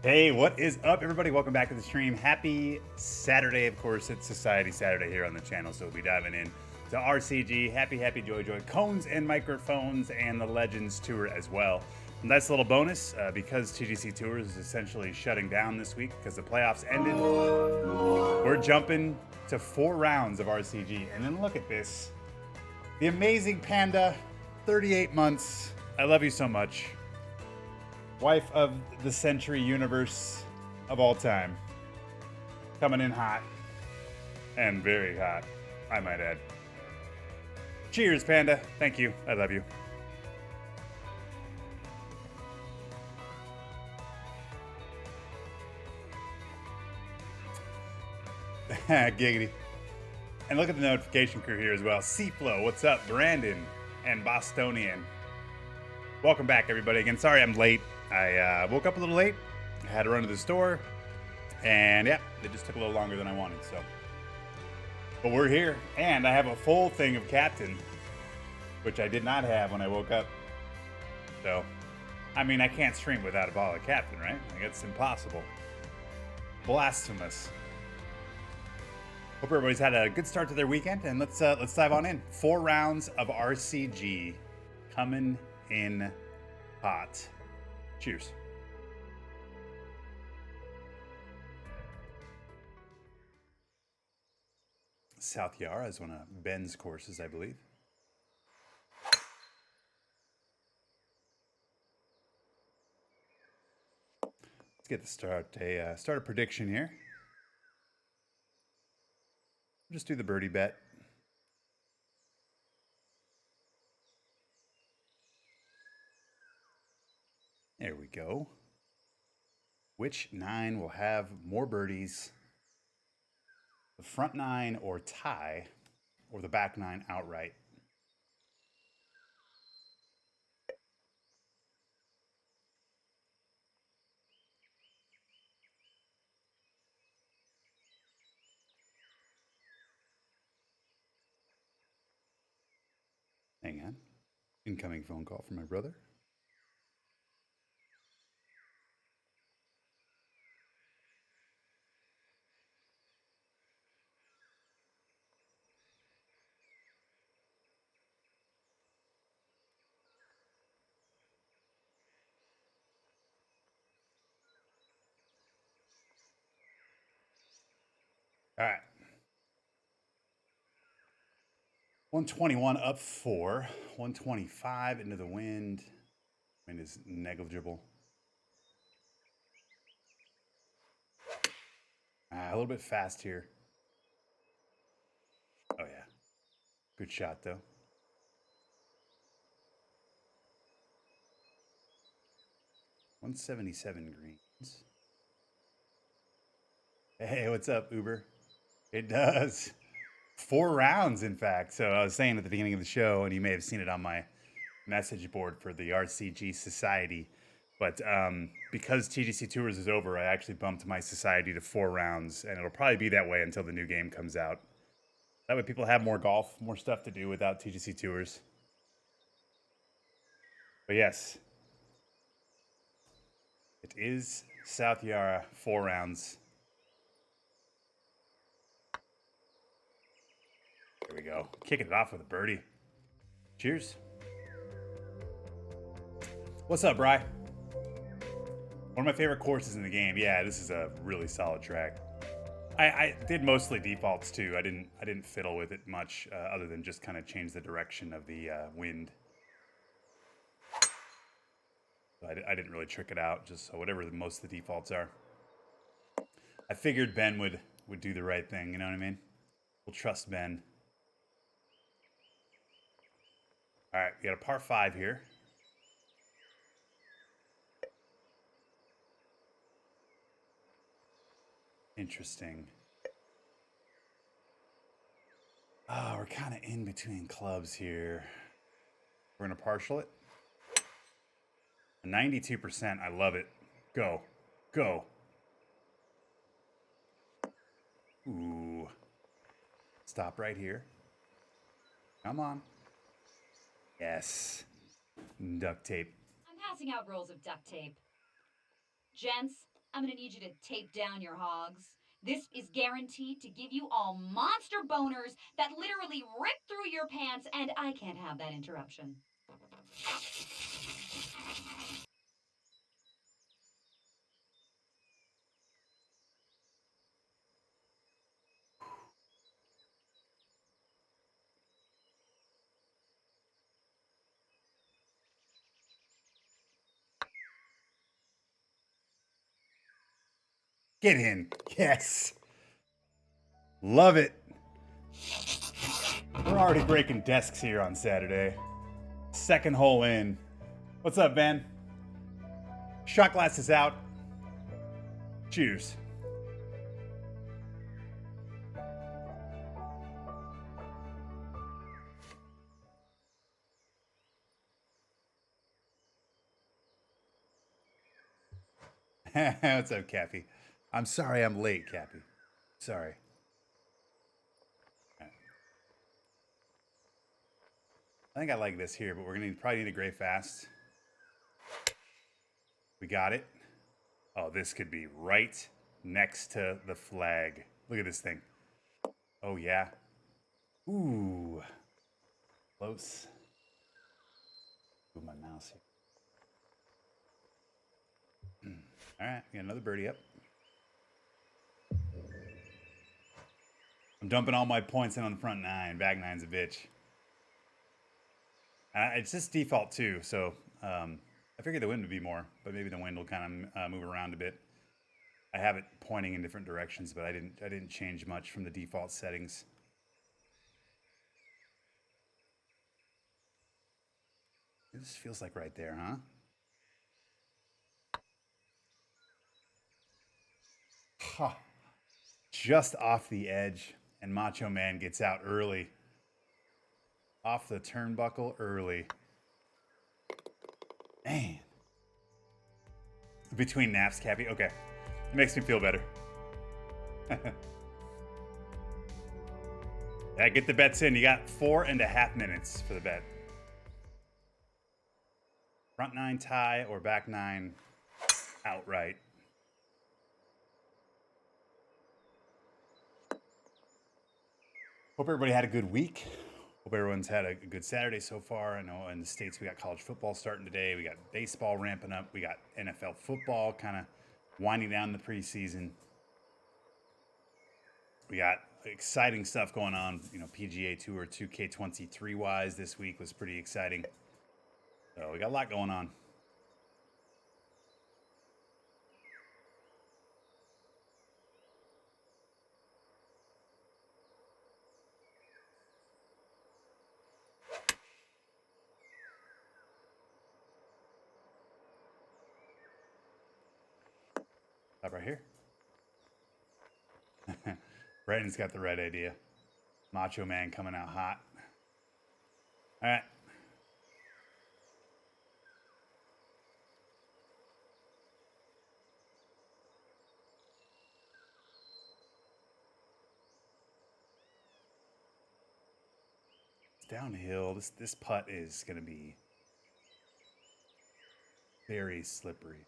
Hey, what is up, everybody? Welcome back to the stream. Happy Saturday. Of course, it's Society Saturday here on the channel, so we'll be diving in to RCG. Happy Joy Cones and Microphones and the Legends Tour as well. Nice little bonus because TGC Tours is essentially shutting down this week because the playoffs ended. We're jumping to 4 rounds of RCG. And then look at this. The amazing Panda, 38 months. I love you so much. Wife of the century universe of all time. Coming in hot. And very hot, I might add. Cheers, Panda. Thank you. I love you. Giggity. And look at the notification crew here as well. Seaflow, what's up? Brandon and Bostonian. Welcome back, everybody. Again, sorry I'm late. I woke up a little late. I had to run to the store. And yeah, it just took a little longer than I wanted, so. But we're here. And I have a full thing of Captain, which I did not have when I woke up. So, I mean, I can't stream without a bottle of Captain, right? Like, it's impossible. Blasphemous. Hope everybody's had a good start to their weekend, and let's dive on in. 4 rounds of RCG coming in hot. Cheers. South Yara is one of Ben's courses, I believe. Let's get to start a prediction here. Just do the birdie bet. There we go. Which 9 will have more birdies? The front 9 or tie, or the back 9 outright? Hang on. Incoming phone call from my brother. All right. 121 up 4. 125 into the wind. Wind is negligible. A little bit fast here. Oh, yeah. Good shot, though. $177 greens. Hey, what's up, Uber? It does. 4 rounds, in fact. So I was saying at the beginning of the show, and you may have seen it on my message board for the RCG Society, but because TGC Tours is over, I actually bumped my Society to 4 rounds, and it'll probably be that way until the new game comes out. That way people have more golf, more stuff to do without TGC Tours. But yes, it is South Yara, 4 rounds. There we go. Kicking it off with a birdie. Cheers. What's up, Bri? One of my favorite courses in the game. Yeah, this is a really solid track. I did mostly defaults too. I didn't fiddle with it much other than just kind of change the direction of the wind. So I didn't really trick it out, just so whatever most of the defaults are. I figured Ben would do the right thing, you know what I mean? We'll trust Ben. All right, we got a par 5 here. Interesting. Oh, we're kind of in between clubs here. We're going to partial it. 92%. I love it. Go. Go. Ooh. Stop right here. Come on. Yes. Duct tape. I'm passing out rolls of duct tape. Gents, I'm gonna need you to tape down your hogs. This is guaranteed to give you all monster boners that literally rip through your pants, and I can't have that interruption. Get in. Yes. Love it. We're already breaking desks here on Saturday. Second hole in. What's up, Ben? Shot glass is out. Cheers. What's up, Cappy? I'm sorry I'm late, Cappy. Sorry. I think I like this here, but we're gonna probably need a gray fast. We got it. Oh, this could be right next to the flag. Look at this thing. Oh, yeah. Ooh. Close. Move my mouse here. All right, we got another birdie up. I'm dumping all my points in on the front nine. Back nine's a bitch. It's just default too, so I figured the wind would be more, but maybe the wind will kind of move around a bit. I have it pointing in different directions, but I didn't change much from the default settings. This feels like right there, huh? Huh. Just off the edge, and Macho Man gets out early. Off the turnbuckle early. Man. Between naps, Cappy. Okay. It makes me feel better. Yeah, get the bets in. You got 4.5 minutes for the bet. Front nine tie or back nine outright. Hope everybody had a good week. Hope everyone's had a good Saturday so far. I know in the States we got college football starting today. We got baseball ramping up. We got NFL football kind of winding down the preseason. We got exciting stuff going on. You know, PGA Tour 2K23 wise this week was pretty exciting. So we got a lot going on. Stop right here. Brandon's got the right idea. Macho Man coming out hot. All right. It's downhill. This putt is going to be very slippery.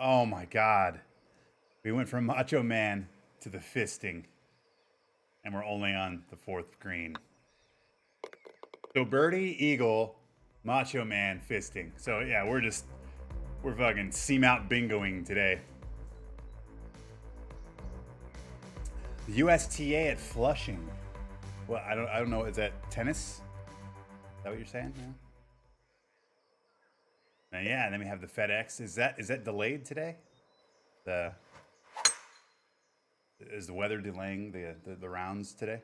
Oh my God. We went from Macho Man to the fisting, and we're only on the fourth green. So birdie, eagle, Macho Man, fisting. So yeah, we're fucking seamount bingoing today. The USTA at Flushing. Well, I don't know. Is that tennis? Is that what you're saying? Yeah. Yeah, and then we have the FedEx. Is that delayed today? Is the weather delaying the rounds today?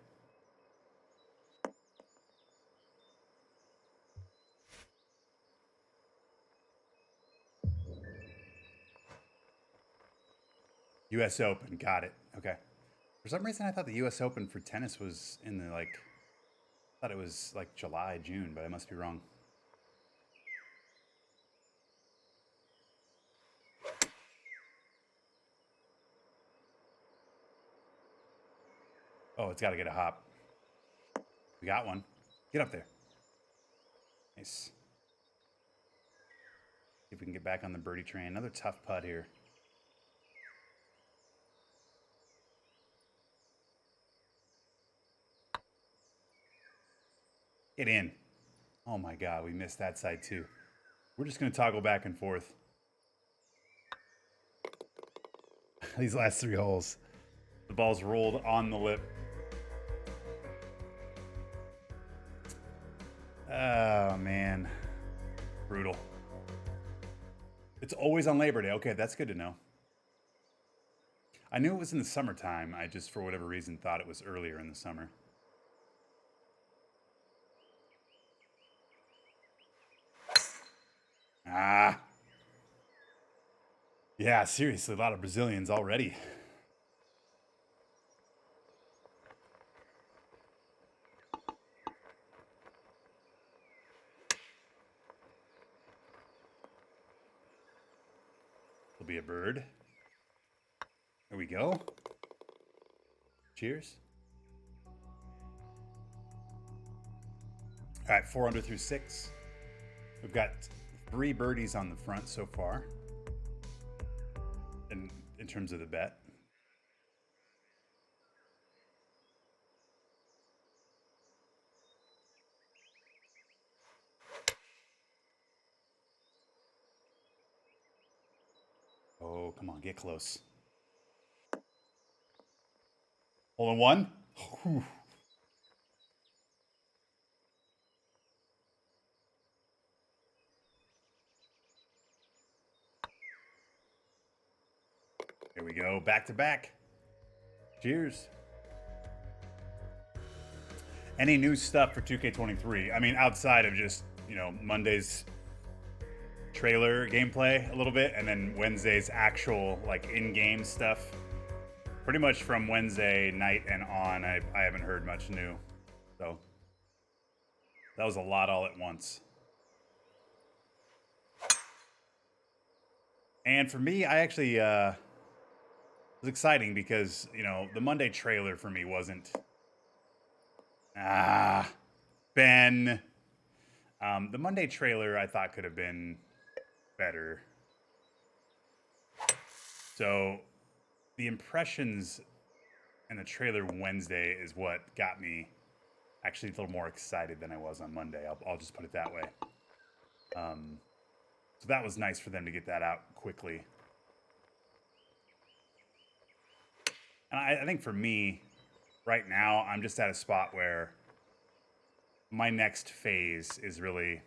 U.S. Open, got it. Okay. For some reason, I thought the U.S. Open for tennis was in the I thought it was like July, June, but I must be wrong. Oh, it's got to get a hop. We got one. Get up there. Nice. See if we can get back on the birdie train. Another tough putt here. Get in. Oh my God, we missed that side too. We're just going to toggle back and forth. These last 3 holes. The ball's rolled on the lip. Oh, man. Brutal. It's always on Labor Day. Okay, that's good to know. I knew it was in the summertime. I just, for whatever reason, thought it was earlier in the summer. Ah. Yeah, seriously, a lot of Brazilians already. Will be a bird. There we go. Cheers. All right, 4 under through 6. We've got 3 birdies on the front so far. In terms of the bet. Oh, come on, get close. Hole in 1. Whew. Here we go, back to back. Cheers. Any new stuff for 2K23? I mean, outside of just, Monday's trailer gameplay a little bit, and then Wednesday's actual, in-game stuff. Pretty much from Wednesday night and on, I haven't heard much new. So, that was a lot all at once. And for me, I actually, it was exciting because, the Monday trailer for me wasn't... Ben. The Monday trailer I thought could have been better. So the impressions in the trailer Wednesday is what got me actually a little more excited than I was on Monday. I'll just put it that way. So that was nice for them to get that out quickly. And I think for me, right now, I'm just at a spot where my next phase is really,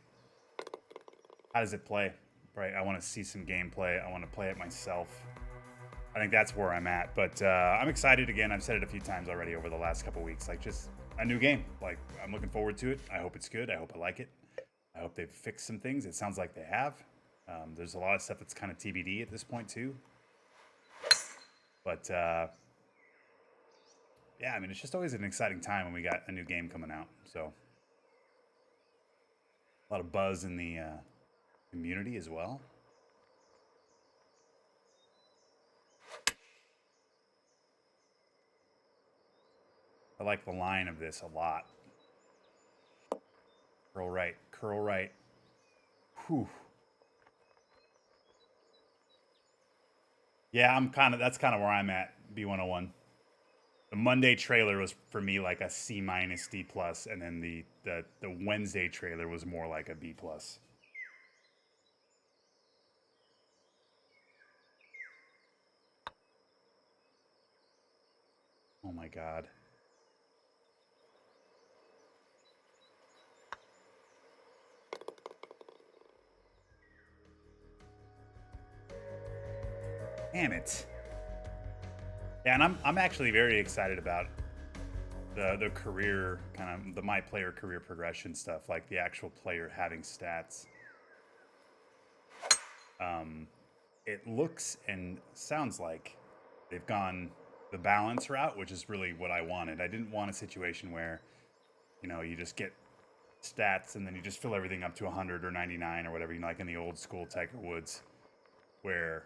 how does it play? Right? I want to see some gameplay. I want to play it myself. I think that's where I'm at. But I'm excited again. I've said it a few times already over the last couple weeks. Just a new game. I'm looking forward to it. I hope it's good. I hope I like it. I hope they've fixed some things. It sounds like they have. There's a lot of stuff that's kind of TBD at this point too. But yeah, I mean, it's just always an exciting time when we got a new game coming out. So a lot of buzz in the community as well. I like the line of this a lot. Curl right, curl right. Whew. Yeah, that's kind of where I'm at, B101. The Monday trailer was for me like a C-, D+, and then the Wednesday trailer was more like a B+. Oh my God. Damn it. Yeah, and I'm actually very excited about the career, kind of the my player career progression stuff, like the actual player having stats. It looks and sounds like they've gone the balance route, which is really what I wanted. I didn't want a situation where, you just get stats and then you just fill everything up to 100 or 99 or whatever, like in the old school Tiger Woods, where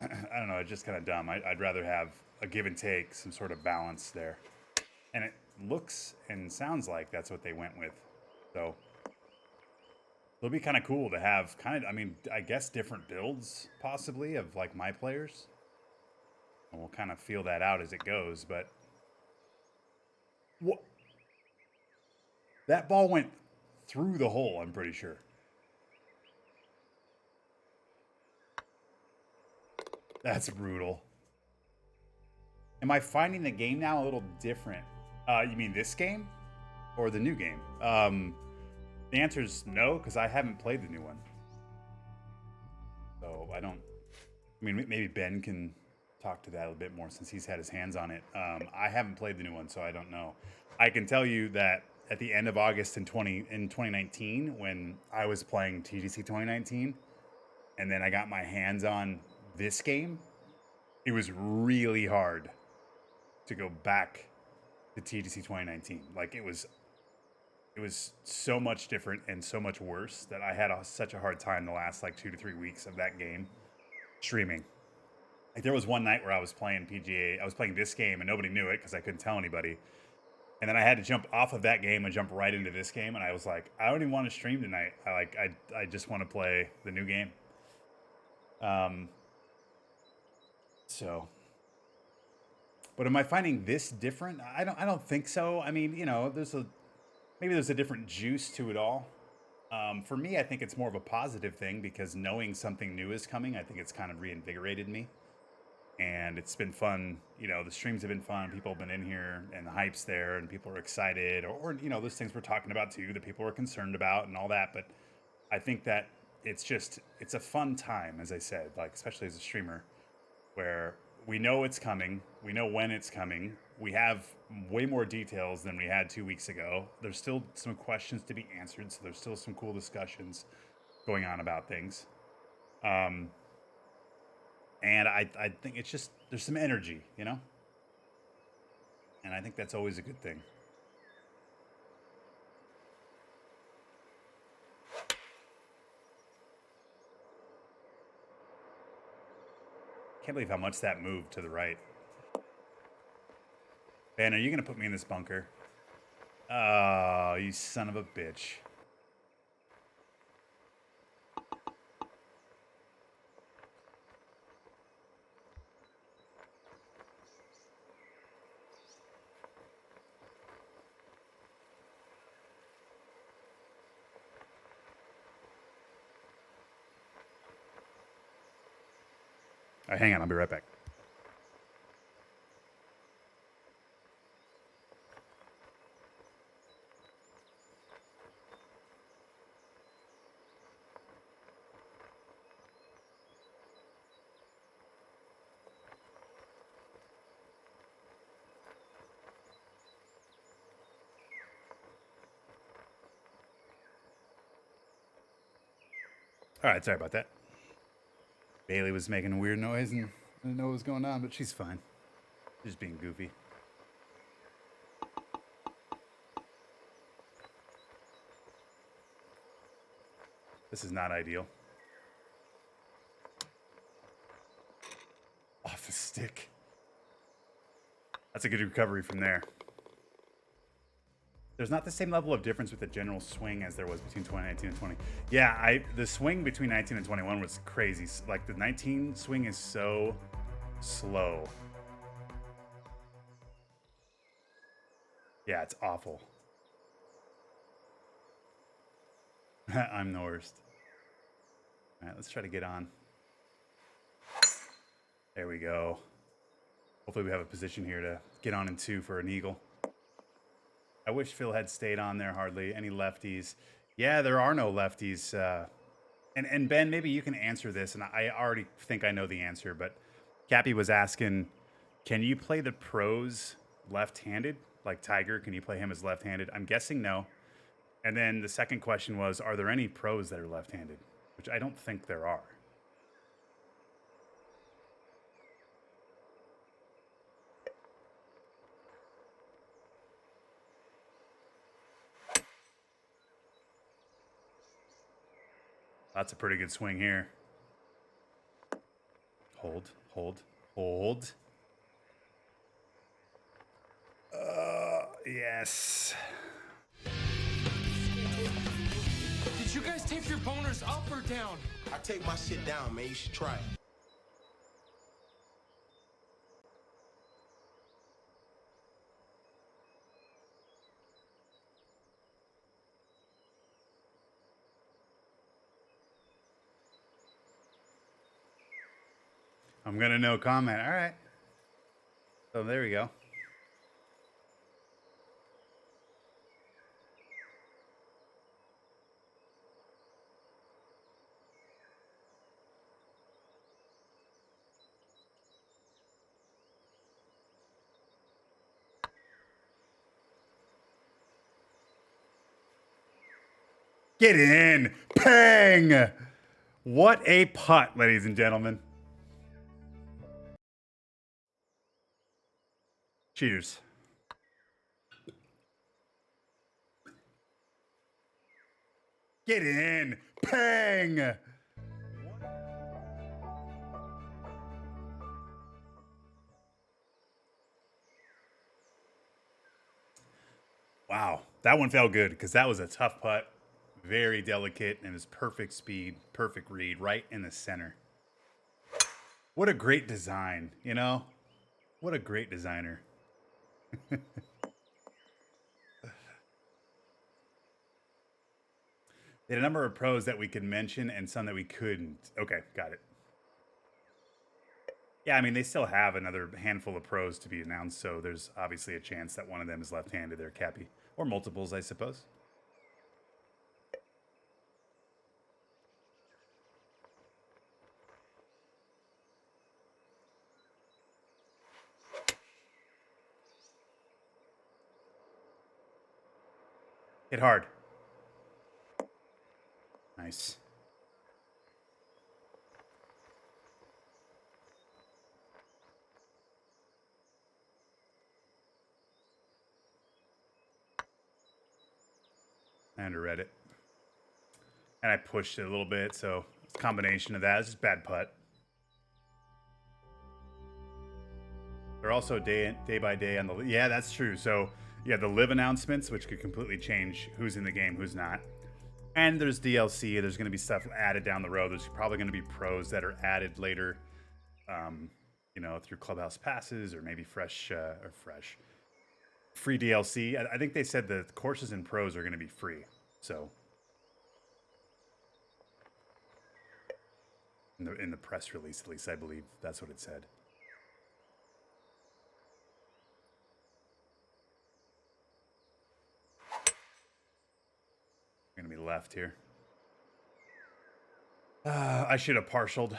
I don't know, it's just kind of dumb. I'd rather have a give and take, some sort of balance there. And it looks and sounds like that's what they went with. So It'll be kind of cool to have I mean, I guess different builds possibly of like my players. And we'll kind of feel that out as it goes, but what? That ball went through the hole, I'm pretty sure. That's brutal. Am I finding the game now a little different? You mean this game or the new game? The answer is no, because I haven't played the new one. So I don't. I mean, maybe Ben can talk to that a bit more since he's had his hands on it. I haven't played the new one, so I don't know. I can tell you that at the end of August in 2019, when I was playing TGC 2019, and then I got my hands on this game, it was really hard to go back to TGC 2019. Like it was so much different and so much worse that I had such a hard time the last like 2 to 3 weeks of that game streaming. Like there was one night where I was playing PGA, I was playing this game and nobody knew it because I couldn't tell anybody. And then I had to jump off of that game and jump right into this game, and I was like, I don't even want to stream tonight. I just want to play the new game. So, but am I finding this different? I don't think so. I mean, you know, maybe there's a different juice to it all. For me, I think it's more of a positive thing because knowing something new is coming, I think it's kind of reinvigorated me. And it's been fun. You know, the streams have been fun. People have been in here and the hype's there and people are excited or you know, those things we're talking about too that people are concerned about and all that. But I think that it's a fun time, as I said, like, especially as a streamer, where we know it's coming. We know when it's coming. We have way more details than we had 2 weeks ago. There's still some questions to be answered. So there's still some cool discussions going on about things. And I think it's just, there's some energy, you know? And I think that's always a good thing. Can't believe how much that moved to the right. Ben, are you going to put me in this bunker? Oh, you son of a bitch. All right, hang on, I'll be right back. All right, sorry about that. Bailey was making a weird noise and I didn't know what was going on, but she's fine. She's just being goofy. This is not ideal. Off the stick. That's a good recovery from there. There's not the same level of difference with the general swing as there was between 2019 and 20. Yeah, the swing between 19 and 21 was crazy. Like the 19 swing is so slow. Yeah, it's awful. I'm the worst. All right, let's try to get on. There we go. Hopefully we have a position here to get on in 2 for an eagle. I wish Phil had stayed on there. Hardly any lefties. Yeah, there are no lefties. And Ben, maybe you can answer this. And I already think I know the answer. But Cappy was asking, can you play the pros left-handed? Like Tiger, can you play him as left-handed? I'm guessing no. And then the second question was, are there any pros that are left-handed? Which I don't think there are. That's a pretty good swing here. Hold, hold, hold. Yes. Did Did you guys tape your boners up or down? I take my shit down, man. You should try it. I'm gonna no comment. All right. So there we go. Get in. Pang. What a putt, ladies and gentlemen. Cheers. Get in. Pang. Wow. That one felt good because that was a tough putt. Very delicate and it was perfect speed, perfect read, right in the center. What a great design, you know? What a great designer. They had a number of pros that we could mention and some that we couldn't. Okay, got it. Yeah, I mean, they still have another handful of pros to be announced, so there's obviously a chance that one of them is left-handed there, Cappy. Or multiples, I suppose. Hit hard. Nice. I underread it. And I pushed it a little bit, so it's a combination of that. It's just bad putt. They're also day by day on the... Yeah, that's true. So, yeah, the live announcements, which could completely change who's in the game, who's not. And there's DLC. There's going to be stuff added down the road. There's probably going to be pros that are added later, you know, through Clubhouse passes or maybe free DLC. I think they said the courses and pros are going to be free. So in the press release, at least I believe that's what it said. Going to be left here. I should have partialed.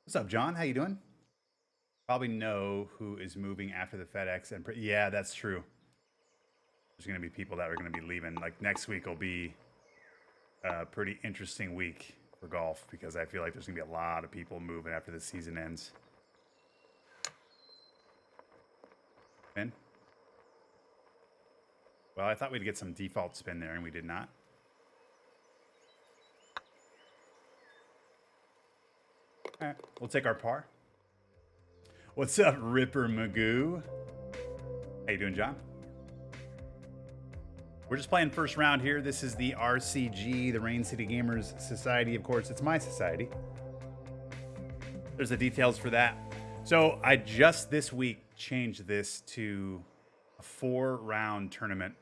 What's up, John? How you doing? Probably know who is moving after the FedEx and yeah, that's true. There's going to be people that are going to be leaving. Like next week will be a pretty interesting week for golf because I feel like there's going to be a lot of people moving after the season ends. Spin. Well, I thought we'd get some default spin there, and we did not. All right, we'll take our par. What's up, Ripper Magoo? How you doing, John? We're just playing first round here. This is the RCG, the Rain City Gamers Society. Of course, it's my society. There's the details for that. So I just this week changed this to a 4-round tournament.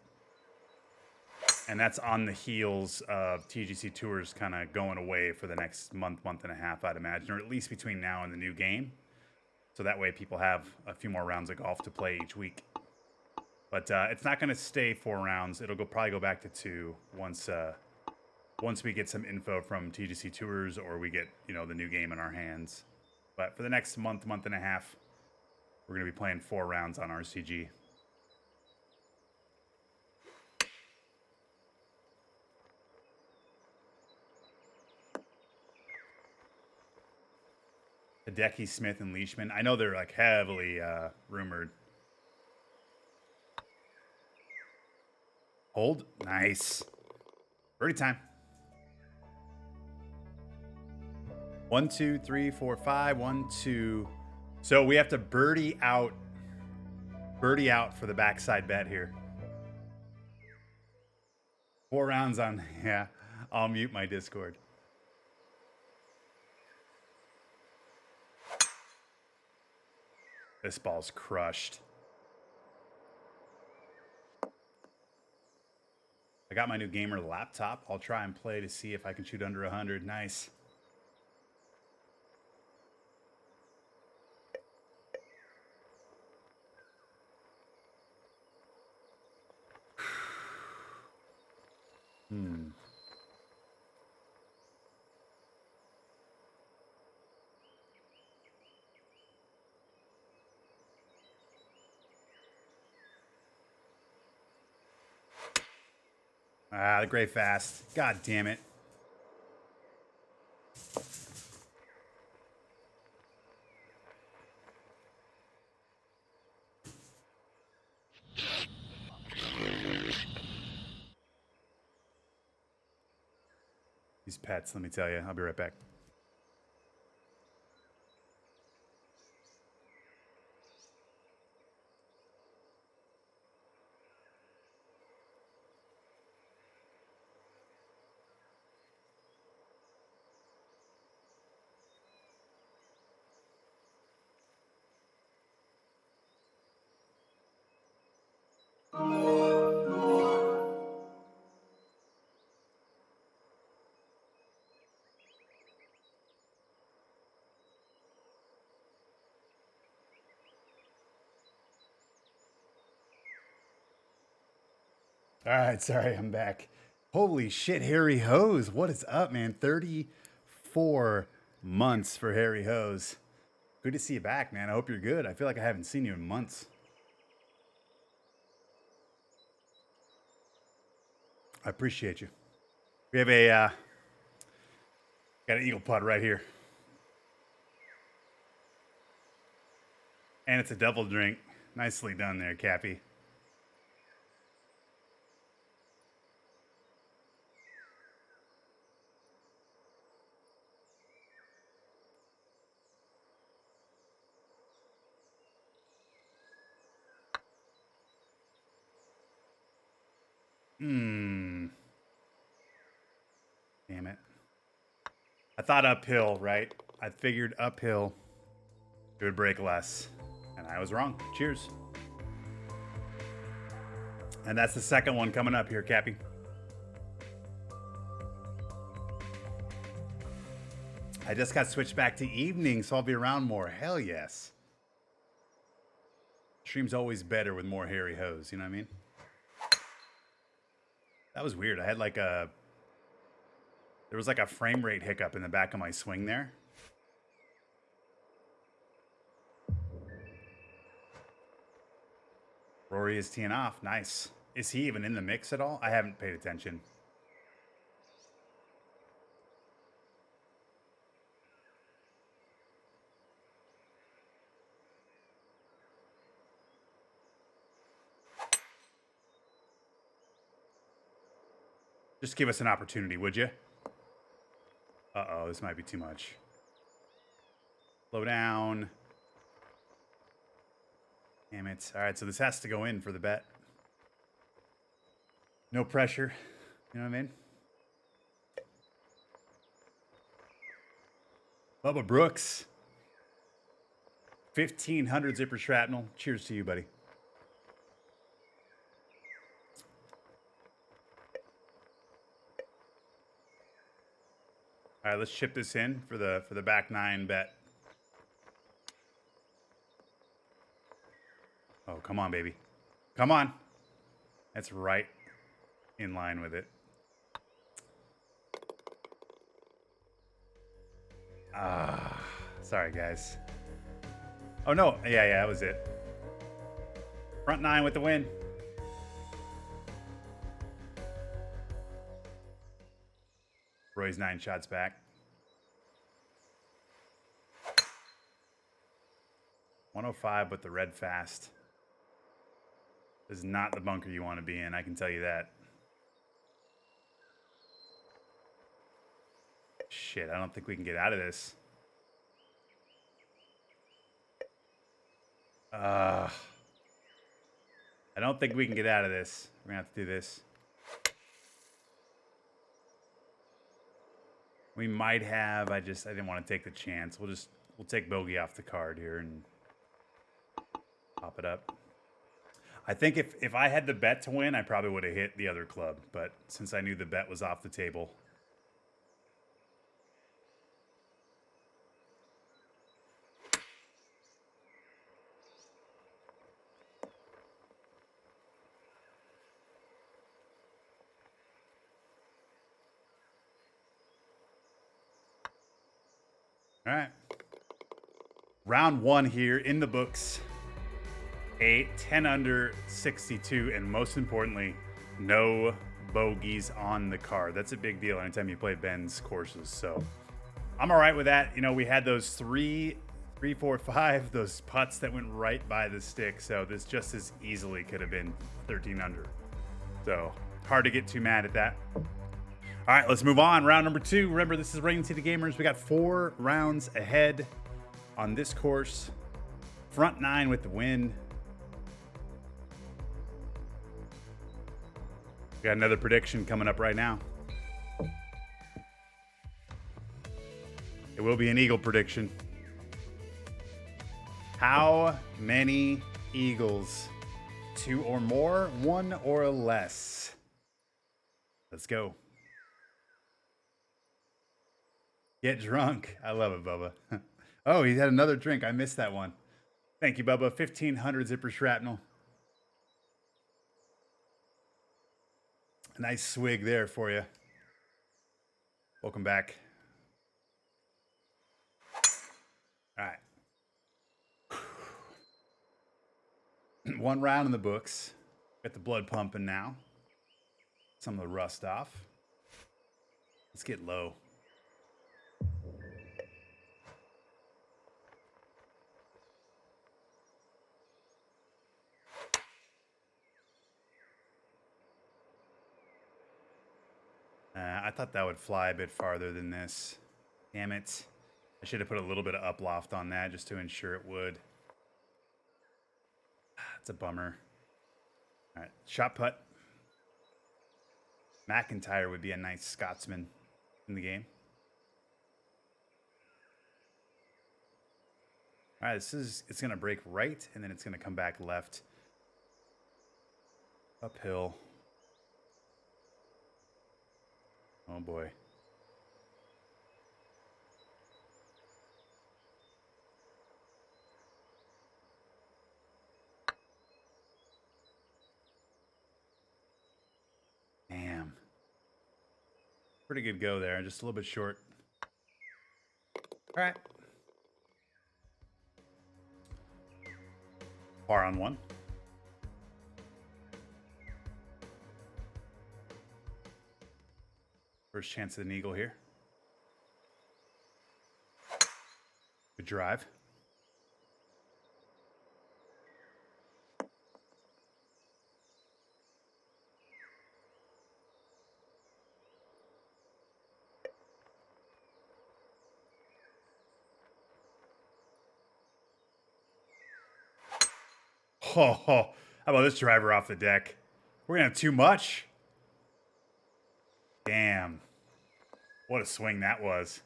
And that's on the heels of TGC Tours kind of going away for the next month and a half, I'd imagine, or at least between now and the new game. So that way people have a few more rounds of golf to play each week. But it's not going to stay 4 rounds. It'll probably go back to 2 once we get some info from TGC Tours or we get, you know, the new game in our hands. But for the next month and a half, we're going to be playing 4 rounds on RCG. Hideki, Smith, and Leishman. I know they're like heavily rumored. Hold. Nice. Birdie time. 1, 2, 3, 4, 5. 1, 2. So we have to birdie out for the backside bet here. 4 rounds on, yeah. I'll mute my Discord. This ball's crushed. I got my new gamer laptop. I'll try and play to see if I can shoot under 100. Nice. Ah, the gray fast. God damn it. These pets, let me tell you. I'll be right back. All right, sorry, I'm back. Holy shit, Harry Hose. What is up, man? 34 months for Harry Hose. Good to see you back, man. I hope you're good. I feel like I haven't seen you in months. I appreciate you. We have a got an eagle putt right here. And it's a double drink. Nicely done there, Cappy. Damn it. I thought uphill, right? I figured uphill it would break less. And I was wrong. Cheers. And that's the second one coming up here, Cappy. I just got switched back to evening, so I'll be around more. Hell yes. Stream's always better with more Harry Hose, you know what I mean? That was weird. I had like a... There was like a frame rate hiccup in the back of my swing there. Rory is teeing off. Nice. Is he even in the mix at all? I haven't paid attention. Just give us an opportunity, would you? Uh-oh, this might be too much. Slow down. Damn it. All right, so this has to go in for the bet. No pressure. You know what I mean? Bubba Brooks. 1,500 zipper shrapnel. Cheers to you, buddy. All right, let's chip this in for the back nine bet. Oh, come on, baby. Come on. That's right in line with it. Sorry, guys. Oh, no. Yeah, that was it. Front nine with the win. Roy's 9 shots back. 105 with the red fast. This is not the bunker you want to be in, I can tell you that. Shit, I don't think we can get out of this. I don't think we can get out of this. We're gonna have to do this. We might have. I didn't want to take the chance. We'll take bogey off the card here and pop it up. I think if I had the bet to win, I probably would have hit the other club. But since I knew the bet was off the table. All right. Round 1 here in the books. A 10 under 62, and most importantly, no bogeys on the card. That's a big deal anytime you play Ben's courses. So I'm all right with that. You know, we had those 3, 4, 5, those putts that went right by the stick. So this just as easily could have been 13 under. So hard to get too mad at that. All right, let's move on. Round number 2. Remember, this is Rain City Gamers. We got 4 rounds ahead on this course. Front 9 with the win. We got another prediction coming up right now. It will be an eagle prediction. How many eagles? 2 or more, 1 or less? Let's go. Get drunk. I love it, Bubba. Oh, he had another drink. I missed that one. Thank you, Bubba. 1,500 zipper shrapnel. A nice swig there for you. Welcome back. All right. 1 round in the books. Got the blood pumping now. Some of the rust off. Let's get low. I thought that would fly a bit farther than this. Damn it. I should have put a little bit of uploft on that just to ensure it would. It's a bummer. All right, shot putt. McIntyre would be a nice Scotsman in the game. All right, it's going to break right, and then it's going to come back left. Uphill. Oh boy. Damn. Pretty good go there, just a little bit short. All right. Par on 1. First chance at an eagle here. Good drive. Oh, how about this driver off the deck? We're going to have too much. Damn. What a swing that was.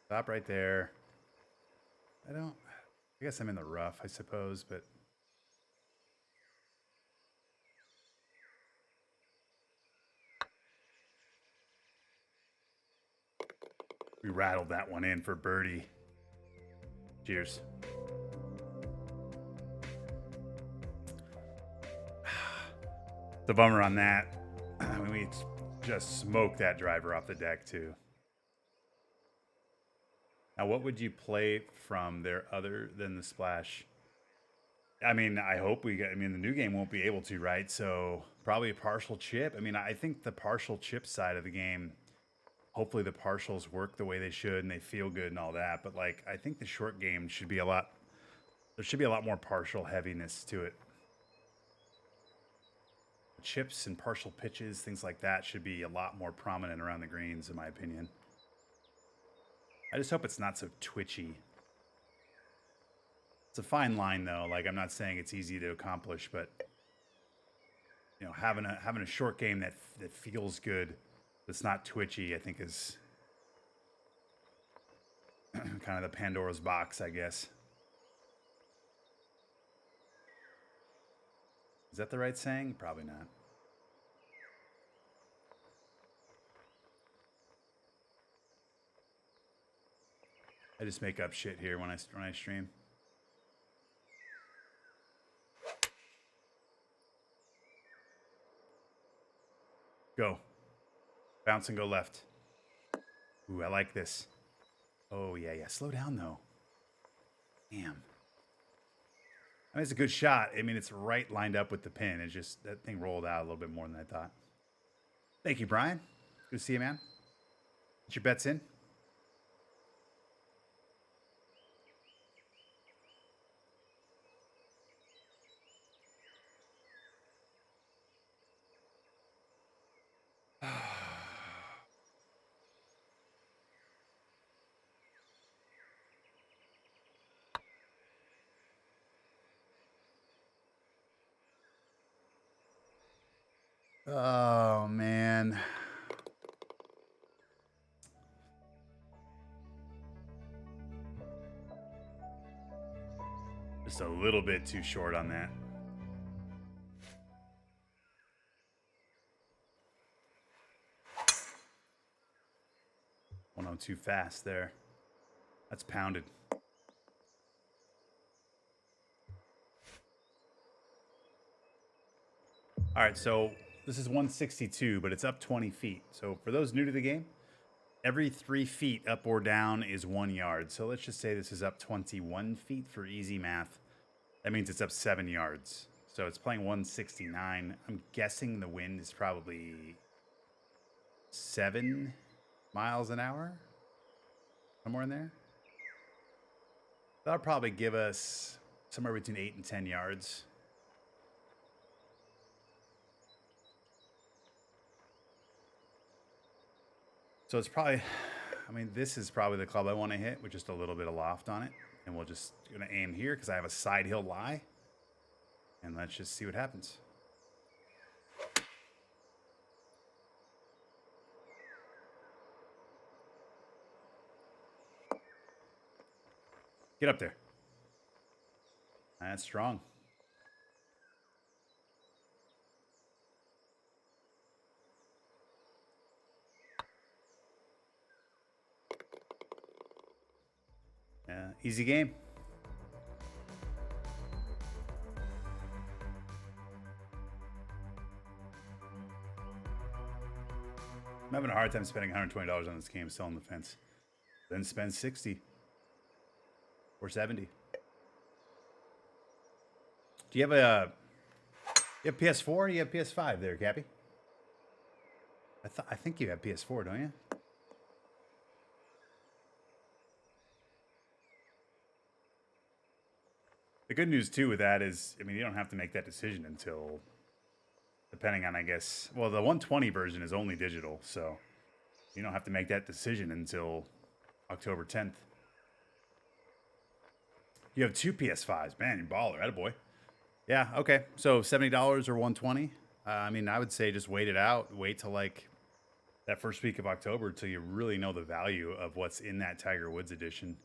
Stop right there. I guess I'm in the rough, I suppose, but we rattled that one in for birdie. Cheers. The bummer on that. I mean, we just smoked that driver off the deck too. Now, what would you play from there other than the splash? I mean, I hope the new game won't be able to, right? So probably a partial chip. I mean, I think the partial chip side of the game, hopefully the partials work the way they should and they feel good and all that. But like, I think the short game should be there should be a lot more partial heaviness to it. Chips and partial pitches, things like that should be a lot more prominent around the greens, in my opinion. I just hope it's not so twitchy. It's a fine line, though. Like, I'm not saying it's easy to accomplish, but you know, having a short game that feels good, that's not twitchy, I think is kind of the Pandora's box, I guess. Is that the right saying? Probably not. I just make up shit here when I stream. Go. Bounce and go left. Ooh, I like this. Oh, yeah, yeah. Slow down, though. Damn. I mean, it's a good shot. I mean, it's right lined up with the pin. It's just that thing rolled out a little bit more than I thought. Thank you, Brian. Good to see you, man. Get your bets in. Oh, man. Just a little bit too short on that. Went on too fast there. That's pounded. All right, so this is 162, but it's up 20 feet. So for those new to the game, every 3 feet up or down is 1 yard. So let's just say this is up 21 feet for easy math. That means it's up 7 yards. So it's playing 169. I'm guessing the wind is probably 7 miles an hour. Somewhere in there. That'll probably give us somewhere between 8 and 10 yards. So it's probably, I mean, this is probably the club I want to hit with just a little bit of loft on it. And we'll just gonna aim here because I have a side hill lie. And let's just see what happens. Get up there. That's strong. Yeah, easy game. I'm having a hard time spending $120 on this game, still on the fence. Then spend 60 or 70. Do you have PS4 or do you have PS5 there, Cappy? I think you have PS4, don't you? The good news too with that is, I mean, you don't have to make that decision until, depending on, I guess, well, the 120 version is only digital, so you don't have to make that decision until October 10th. You have 2 PS5s, man, you baller, attaboy. Yeah, okay, so $70 or 120. I mean, I would say just wait it out. Wait till like that first week of October till you really know the value of what's in that Tiger Woods edition.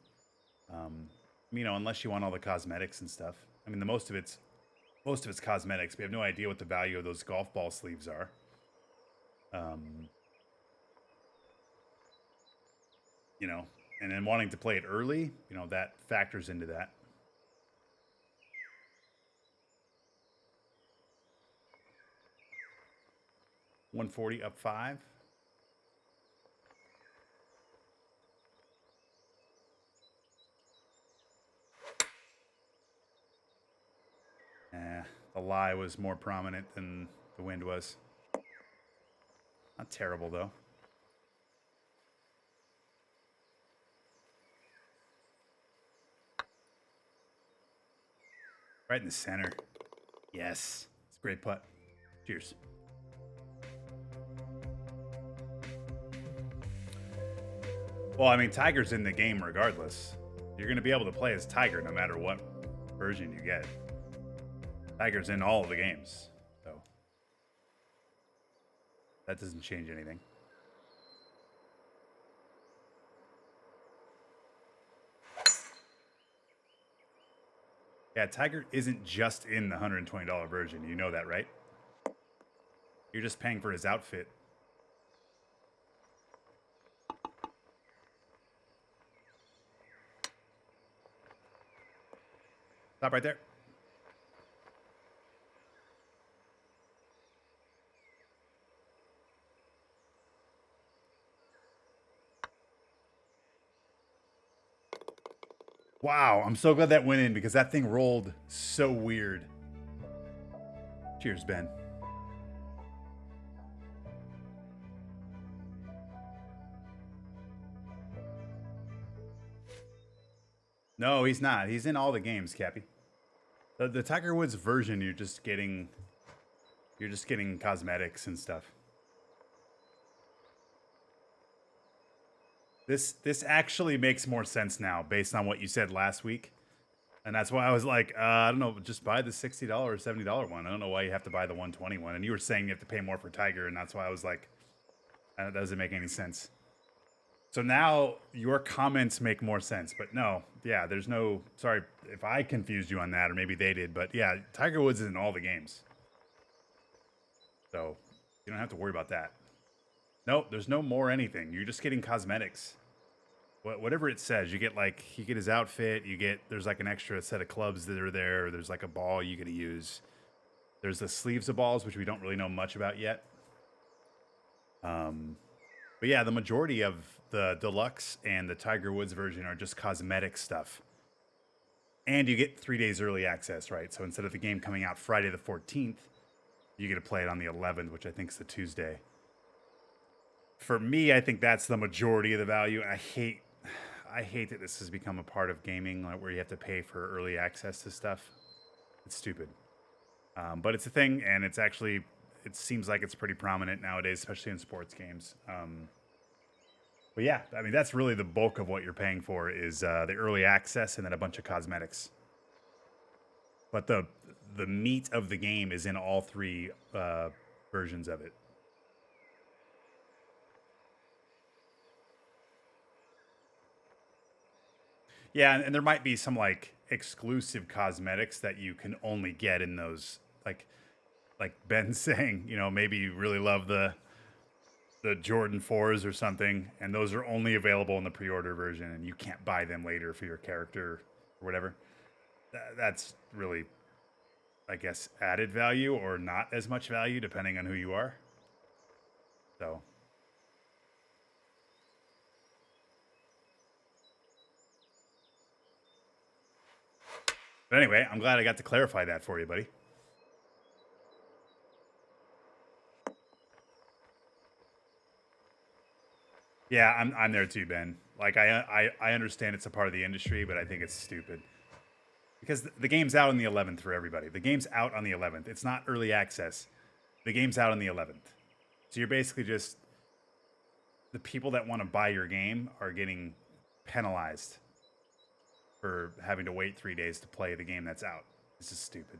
You know, unless you want all the cosmetics and stuff. I mean, most of it's cosmetics. We have no idea what the value of those golf ball sleeves are. You know, and then wanting to play it early, you know, that factors into that. $140 up 5. The lie was more prominent than the wind was. Not terrible, though. Right in the center. Yes. It's a great putt. Cheers. Well, I mean, Tiger's in the game regardless. You're going to be able to play as Tiger no matter what version you get. Tiger's in all of the games, so that doesn't change anything. Yeah, Tiger isn't just in the $120 version. You know that, right? You're just paying for his outfit. Stop right there. Wow, I'm so glad that went in because that thing rolled so weird. Cheers, Ben. No, he's not. He's in all the games, Cappy. The Tiger Woods version, you're just getting cosmetics and stuff. This actually makes more sense now based on what you said last week. And that's why I was like, I don't know, just buy the $60 or $70 one. I don't know why you have to buy the $120 one. And you were saying you have to pay more for Tiger, and that's why I was like, that doesn't make any sense. So now your comments make more sense. But no, yeah, there's no, sorry if I confused you on that, or maybe they did. But yeah, Tiger Woods is in all the games. So you don't have to worry about that. Nope, there's no more anything. You're just getting cosmetics. Whatever it says, you get like, you get his outfit, there's like an extra set of clubs that are there, there's like a ball you get to use. There's the sleeves of balls, which we don't really know much about yet. But yeah, the majority of the deluxe and the Tiger Woods version are just cosmetic stuff. And you get 3 days early access, right? So instead of the game coming out Friday the 14th, you get to play it on the 11th, which I think is the Tuesday. For me, I think that's the majority of the value. I hate that this has become a part of gaming, like where you have to pay for early access to stuff. It's stupid. But it's a thing, and it's actually, it seems like it's pretty prominent nowadays, especially in sports games. But yeah, I mean, that's really the bulk of what you're paying for is the early access and then a bunch of cosmetics. But the meat of the game is in all three versions of it. Yeah, and there might be some like exclusive cosmetics that you can only get in those, like Ben's saying, you know, maybe you really love the Jordan 4s or something, and those are only available in the pre-order version, and you can't buy them later for your character or whatever. That's really, I guess, added value or not as much value depending on who you are. So. But anyway, I'm glad I got to clarify that for you, buddy. Yeah, I'm there too, Ben. Like I understand it's a part of the industry, but I think it's stupid. Because the game's out on the 11th for everybody. The game's out on the 11th. It's not early access. The game's out on the 11th. So you're basically just, the people that want to buy your game are getting penalized for having to wait 3 days to play the game that's out. This is stupid.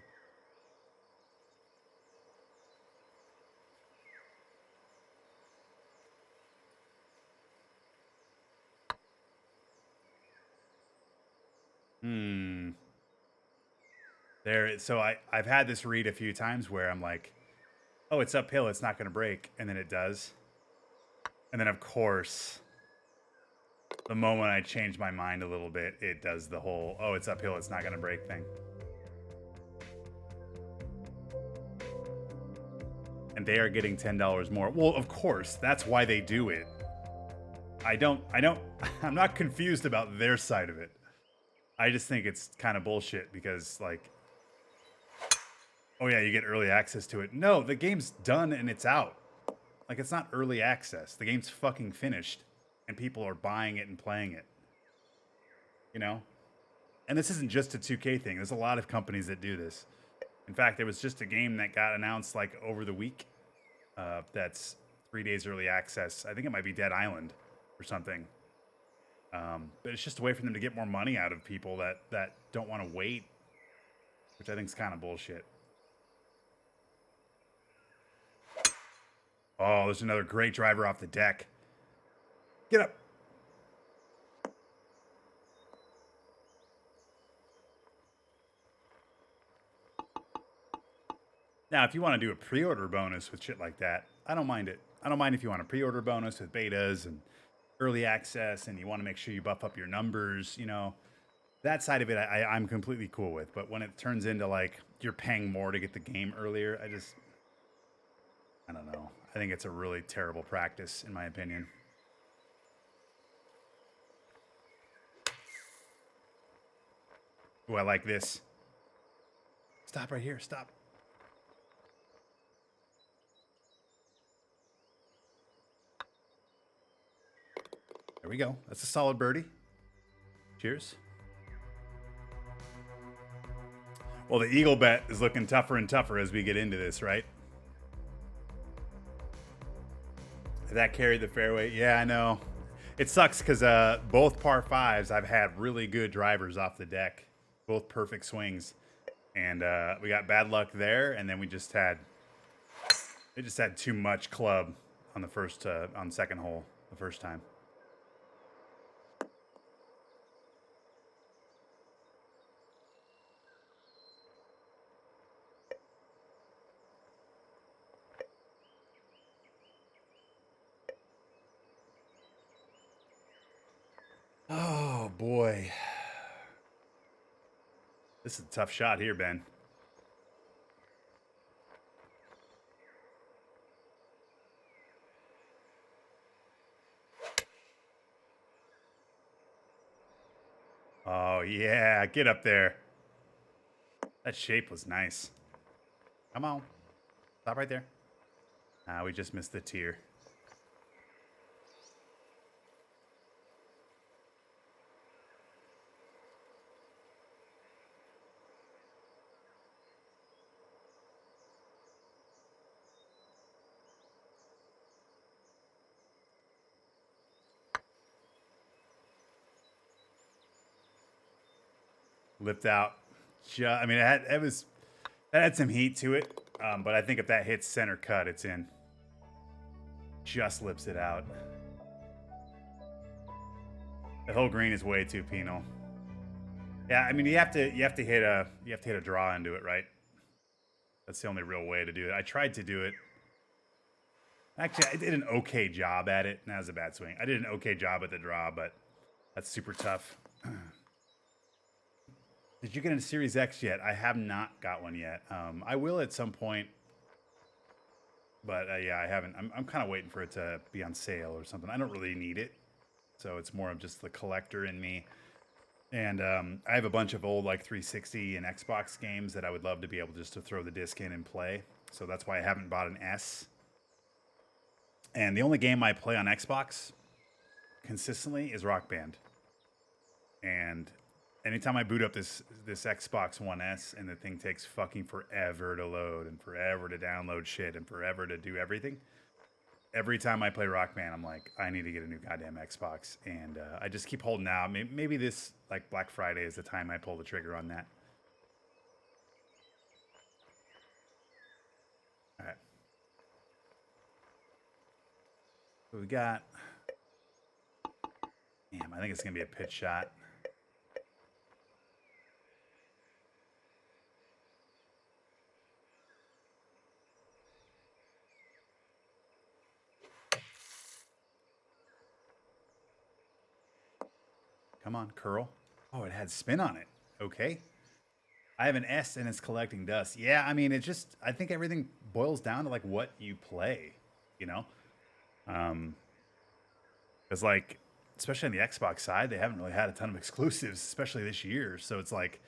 So I've had this read a few times where I'm like, oh, it's uphill, it's not going to break, and then it does. And then, of course, the moment I change my mind a little bit, it does the whole, oh, it's uphill, it's not going to break thing. And they are getting $10 more. Well, of course, that's why they do it. I'm not confused about their side of it. I just think it's kind of bullshit because, like, oh yeah, you get early access to it. No, the game's done and it's out. Like, it's not early access. The game's fucking finished and people are buying it and playing it. You know? And this isn't just a 2K thing. There's a lot of companies that do this. In fact, there was just a game that got announced like over the week. That's 3 days early access. I think it might be Dead Island or something. But it's just a way for them to get more money out of people that don't want to wait, which I think is kind of bullshit. Oh, there's another great driver off the deck. Get up. Now, if you want to do a pre-order bonus with shit like that, I don't mind it. I don't mind if you want a pre-order bonus with betas and early access and you want to make sure you buff up your numbers, you know. That side of it, I'm completely cool with. But when it turns into, like, you're paying more to get the game earlier, I don't know. I think it's a really terrible practice, in my opinion. Ooh, I like this. Stop right here. Stop. There we go. That's a solid birdie. Cheers. Well, the eagle bet is looking tougher and tougher as we get into this, right? Did that carry the fairway? Yeah, I know. It sucks because both par fives, I've had really good drivers off the deck. Both perfect swings. And we got bad luck there, and then we just had too much club on the second hole the first time. Oh, boy. This is a tough shot here, Ben. Oh, yeah. Get up there. That shape was nice. Come on. Stop right there. Ah, we just missed the tier. Lift out. I mean, it had some heat to it, but I think if that hits center cut, it's in. Just lips it out. That whole green is way too penal. Yeah, I mean, you have to hit a draw into it, right? That's the only real way to do it. I tried to do it. Actually, I did an okay job at it. That was a bad swing. I did an okay job at the draw, but that's super tough. Did you get a Series X yet? I have not got one yet. I will at some point. But yeah, I haven't. I'm kind of waiting for it to be on sale or something. I don't really need it. So it's more of just the collector in me. And I have a bunch of old like 360 and Xbox games that I would love to be able just to throw the disc in and play. So that's why I haven't bought an S. And the only game I play on Xbox consistently is Rock Band. And anytime I boot up this Xbox One S and the thing takes fucking forever to load and forever to download shit and forever to do everything, every time I play Rock Band, I'm like, I need to get a new goddamn Xbox. And I just keep holding out. Maybe this, like, Black Friday is the time I pull the trigger on that. All right. What we got? Damn, I think it's going to be a pitch shot. Come on, curl. Oh, it had spin on it. Okay. I have an S and it's collecting dust. Yeah, I mean, I think everything boils down to like what you play, you know? Because like, especially on the Xbox side, they haven't really had a ton of exclusives, especially this year. So it's like,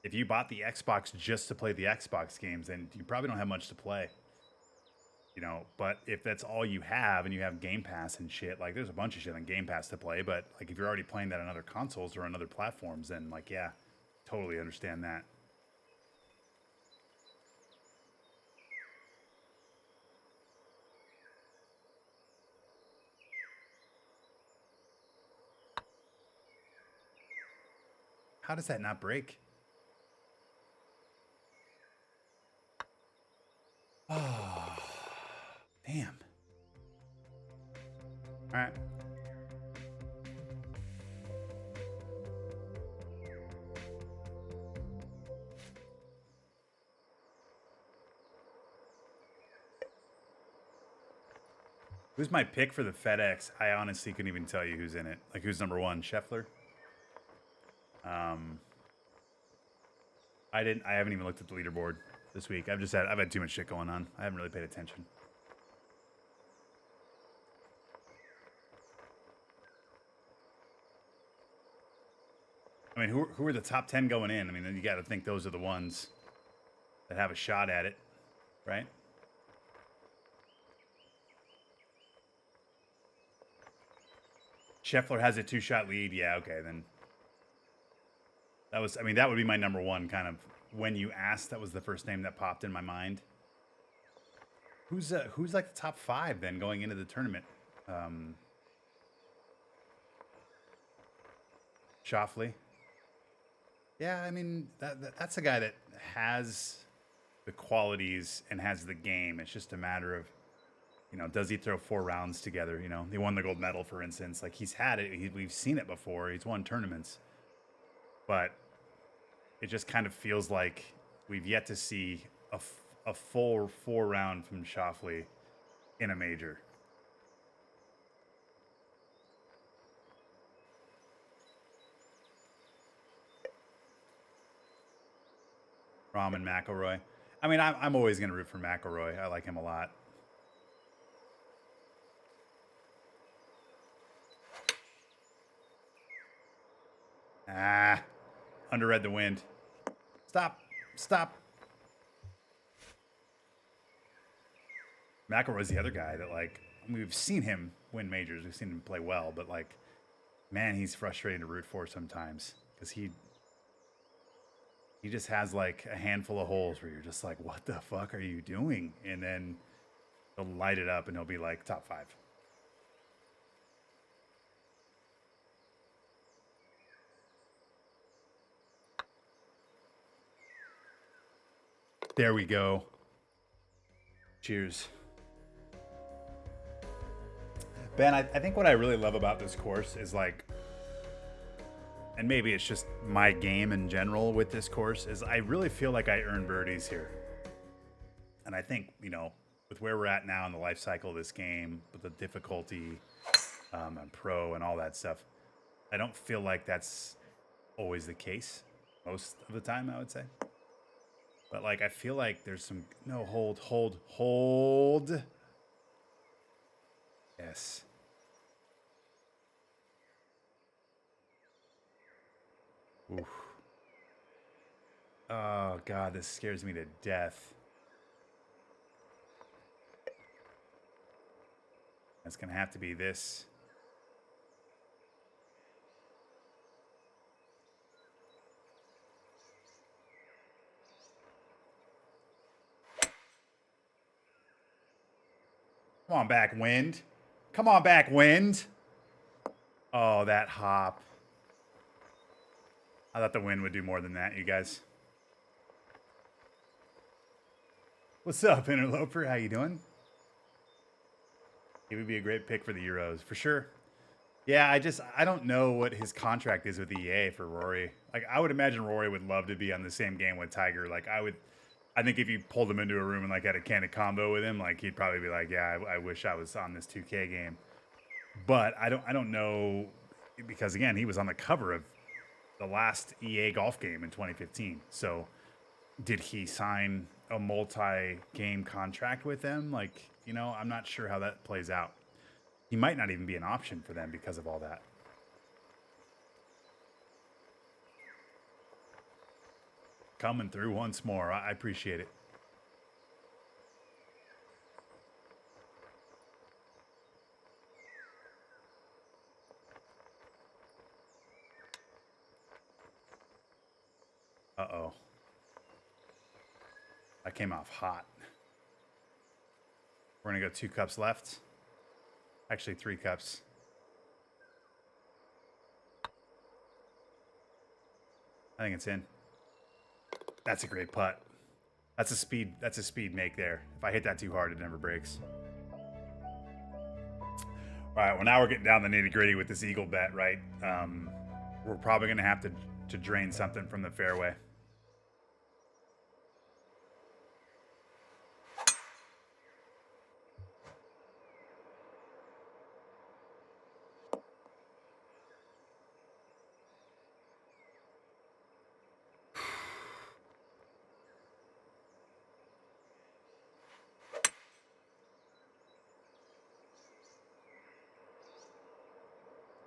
if you bought the Xbox just to play the Xbox games, then you probably don't have much to play. You know, but if that's all you have and you have Game Pass and shit, like there's a bunch of shit on Game Pass to play, but like if you're already playing that on other consoles or on other platforms, then like, yeah, totally understand that. How does that not break? Oh, damn. All right. Who's my pick for the FedEx? I honestly couldn't even tell you who's in it. Like, who's number one? Scheffler? I haven't even looked at the leaderboard this week. I've had too much shit going on. I haven't really paid attention. I mean, who are the top 10 going in? I mean, you got to think those are the ones that have a shot at it, right? Scheffler has a 2-shot lead. Yeah, okay, then. That would be my number one kind of when you asked. That was the first name that popped in my mind. Who's like the top 5 then going into the tournament? Schauffele. Yeah, I mean that's a guy that has the qualities and has the game. It's just a matter of, you know, does he throw 4 rounds together? You know, he won the gold medal, for instance. Like, he's had it. We've seen it before. He's won tournaments, but it just kind of feels like we've yet to see a full 4 round from Schauffele in a major. Rahm and McIlroy. I mean, I'm always going to root for McIlroy. I like him a lot. Ah, underread the wind. Stop. McIlroy's the other guy that, like, I mean, we've seen him win majors. We've seen him play well, but, like, man, he's frustrating to root for sometimes because he just has, like, a handful of holes where you're just like, what the fuck are you doing? And then he'll light it up and he'll be like top 5. There we go. Cheers. Ben, I think what I really love about this course is, like, and maybe it's just my game in general with this course, is I really feel like I earn birdies here. And I think, you know, with where we're at now in the life cycle of this game, with the difficulty and pro and all that stuff, I don't feel like that's always the case most of the time, I would say. But, like, I feel like there's some... No, hold. Yes. Oof. Oh, God, this scares me to death. It's going to have to be this. Come on back, wind. Come on back, wind. Oh, that hop. I thought the wind would do more than that, you guys. What's up, Interloper? How you doing? He would be a great pick for the Euros, for sure. Yeah, I don't know what his contract is with EA for Rory. Like, I would imagine Rory would love to be on the same game with Tiger. Like, I think if you pulled him into a room and, like, had a candid combo with him, like, he'd probably be like, yeah, I wish I was on this 2K game. But I don't know, because, again, he was on the cover of the last EA golf game in 2015. So did he sign a multi-game contract with them? Like, you know, I'm not sure how that plays out. He might not even be an option for them because of all that. Coming through once more. I appreciate it. Uh-oh. I came off hot. We're going to go 2 cups left. Actually, 3 cups. I think it's in. That's a great putt. That's a speed make there. If I hit that too hard, it never breaks. All right, well, now we're getting down the nitty-gritty with this eagle bet, right? We're probably going to have to drain something from the fairway.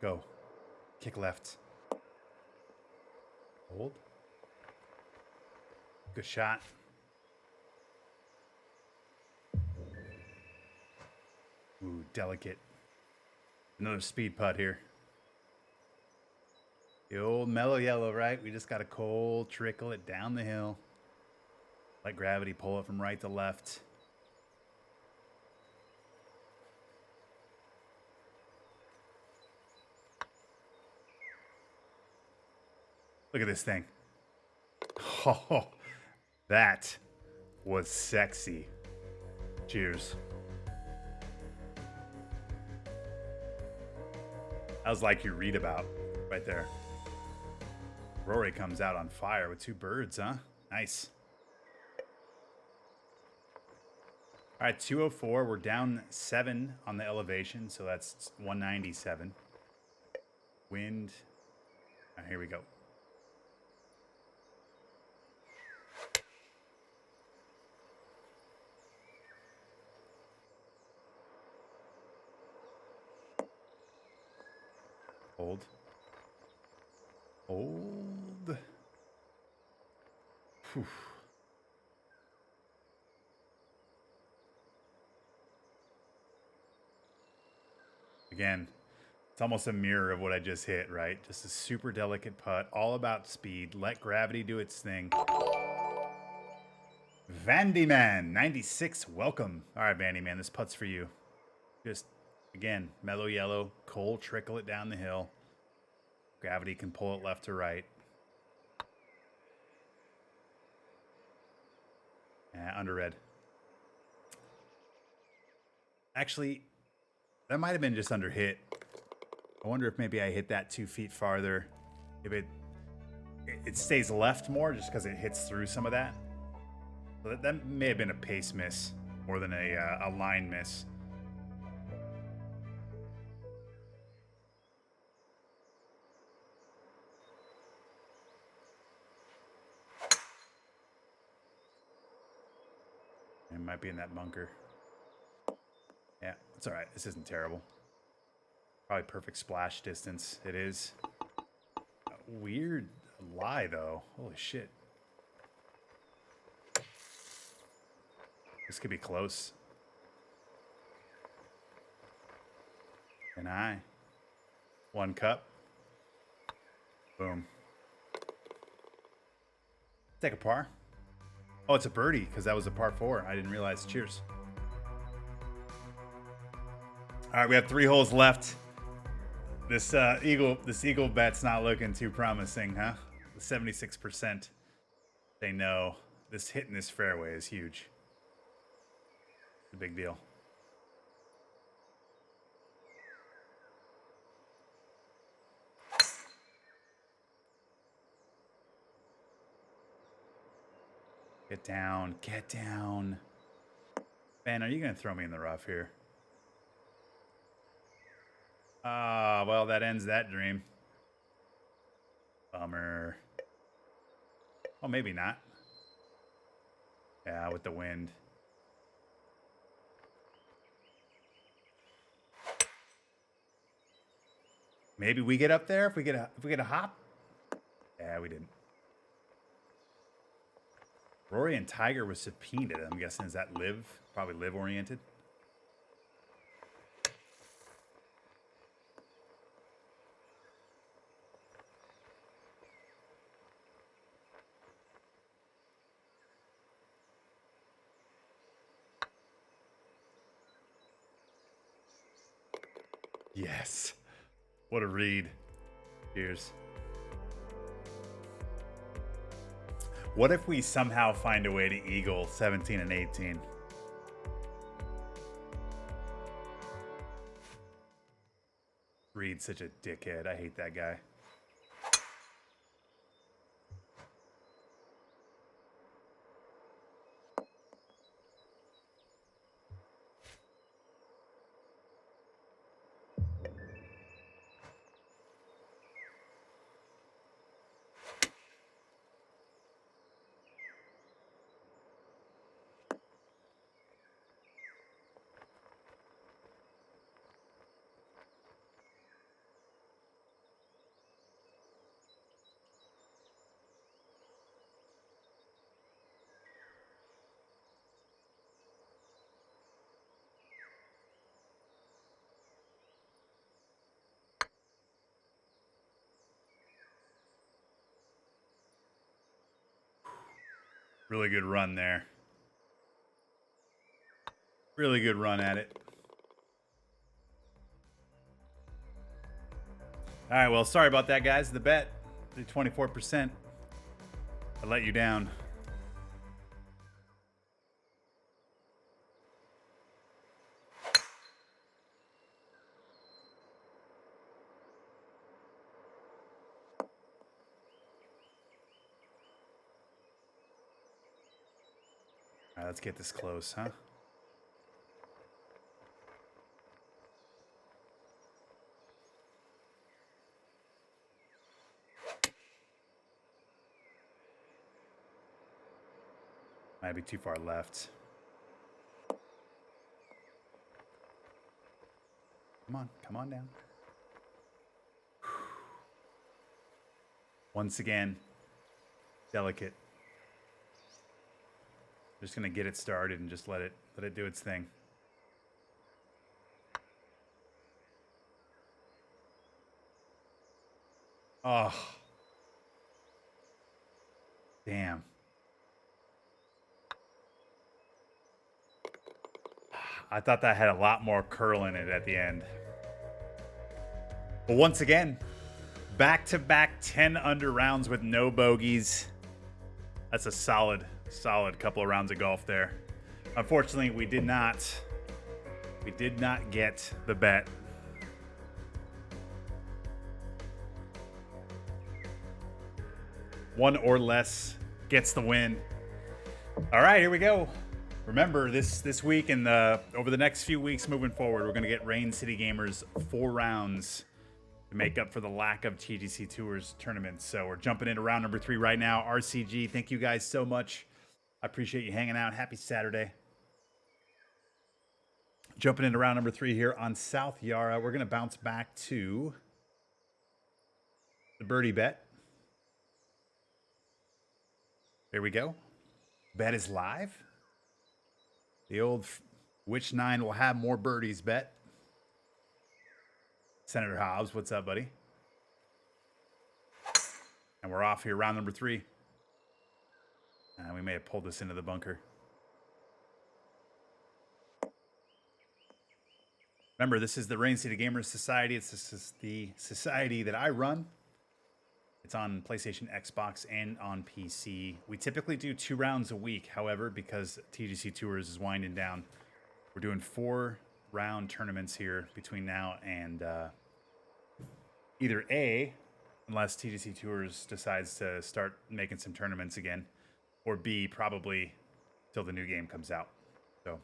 Go. Kick left. Hold. Good shot. Ooh, delicate. Another speed putt here. The old mellow yellow, right? We just got to cold trickle it down the hill. Let gravity pull it from right to left. Look at this thing. Oh, that was sexy. Cheers. That was like you read about right there. Rory comes out on fire with 2 birds, huh? Nice. All right, 204. We're down 7 on the elevation, so that's 197. Wind. All right, here we go. Hold. Hold. Whew. Again, it's almost a mirror of what I just hit, right? Just a super delicate putt, all about speed. Let gravity do its thing. Vandy Man, 96, welcome. All right, Vandy Man, this putt's for you. Just, again, mellow yellow, cold trickle it down the hill. Gravity can pull it left to right. Under red. Actually, that might have been just under hit. I wonder if maybe I hit that 2 feet farther. If it stays left more just because it hits through some of that. So that may have been a pace miss more than a line miss. It might be in that bunker. Yeah, it's all right. This isn't terrible. Probably perfect splash distance. It is. Weird lie, though. Holy shit. This could be close. And I. 1 cup. Boom. Take a par. Oh, it's a birdie because that was a par 4. I didn't realize. Cheers. All right, we have 3 holes left. This eagle bet's not looking too promising, huh? 76% say no. This hit in this fairway is huge. It's a big deal. Get down, get down. Man, are you gonna throw me in the rough here? Ah, well, that ends that dream. Bummer. Oh, maybe not. Yeah, with the wind. Maybe we get up there if we get a hop. Yeah, we didn't. Rory and Tiger was subpoenaed. I'm guessing is that live? Probably live oriented. Yes. What a read. Cheers. What if we somehow find a way to eagle 17 and 18? Reed's such a dickhead. I hate that guy. Really good run there. Really good run at it. All right, well, sorry about that, guys. The bet, the 24%. I let you down. All right, let's get this close, huh? Might be too far left. Come on down. Once again, delicate. Just gonna get it started and just let it do its thing. Oh. Damn. I thought that had a lot more curl in it at the end. But once again, back-to-back 10 under rounds with no bogeys. That's a solid couple of rounds of golf there. Unfortunately, we did not get the bet. One or less gets the win. All right, here we go. Remember, this week and over the next few weeks moving forward, we're going to get Rain City Gamers 4 rounds to make up for the lack of TGC Tours tournaments. So we're jumping into round number 3 right now. RCG, thank you guys so much. I appreciate you hanging out. Happy Saturday. Jumping into round number 3 here on South Yarra. We're going to bounce back to the birdie bet. There we go. Bet is live. The old which 9 will have more birdies bet. Senator Hobbs, what's up, buddy? And we're off here, round number 3. We may have pulled this into the bunker. Remember, this is the Rain City Gamers Society. It's the society that I run. It's on PlayStation, Xbox, and on PC. We typically do 2 rounds a week. However, because TGC Tours is winding down, we're doing 4-round tournaments here between now and either A, unless TGC Tours decides to start making some tournaments again, or B, probably till the new game comes out. So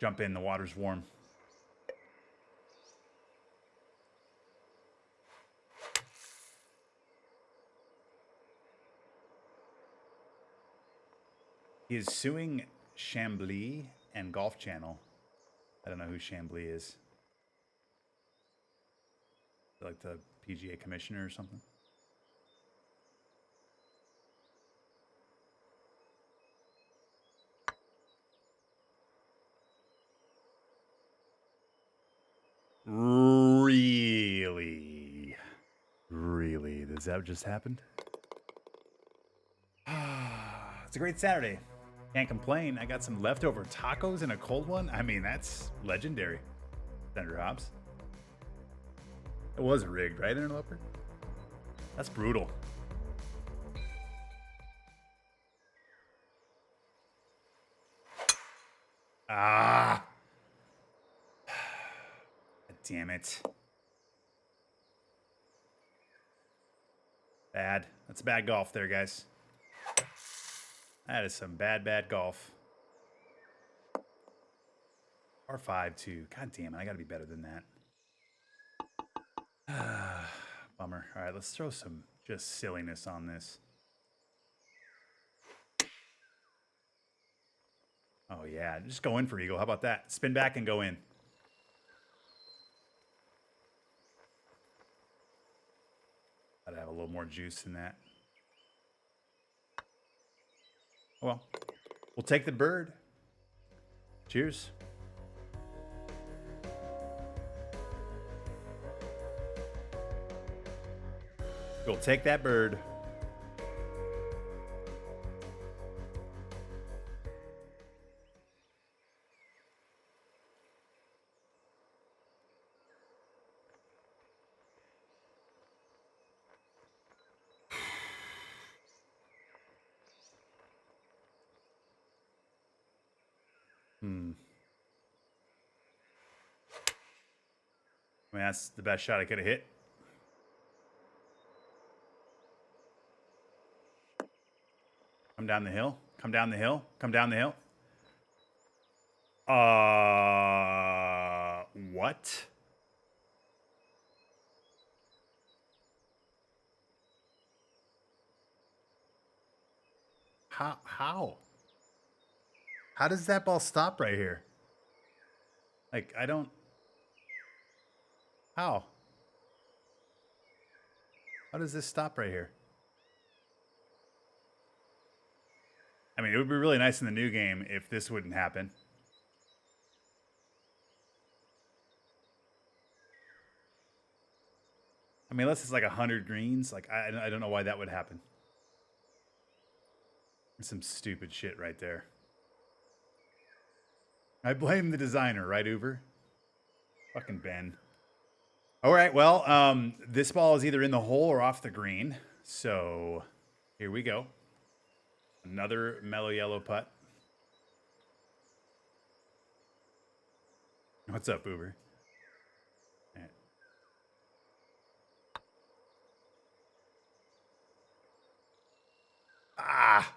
jump in, the water's warm. He is suing Chambly and Golf Channel. I don't know who Chambly is. Like the PGA commissioner or something? Really? Really? Does that just happened? It's a great Saturday. Can't complain. I got some leftover tacos and a cold one. I mean, that's legendary. Senator Hobbs. It was rigged, right, Interloper? That's brutal. Ah. Damn it. Bad. That's bad golf there, guys. That is some bad golf. R5 too. God damn it. I gotta be better than that. Bummer. All right, let's throw some just silliness on this. Oh yeah, just go in for eagle. How about that? Spin back and go in. Gotta have a little more juice than that. Oh, well, we'll take the bird. Cheers. We'll take that bird. I mean, that's the best shot I could have hit. Come down the hill. Come down the hill. Come down the hill. What? How? How does that ball stop right here? Like, I don't... How? How does this stop right here? I mean, it would be really nice in the new game if this wouldn't happen. I mean, unless it's like 100 greens, like I don't know why that would happen. There's some stupid shit right there. I blame the designer, right, Uber? Fucking Ben. All right, well, this ball is either in the hole or off the green. So here we go. Another mellow yellow putt. What's up, Uber? All right. Ah!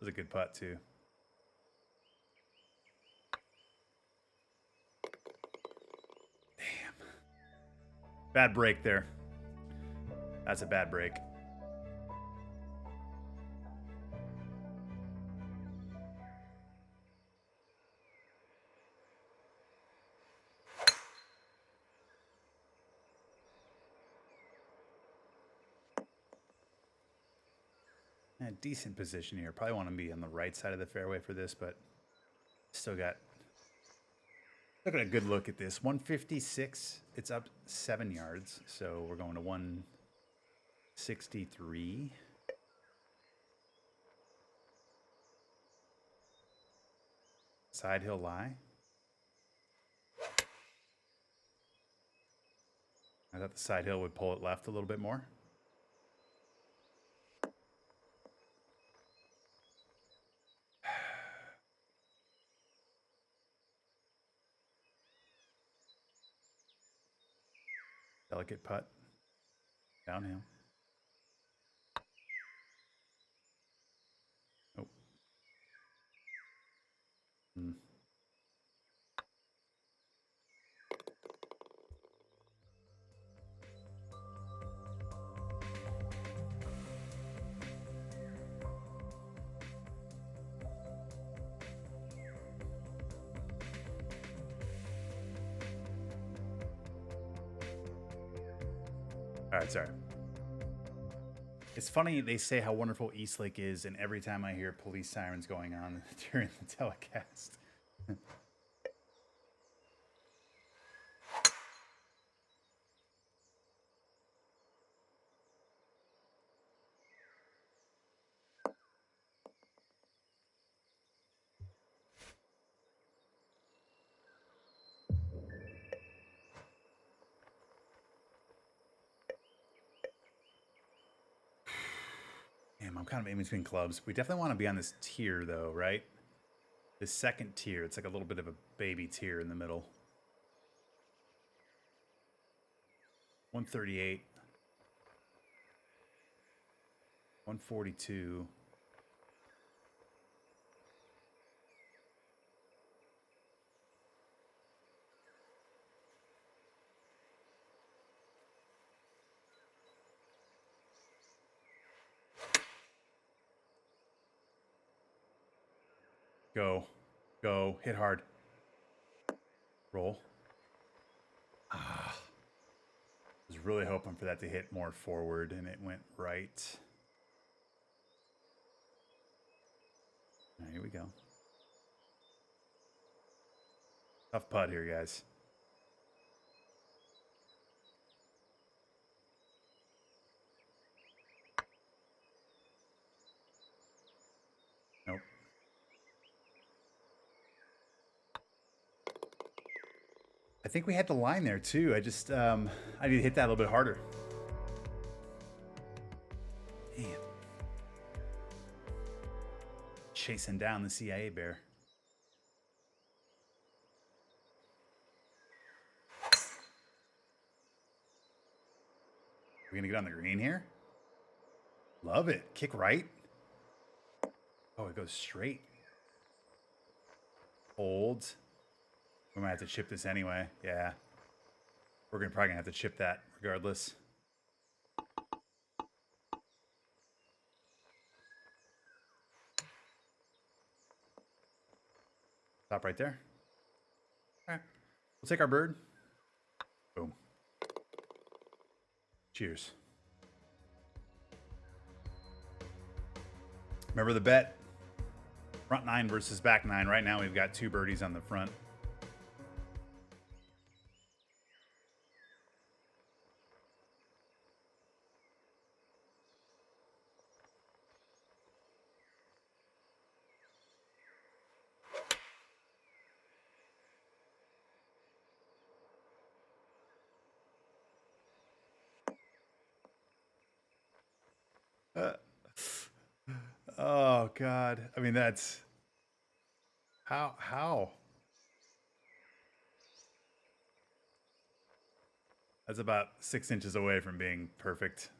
That was a good putt, too. Damn. Bad break there. That's a bad break. Decent position here. Probably want to be on the right side of the fairway for this, but still got a good look at this. 156. It's up 7 yards, so we're going to 163. Side hill lie. I thought the side hill would pull it left a little bit more. Delicate putt. Downhill. Oh. All right, sorry. It's funny they say how wonderful Eastlake is, and every time I hear police sirens going on during the telecast. Damn, I'm kind of in between clubs. We definitely want to be on this tier, though, right? the second tier. It's like a little bit of a baby tier in the middle. 138. 142. Go. Go. Hit hard. Roll. Ah. I was really hoping for that to hit more forward, and it went right. All right, here we go. Tough putt here, guys. Nope. I think we had the line there too. I just I need to hit that a little bit harder. Damn. Chasing down the CIA bear. We're gonna get on the green here. Love it. Kick right. Oh, it goes straight. Hold. We might have to chip this anyway. Yeah. We're probably gonna have to chip that regardless. Stop right there. All right. We'll take our bird. Boom. Cheers. Remember the bet? Front nine versus back nine. Right now we've got 2 birdies on the front. Oh God. I mean, that's how? That's about 6 inches away from being perfect.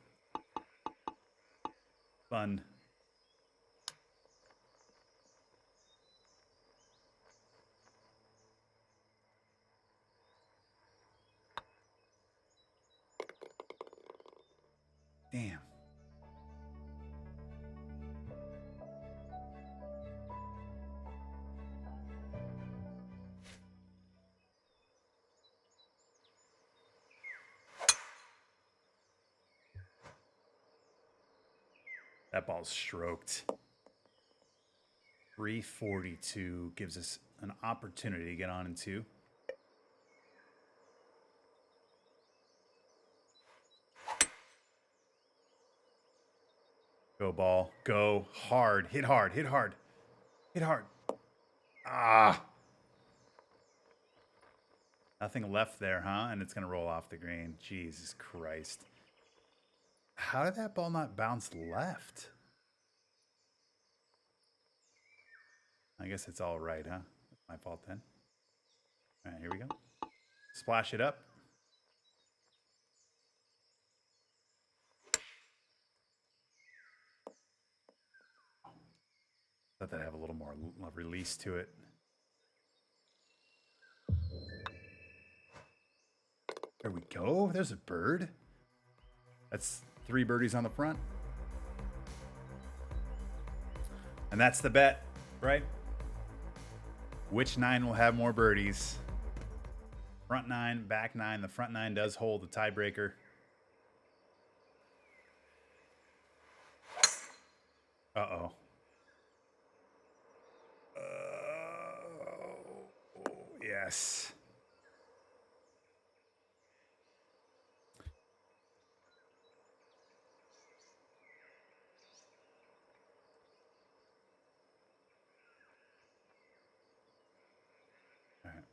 Fun. Damn. That ball's stroked. 342 gives us an opportunity to get on in 2. Go ball. Go hard. Hit hard. Hit hard. Hit hard. Ah. Nothing left there, huh? And it's going to roll off the green. Jesus Christ. How did that ball not bounce left? I guess it's all right, huh? That's my fault then. All right, here we go. Splash it up. Thought that'd have a little more release to it. There we go. There's a bird. That's 3 birdies on the front. And that's the bet, right? Which 9 will have more birdies? Front 9, back 9. The front 9 does hold the tiebreaker. Uh-oh. Yes. All right.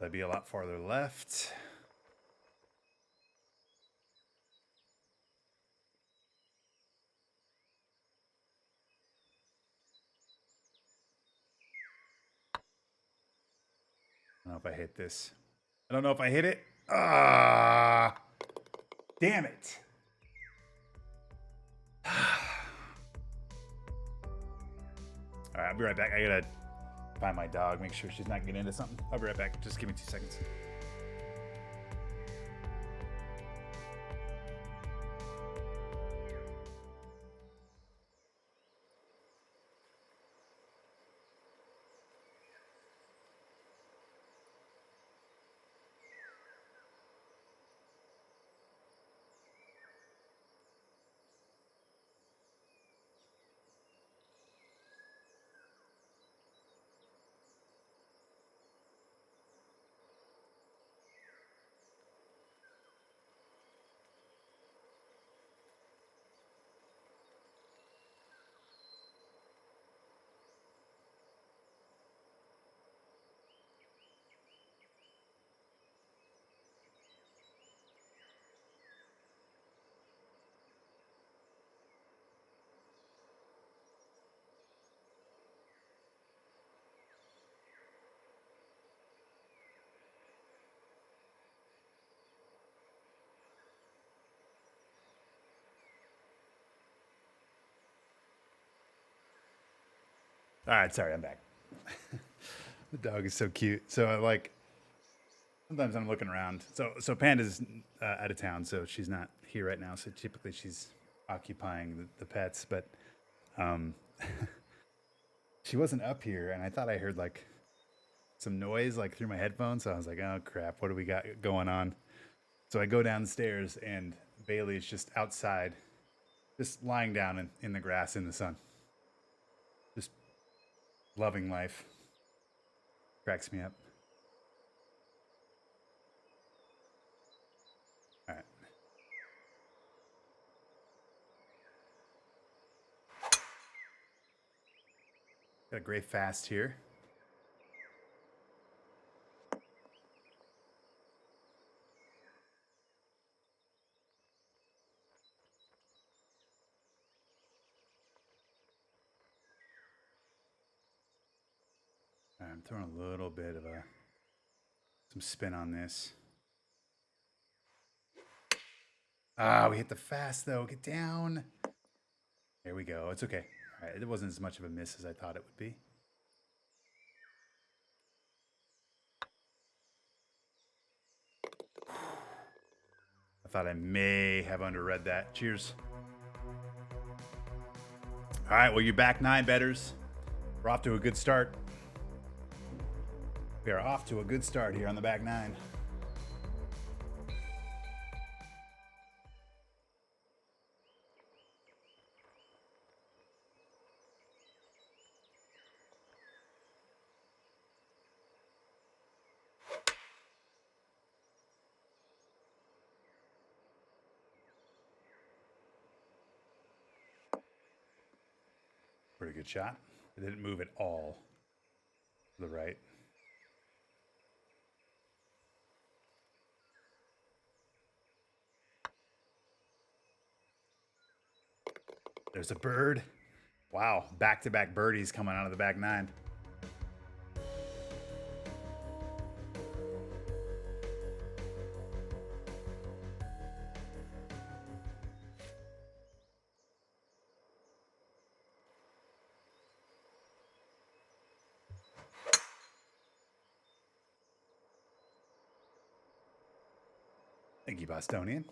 That'd be a lot farther left. I don't know if I hit this. I don't know if I hit it. Ah, damn it. All right, I'll be right back. I gotta find my dog, make sure she's not getting into something. I'll be right back. Just give me 2 seconds. All right, sorry, I'm back. The dog is so cute. So like, sometimes I'm looking around. So Panda's out of town, so she's not here right now. So typically she's occupying the pets, but she wasn't up here, and I thought I heard like some noise like through my headphones. So I was like, oh crap, what do we got going on? So I go downstairs, and Bailey is just outside, just lying down in the grass in the sun, just loving life. Cracks me up. All right. Got a gray fast here. I'm throwing a little bit of some spin on this. Ah, we hit the fast though. Get down. There we go. It's okay. All right, it wasn't as much of a miss as I thought it would be. I thought I may have underread that. Cheers. All right, well, you back 9 betters. We're off to a good start. We are off to a good start here on the back 9. Pretty good shot. It didn't move at all to the right. There's a bird. Wow, back-to-back birdies coming out of the back 9. Thank you, Bostonian.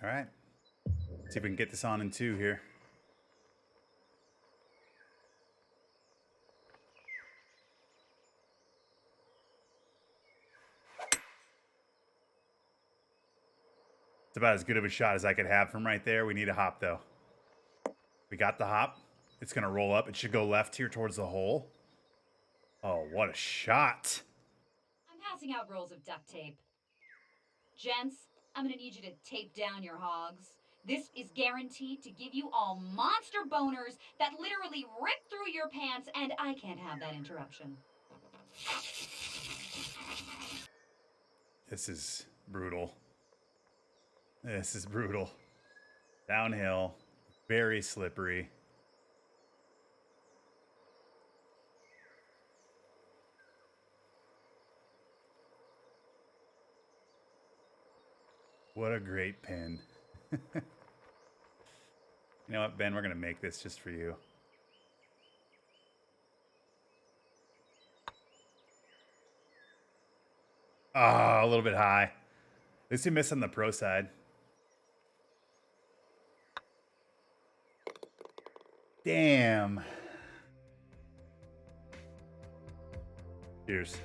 All right. See if we can get this on in 2 here. It's about as good of a shot as I could have from right there. We need a hop, though. We got the hop. It's going to roll up. It should go left here towards the hole. Oh, what a shot. I'm passing out rolls of duct tape. Gents, I'm gonna need you to tape down your hogs. This is guaranteed to give you all monster boners that literally rip through your pants, and I can't have that interruption. This is brutal. This is brutal. Downhill, very slippery. What a great pin. You know what, Ben? We're going to make this just for you. Ah, a little bit high. At least you missed on the pro side. Damn. Cheers.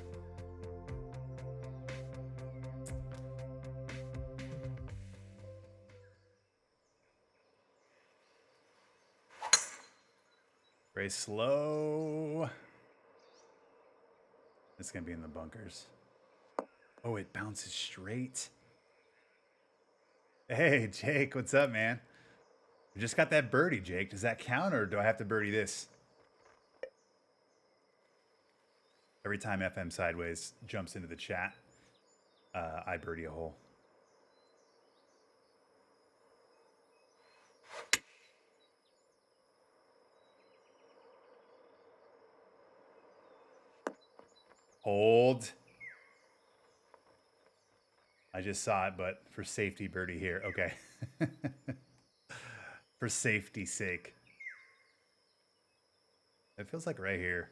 Very slow. It's going to be in the bunkers. Oh, it bounces straight. Hey, Jake, what's up, man? We just got that birdie, Jake. Does that count, or do I have to birdie this? Every time FM Sideways jumps into the chat, I birdie a hole. Hold. I just saw it, but for safety, birdie here. Okay. For safety's sake. It feels like right here.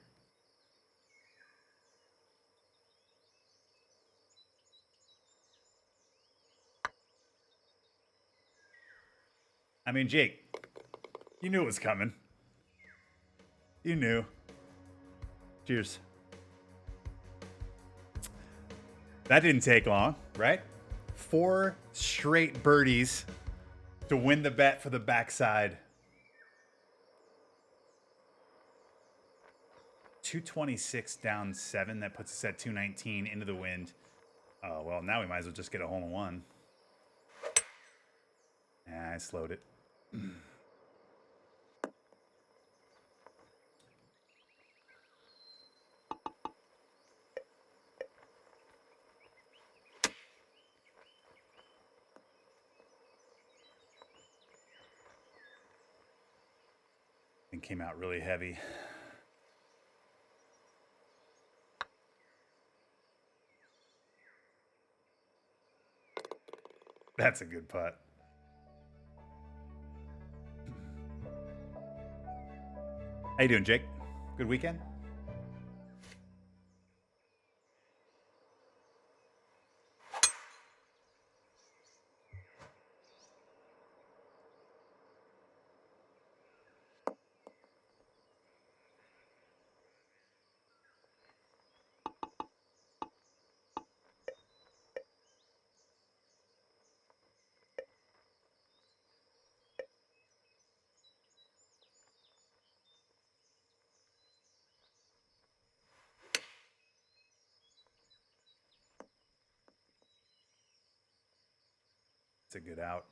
I mean, Jake, you knew it was coming. You knew. Cheers. That didn't take long, right? 4 straight birdies to win the bet for the backside. 226 down 7. That puts us at 219 into the wind. Oh, well, now we might as well just get a hole in one. Yeah, I slowed it. And came out really heavy. That's a good putt. How you doing, Jake? Good weekend? It's a good out.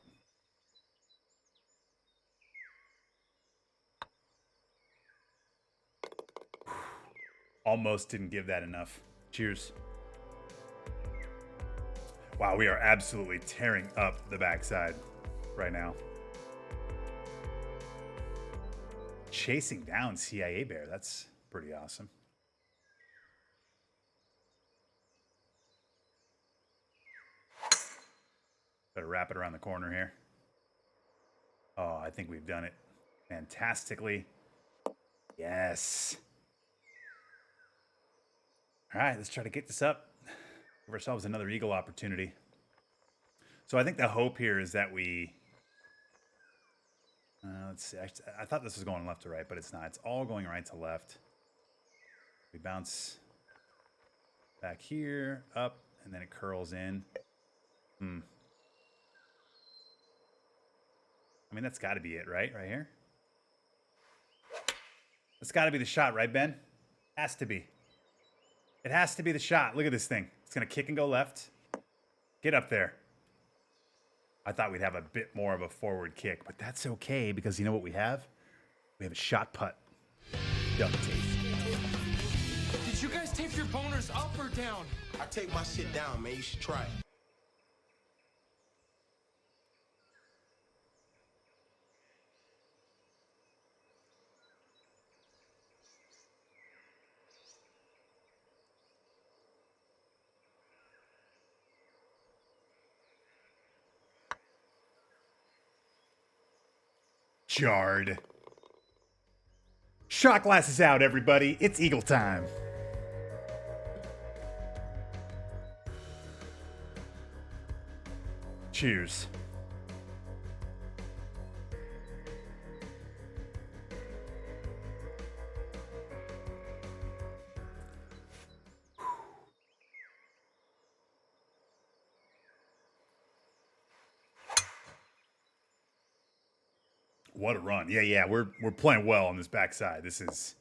Almost didn't give that enough. Cheers. Wow, we are absolutely tearing up the backside right now. Chasing down CIA Bear. That's pretty awesome. Better wrap it around the corner here. Oh, I think we've done it fantastically. Yes. All right, let's try to get this up. Give ourselves another eagle opportunity. So I think the hope here is that we... let's see. I thought this was going left to right, but it's not. It's all going right to left. We bounce back here, up, and then it curls in. I mean, that's got to be it, right? Right here? That's got to be the shot, right, Ben? Has to be. It has to be the shot. Look at this thing. It's going to kick and go left. Get up there. I thought we'd have a bit more of a forward kick, but that's okay because you know what we have? We have a shot putt. Duct tape. Did you guys tape your boners up or down? I take my shit down, man. You should try it. Jarred. Shot glasses out, everybody. It's Eagle time. Cheers. What a run. Yeah, we're playing well on this backside. This is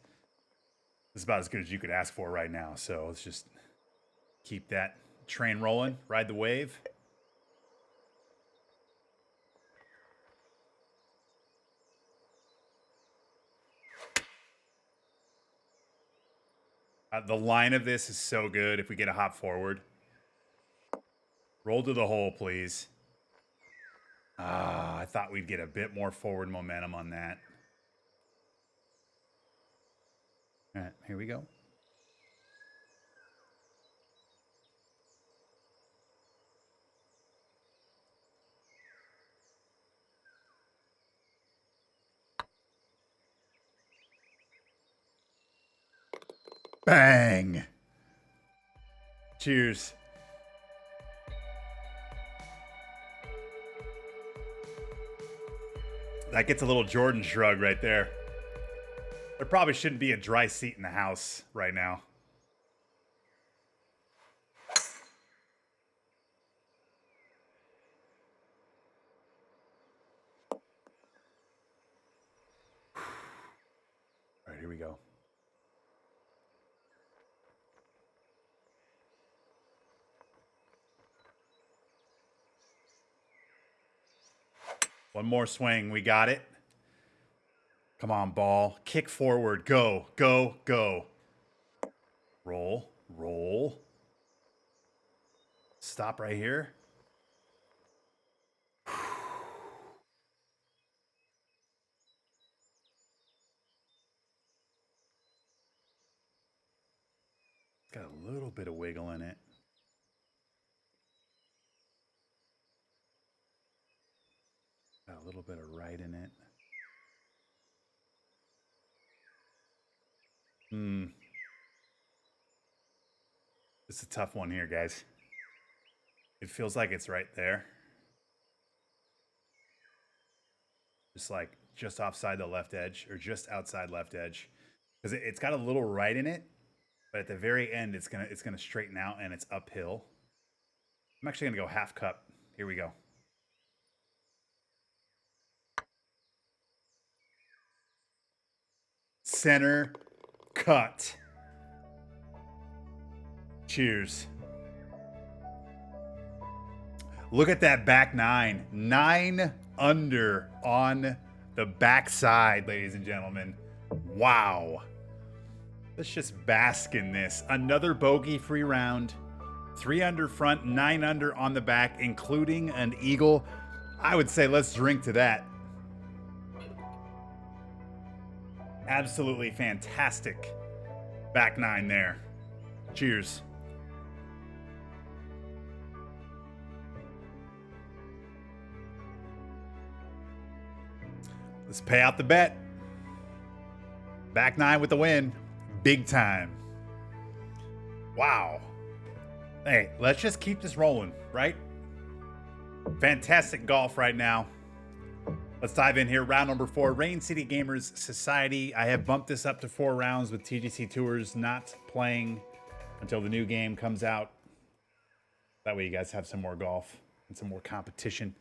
about as good as you could ask for right now. So let's just keep that train rolling, ride the wave. The line of this is so good if we get a hop forward. Roll to the hole, please. I thought we'd get a bit more forward momentum on that. All right, here we go. Bang. Cheers. That gets a little Jordan shrug right there. There probably shouldn't be a dry seat in the house right now. All right, here we go. One more swing. We got it. Come on, ball. Kick forward. Go, go, go. Roll, roll. Stop right here. It's got a little bit of wiggle in it. Got a little bit of right in it. It's a tough one here, guys. It feels like it's right there. Just offside the left edge, or just outside left edge. Because it's got a little right in it, but at the very end it's gonna straighten out and it's uphill. I'm actually gonna go half cup. Here we go. Center cut. Cheers. Look at that back nine. 9 under on the backside, ladies and gentlemen. Wow. Let's just bask in this. Another bogey-free round. 3 under front, 9 under on the back, including an eagle. I would say let's drink to that. Absolutely fantastic back nine there. Cheers. Let's pay out the bet. Back nine with the win. Big time. Wow. Hey, let's just keep this rolling, right? Fantastic golf right now. Let's dive in here. Round number 4, Rain City Gamers Society. I have bumped this up to 4 rounds with TGC Tours not playing until the new game comes out. That way you guys have some more golf and some more competition.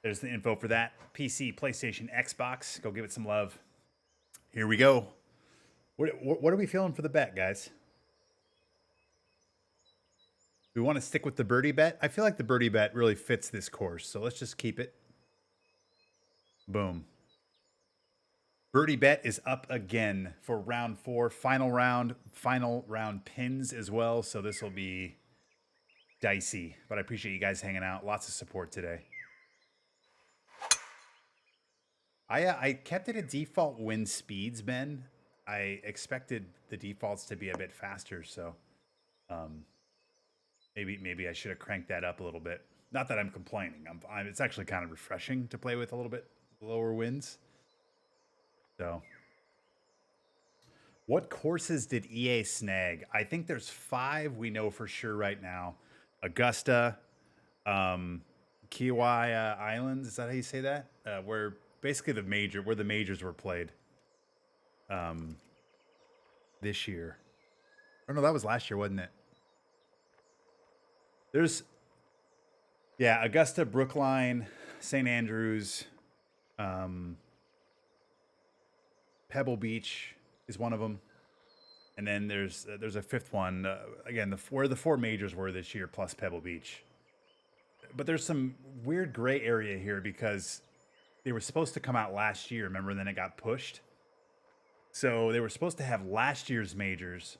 There's the info for that. PC, PlayStation, Xbox. Go give it some love. Here we go. What are we feeling for the bet, guys? We want to stick with the birdie bet. I feel like the birdie bet really fits this course, so let's just keep it. Boom. Birdie bet is up again for round 4, final round pins as well. So this will be dicey, but I appreciate you guys hanging out. Lots of support today. I kept it at default wind speeds, Ben. I expected the defaults to be a bit faster, so maybe I should have cranked that up a little bit. Not that I'm complaining. It's actually kind of refreshing to play with a little bit lower winds. So, what courses did EA snag? I think there's 5 we know for sure right now. Augusta, Kiawah Islands. Is that how you say that? Where basically where the majors were played. This year. Oh no, that was last year, wasn't it? There's, yeah, Augusta, Brookline, St. Andrews, Pebble Beach is one of them, and then there's a 5th one. Again, where the 4 majors were this year plus Pebble Beach. But there's some weird gray area here because they were supposed to come out last year, remember? And then it got pushed. So they were supposed to have last year's majors,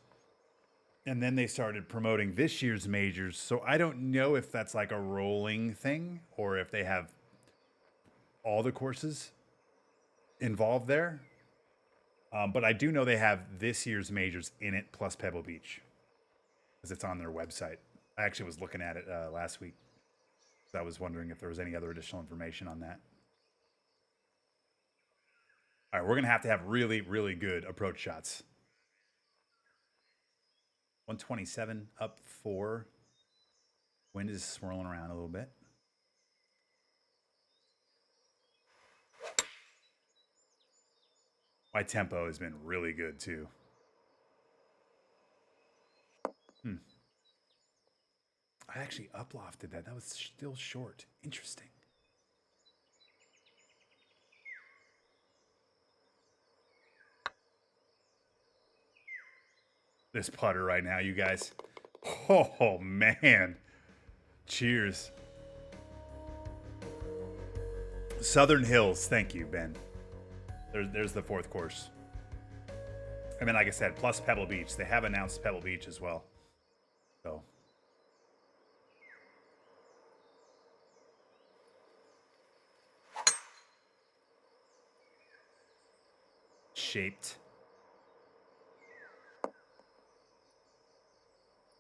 and then they started promoting this year's majors. So I don't know if that's like a rolling thing or if they have all the courses involved there. But I do know they have this year's majors in it plus Pebble Beach because it's on their website. I actually was looking at it last week. So I was wondering if there was any other additional information on that. All right, we're going to have really, really good approach shots. 127 up 4. Wind is swirling around a little bit. My tempo has been really good too. I actually uplofted that. That was still short. Interesting. This putter right now, you guys. Oh, man. Cheers. Southern Hills. Thank you, Ben. There's the 4th course. And then, like I said, plus Pebble Beach. They have announced Pebble Beach as well. So. Shaped.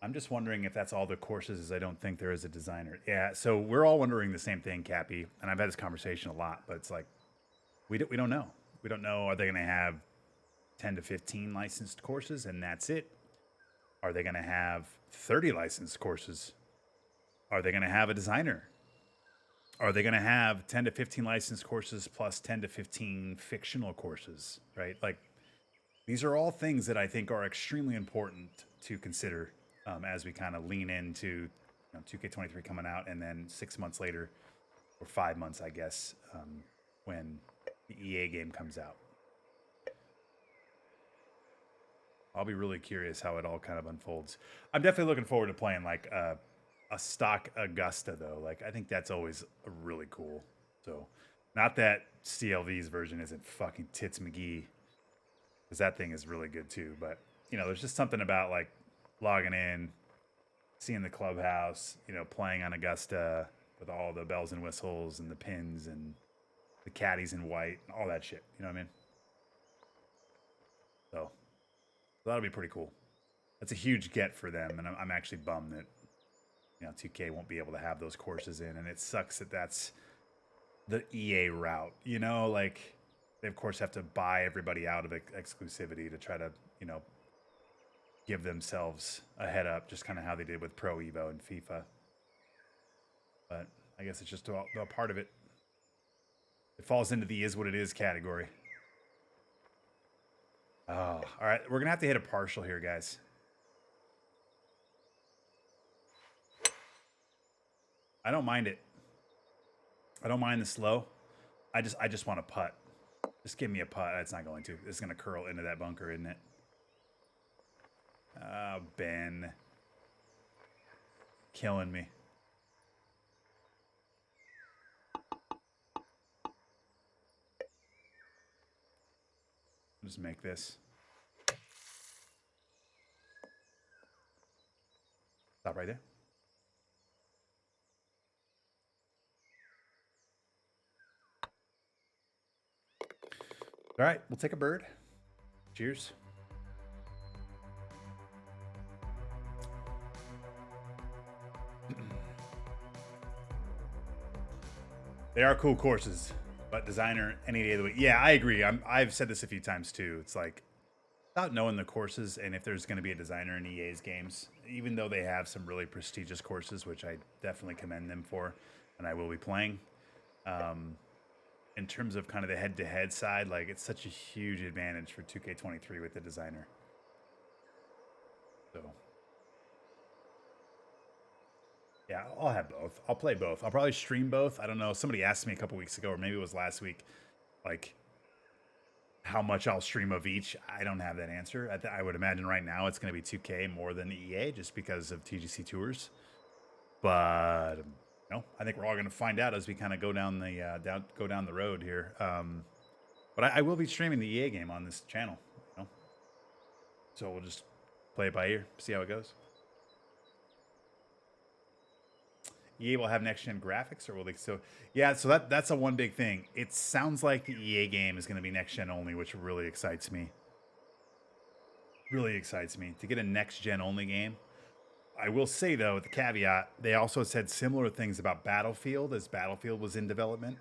I'm just wondering if that's all the courses, as I don't think there is a designer. Yeah, so we're all wondering the same thing, Cappy, and I've had this conversation a lot, but it's like, we don't know. We don't know, are they going to have 10 to 15 licensed courses and that's it? Are they going to have 30 licensed courses? Are they going to have a designer? Are they going to have 10 to 15 licensed courses plus 10 to 15 fictional courses, right? Like, these are all things that I think are extremely important to consider as we kind of lean into 2K23 coming out, and then 6 months later, or 5 months, I guess, when the EA game comes out. I'll be really curious how it all kind of unfolds. I'm definitely looking forward to playing like a stock Augusta, though. Like, I think that's always really cool. So, not that CLV's version isn't fucking Tits McGee, because that thing is really good too. But, there's just something about like logging in, seeing the clubhouse, playing on Augusta with all the bells and whistles and the pins and the caddies in white, and all that shit. You know what I mean? So that'll be pretty cool. That's a huge get for them, and I'm actually bummed that 2K won't be able to have those courses in, and it sucks that that's the EA route. Like, they of course have to buy everybody out of exclusivity to try to give themselves a head up, just kind of how they did with Pro Evo and FIFA. But I guess it's just a part of it. It falls into the is what it is category. Oh, all right. We're going to have to hit a partial here, guys. I don't mind it. I don't mind the slow. I just want a putt. Just give me a putt. It's not going to. It's going to curl into that bunker, isn't it? Ben. killing me. Just make this. Stop right there. All right, we'll take a bird. Cheers. They are cool courses, but designer any day of the week. Yeah, I agree. I've said this a few times too. It's like without knowing the courses and if there's going to be a designer in EA's games, even though they have some really prestigious courses, which I definitely commend them for, and I will be playing. In terms of kind of the head-to-head side, like it's such a huge advantage for 2K23 with the designer. So. Yeah, I'll have both. I'll play both. I'll probably stream both. I don't know. Somebody asked me a couple weeks ago, or maybe it was last week, like how much I'll stream of each. I don't have that answer. I would imagine right now it's going to be 2K more than EA just because of TGC Tours. But I think we're all going to find out as we kind of go down the road here. But I will be streaming the EA game on this channel. So we'll just play it by ear, see how it goes. EA will have next-gen graphics, or will they? So yeah, so that's a one big thing. It sounds like the EA game is going to be next-gen only, which really excites me. Really excites me to get a next-gen only game. I will say though, with the caveat, they also said similar things about Battlefield as Battlefield was in development,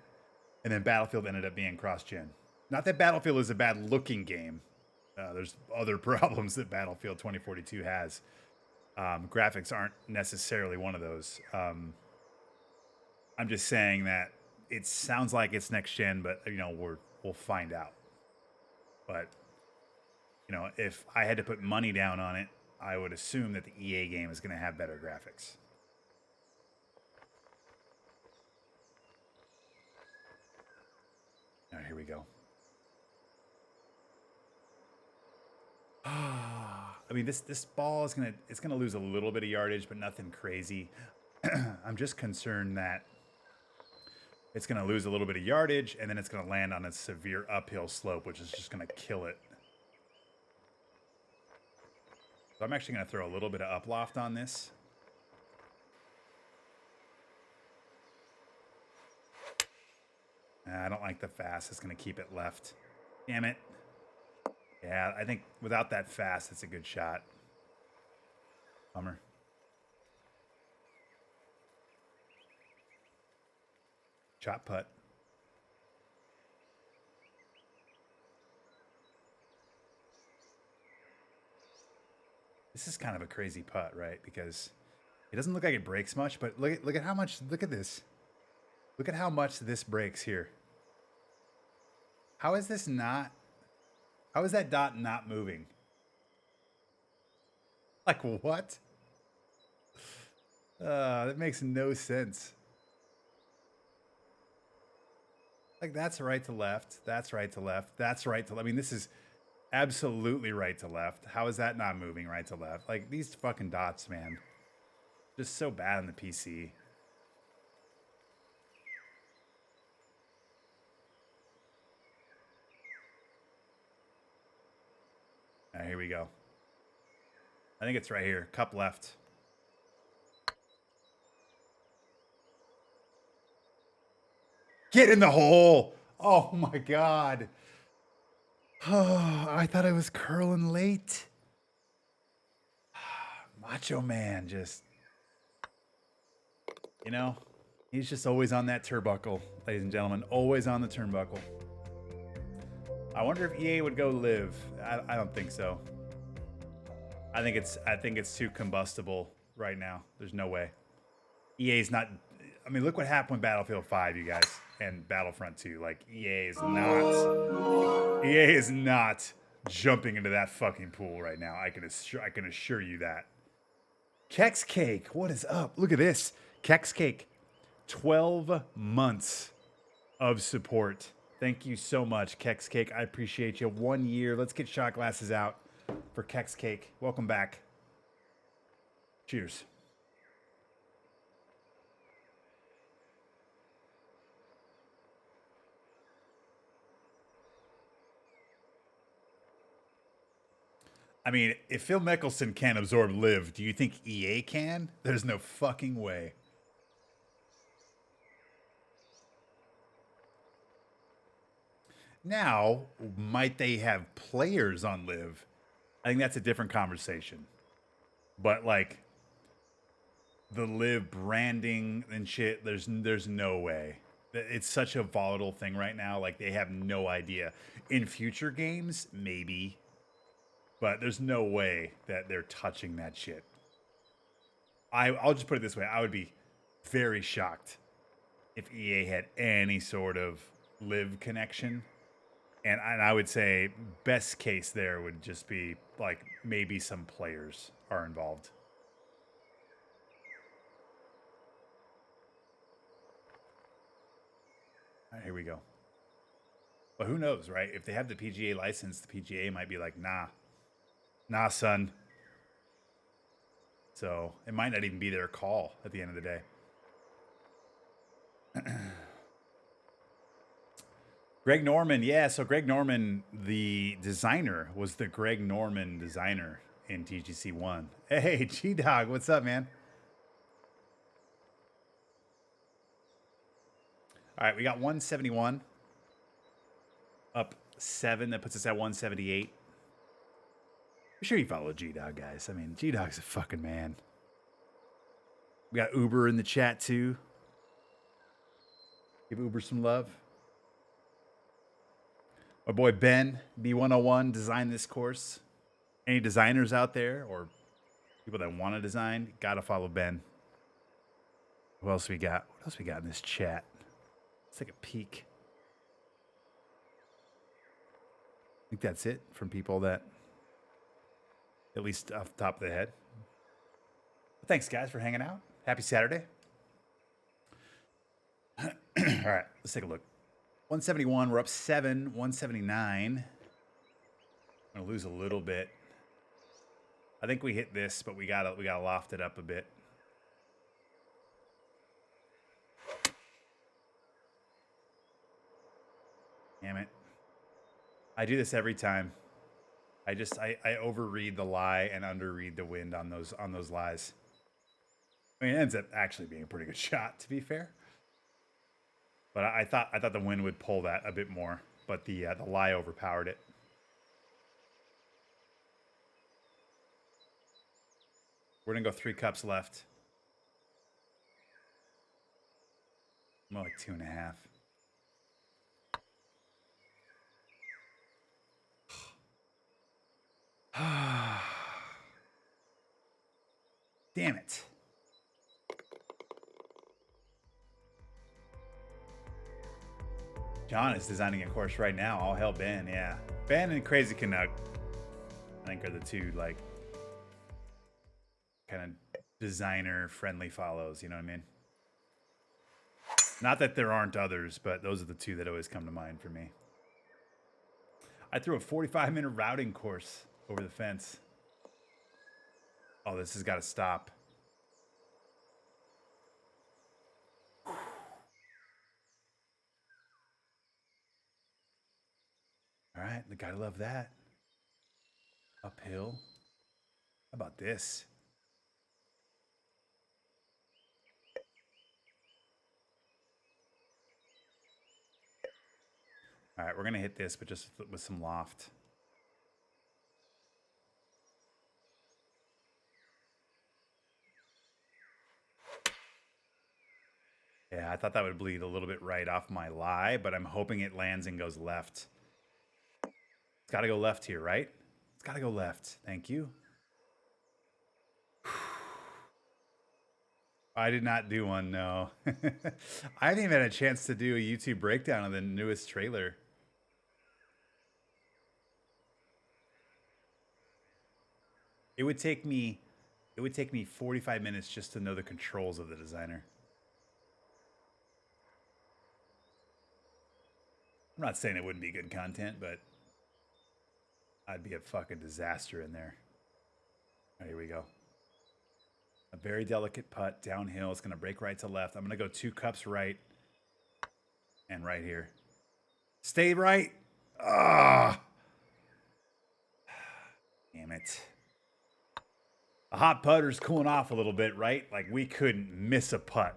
and then Battlefield ended up being cross-gen. Not that Battlefield is a bad-looking game. There's other problems that Battlefield 2042 has. Graphics aren't necessarily one of those. I'm just saying that it sounds like it's next gen, but we'll find out. But if I had to put money down on it, I would assume that the EA game is going to have better graphics. All right, here we go. I mean, this ball is gonna lose a little bit of yardage, but nothing crazy. I'm just concerned that it's gonna lose a little bit of yardage, and then it's gonna land on a severe uphill slope, which is just gonna kill it. So I'm actually gonna throw a little bit of uploft on this. I don't like the fast. It's gonna keep it left. Damn it. Yeah, I think without that fast, it's a good shot. Bummer. Shot putt. This is kind of a crazy putt, right? Because it doesn't look like it breaks much, but look at how much. Look at this. Look at how much this breaks here. How is this not? How is that dot not moving? Like what? That makes no sense. Like that's right to left. That's right to left. That's right to left. I mean, this is absolutely right to left. How is that not moving right to left? Like these fucking dots, man. Just so bad on the PC. All right, here we go. I think it's right here. Cup left. Get in the hole. Oh my God. Oh, I thought I was curling late. Macho Man just, he's just always on that turnbuckle, ladies and gentlemen. Always on the turnbuckle. I wonder if EA would go live. I don't think so. I think it's too combustible right now. There's no way. EA's not. I mean, look what happened with Battlefield 5, you guys, and Battlefront 2. Like EA is not jumping into that fucking pool right now. I can assure you that. Kex Cake, what is up? Look at this. Kex Cake, 12 months of support. Thank you so much, Kex Cake. I appreciate you. 1 year. Let's get shot glasses out for Kex Cake. Welcome back. Cheers. I mean, if Phil Mickelson can't absorb Live, do you think EA can? There's no fucking way. Now, might they have players on Live? I think that's a different conversation. But like the Live branding and shit, there's no way. It's such a volatile thing right now. Like they have no idea. In future games, maybe. But there's no way that they're touching that shit. I'll just put it this way. I would be very shocked if EA had any sort of Live connection. And I would say best case there would just be like maybe some players are involved. All right, here we go. But who knows, right? If they have the PGA license, the PGA might be like, nah, son. So it might not even be their call at the end of the day. Greg Norman, yeah. So Greg Norman, the designer, was the Greg Norman designer in TGC 1. Hey, G-Dog, what's up, man? All right, we got 171. Up 7. That puts us at 178. Be sure you follow G-Dog, guys. I mean, G-Dog's a fucking man. We got Uber in the chat, too. Give Uber some love. My boy Ben, B101, designed this course. Any designers out there or people that want to design, gotta follow Ben. What else we got? What else we got in this chat? Let's take a peek. I think that's it from people that, at least off the top of the head. But thanks, guys, for hanging out. Happy Saturday. All right, let's take a look. 171, we're up 7, 179. I'm gonna lose a little bit. I think we hit this, but we gotta loft it up a bit. Damn it. I do this every time. I overread the lie and underread the wind on those lies. I mean, it ends up actually being a pretty good shot, to be fair. But I thought the wind would pull that a bit more, but the lie overpowered it. We're gonna go 3 cups left. More like 2.5. Damn it. John is designing a course right now. All hell Ben, yeah. Ben and Crazy Canuck, I think, are the two, like, kind of designer-friendly follows, you know what I mean? Not that there aren't others, but those are the two that always come to mind for me. I threw a 45-minute routing course over the fence. Oh, this has got to stop. All right, the gotta love that. Uphill. How about this? All right, we're gonna hit this, but just with some loft. Yeah, I thought that would bleed a little bit right off my lie, but I'm hoping it lands and goes left. It's got to go left here, right? It's got to go left. Thank you. I did not do one, no. I haven't even had a chance to do a YouTube breakdown of the newest trailer. It would take me 45 minutes just to know the controls of the designer. I'm not saying it wouldn't be good content, but I'd be a fucking disaster in there. All right, here we go. A very delicate putt downhill. It's going to break right to left. I'm going to go 2 cups right and right here. Stay right. Ah. Damn it. A hot putter's cooling off a little bit, right? Like we couldn't miss a putt.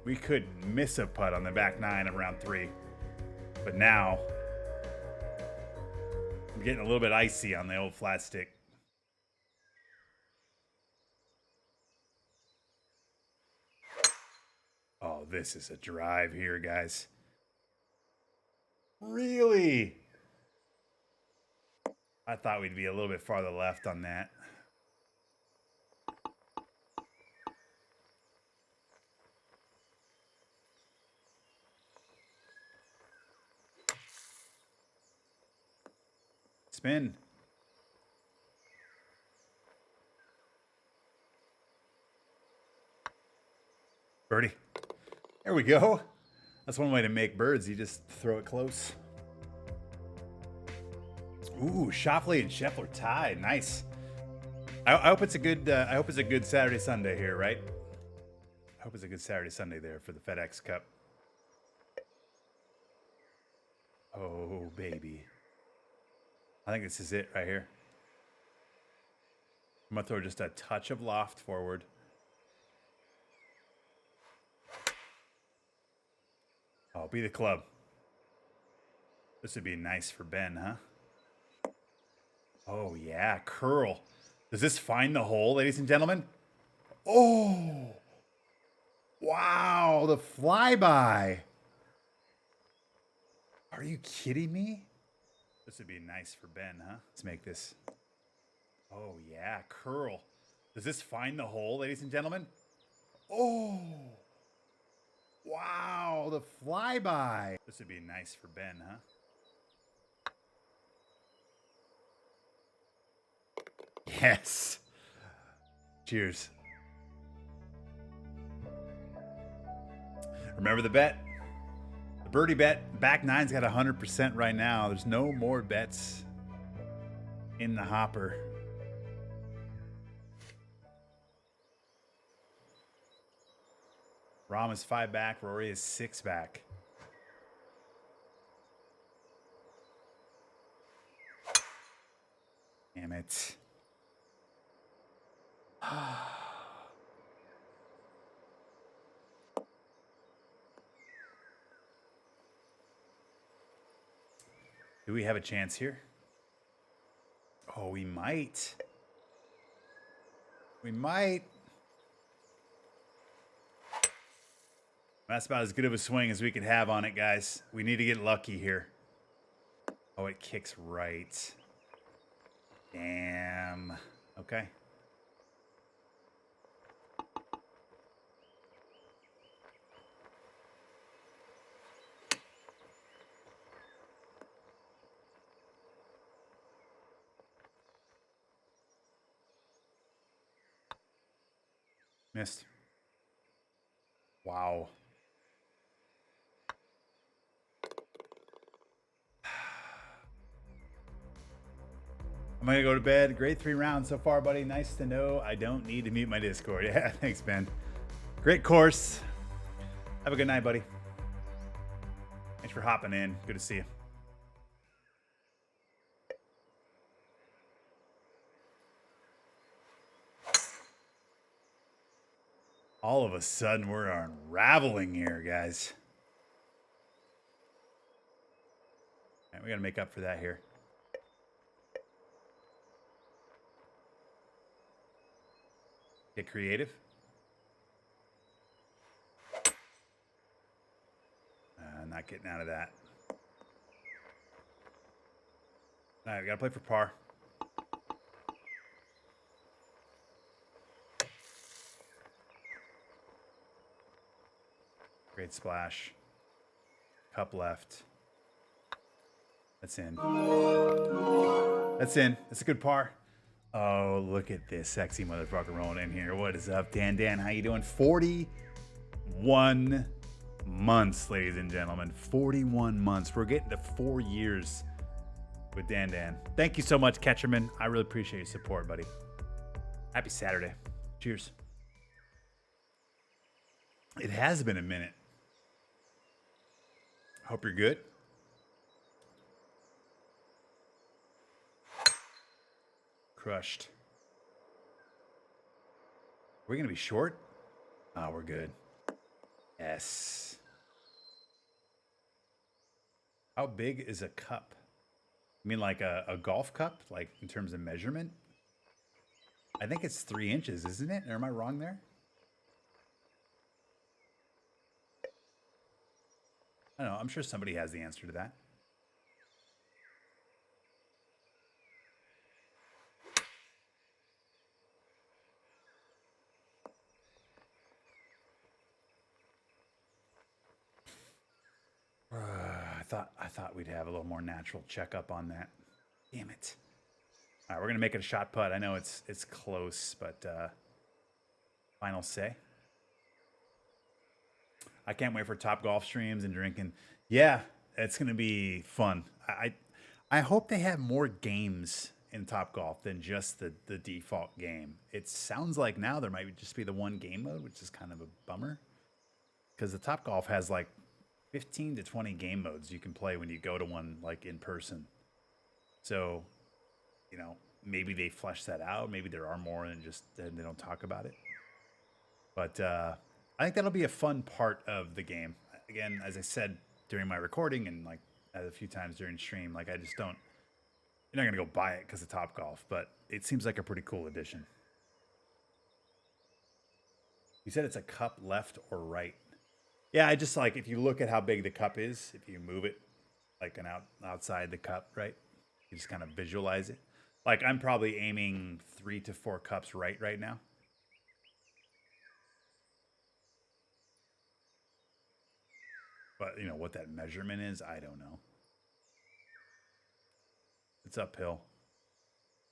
We couldn't miss a putt on the back nine of round 3. But now, I'm getting a little bit icy on the old flat stick. Oh, this is a drive here, guys. Really? I thought we'd be a little bit farther left on that. Spin. Birdie. There we go. That's one way to make birds. You just throw it close. Ooh, Shoffley and Scheffler tied. Nice. I hope it's a good. I hope it's a good Saturday Sunday here, right? I hope it's a good Saturday Sunday there for the FedEx Cup. Oh baby, I think this is it right here. I'm gonna throw just a touch of loft forward. Oh, be the club. This would be nice for Ben, huh? Oh, yeah, curl. Does this find the hole, ladies and gentlemen? Oh, wow, the flyby. Are you kidding me? This would be nice for Ben, huh? Let's make this. Oh, yeah, curl. Does this find the hole, ladies and gentlemen? Oh, wow, the flyby. This would be nice for Ben, huh? Yes. Cheers. Remember the bet? The birdie bet. Back nine's got 100% right now. There's no more bets in the hopper. Rahm is 5 back. Rory is 6 back. Damn it. Do we have a chance here? Oh, we might. We might. That's about as good of a swing as we could have on it, guys. We need to get lucky here. Oh, it kicks right. Damn. Okay. Missed. Wow. I'm gonna go to bed. Great 3 rounds so far, buddy. Nice to know I don't need to mute my Discord. Yeah, thanks, Ben. Great course. Have a good night, buddy. Thanks for hopping in. Good to see you. All of a sudden, we're unraveling here, guys. All right, we got to make up for that here. Get creative. Not getting out of that. All right, we got to play for par. Great splash. Cup left. That's in. That's in. That's a good par. Oh, look at this sexy motherfucker rolling in here. What is up, Dan? Dan, how you doing? 41 months, ladies and gentlemen. 41 months. We're getting to 4 years with Dan. Thank you so much, Ketcherman. I really appreciate your support, buddy. Happy Saturday. Cheers. It has been a minute. Hope you're good. Crushed. we going to be short? Oh, we're good. Yes. How big is a cup? You mean like a golf cup, like in terms of measurement? I think it's 3 inches, isn't it? Or am I wrong there? I don't know. I'm sure somebody has the answer to that. I thought we'd have a little more natural checkup on that. Damn it. All right, we're gonna make it a shot putt. I know it's close, but final say. I can't wait for Top Golf streams and drinking. Yeah, it's gonna be fun. I hope they have more games in Top Golf than just the default game. It sounds like now there might just be the one game mode, which is kind of a bummer. Because the Top Golf has like 15 to 20 game modes you can play when you go to one like in person. So, you know, maybe they flesh that out. Maybe there are more and just they don't talk about it. But I think that'll be a fun part of the game. Again, as I said during my recording and like a few times during stream, like I just don't. You're not gonna go buy it because of Top Golf, but it seems like a pretty cool addition. You said it's a cup left or right. Yeah, I just like if you look at how big the cup is, if you move it like outside the cup, right? You just kind of visualize it. Like I'm probably aiming 3 to 4 cups right now. But you know what that measurement is, I don't know. It's uphill.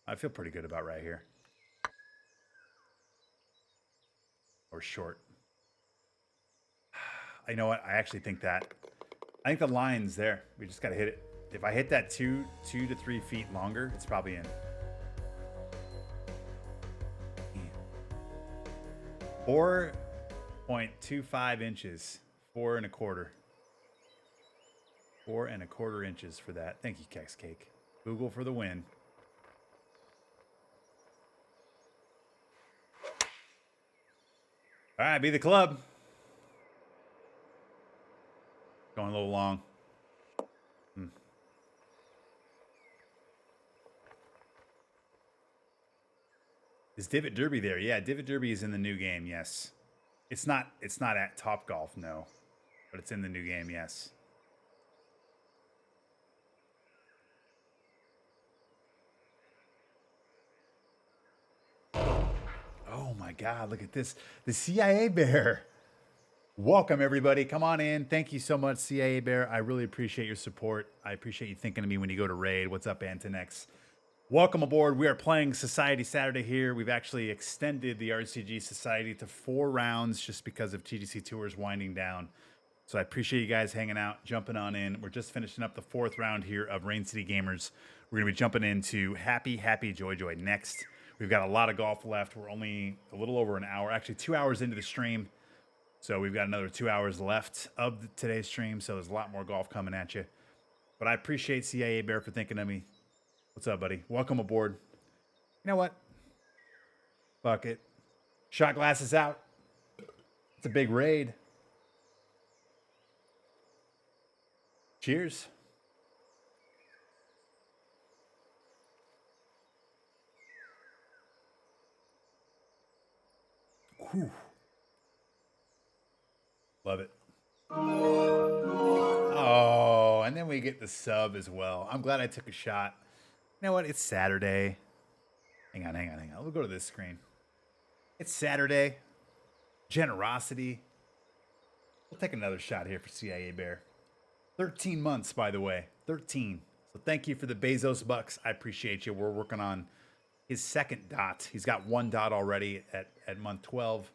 I feel pretty good about right here. Or short. You know what? I actually think I think the line's there. We just got to hit it. If I hit that 2 to 3 feet longer, it's probably in. 4.25 inches. 4 1/4. 4 1/4 inches for that. Thank you, Kex Cake. Google for the win. All right, be the club. Going a little long. Is Divot Derby there? Yeah, Divot Derby is in the new game, yes. It's not at Top Golf, no. But it's in the new game, yes. Oh my God, look at this. The CIA Bear. Welcome, everybody. Come on in. Thank you so much, CIA Bear. I really appreciate your support. I appreciate you thinking of me when you go to raid. What's up, Antonex? Welcome aboard. We are playing Society Saturday here. We've actually extended the RCG Society to 4 rounds just because of TGC Tours winding down. So I appreciate you guys hanging out, jumping on in. We're just finishing up the 4th round here of Rain City Gamers. We're going to be jumping into Happy Joy Joy next. We've got a lot of golf left. We're only a little over an hour, actually 2 hours into the stream. So we've got another 2 hours left of today's stream. So there's a lot more golf coming at you. But I appreciate CIA Bear for thinking of me. What's up, buddy? Welcome aboard. You know what? Fuck it. Shot glasses out. It's a big raid. Cheers. Whew. Love it. Oh, and then we get the sub as well. I'm glad I took a shot. You know what? It's Saturday. Hang on. We'll go to this screen. It's Saturday. Generosity. We'll take another shot here for CIA Bear. 13 months, by the way. 13. So thank you for the Bezos bucks. I appreciate you. We're working on his 2nd dot. He's got 1 dot already at month 12.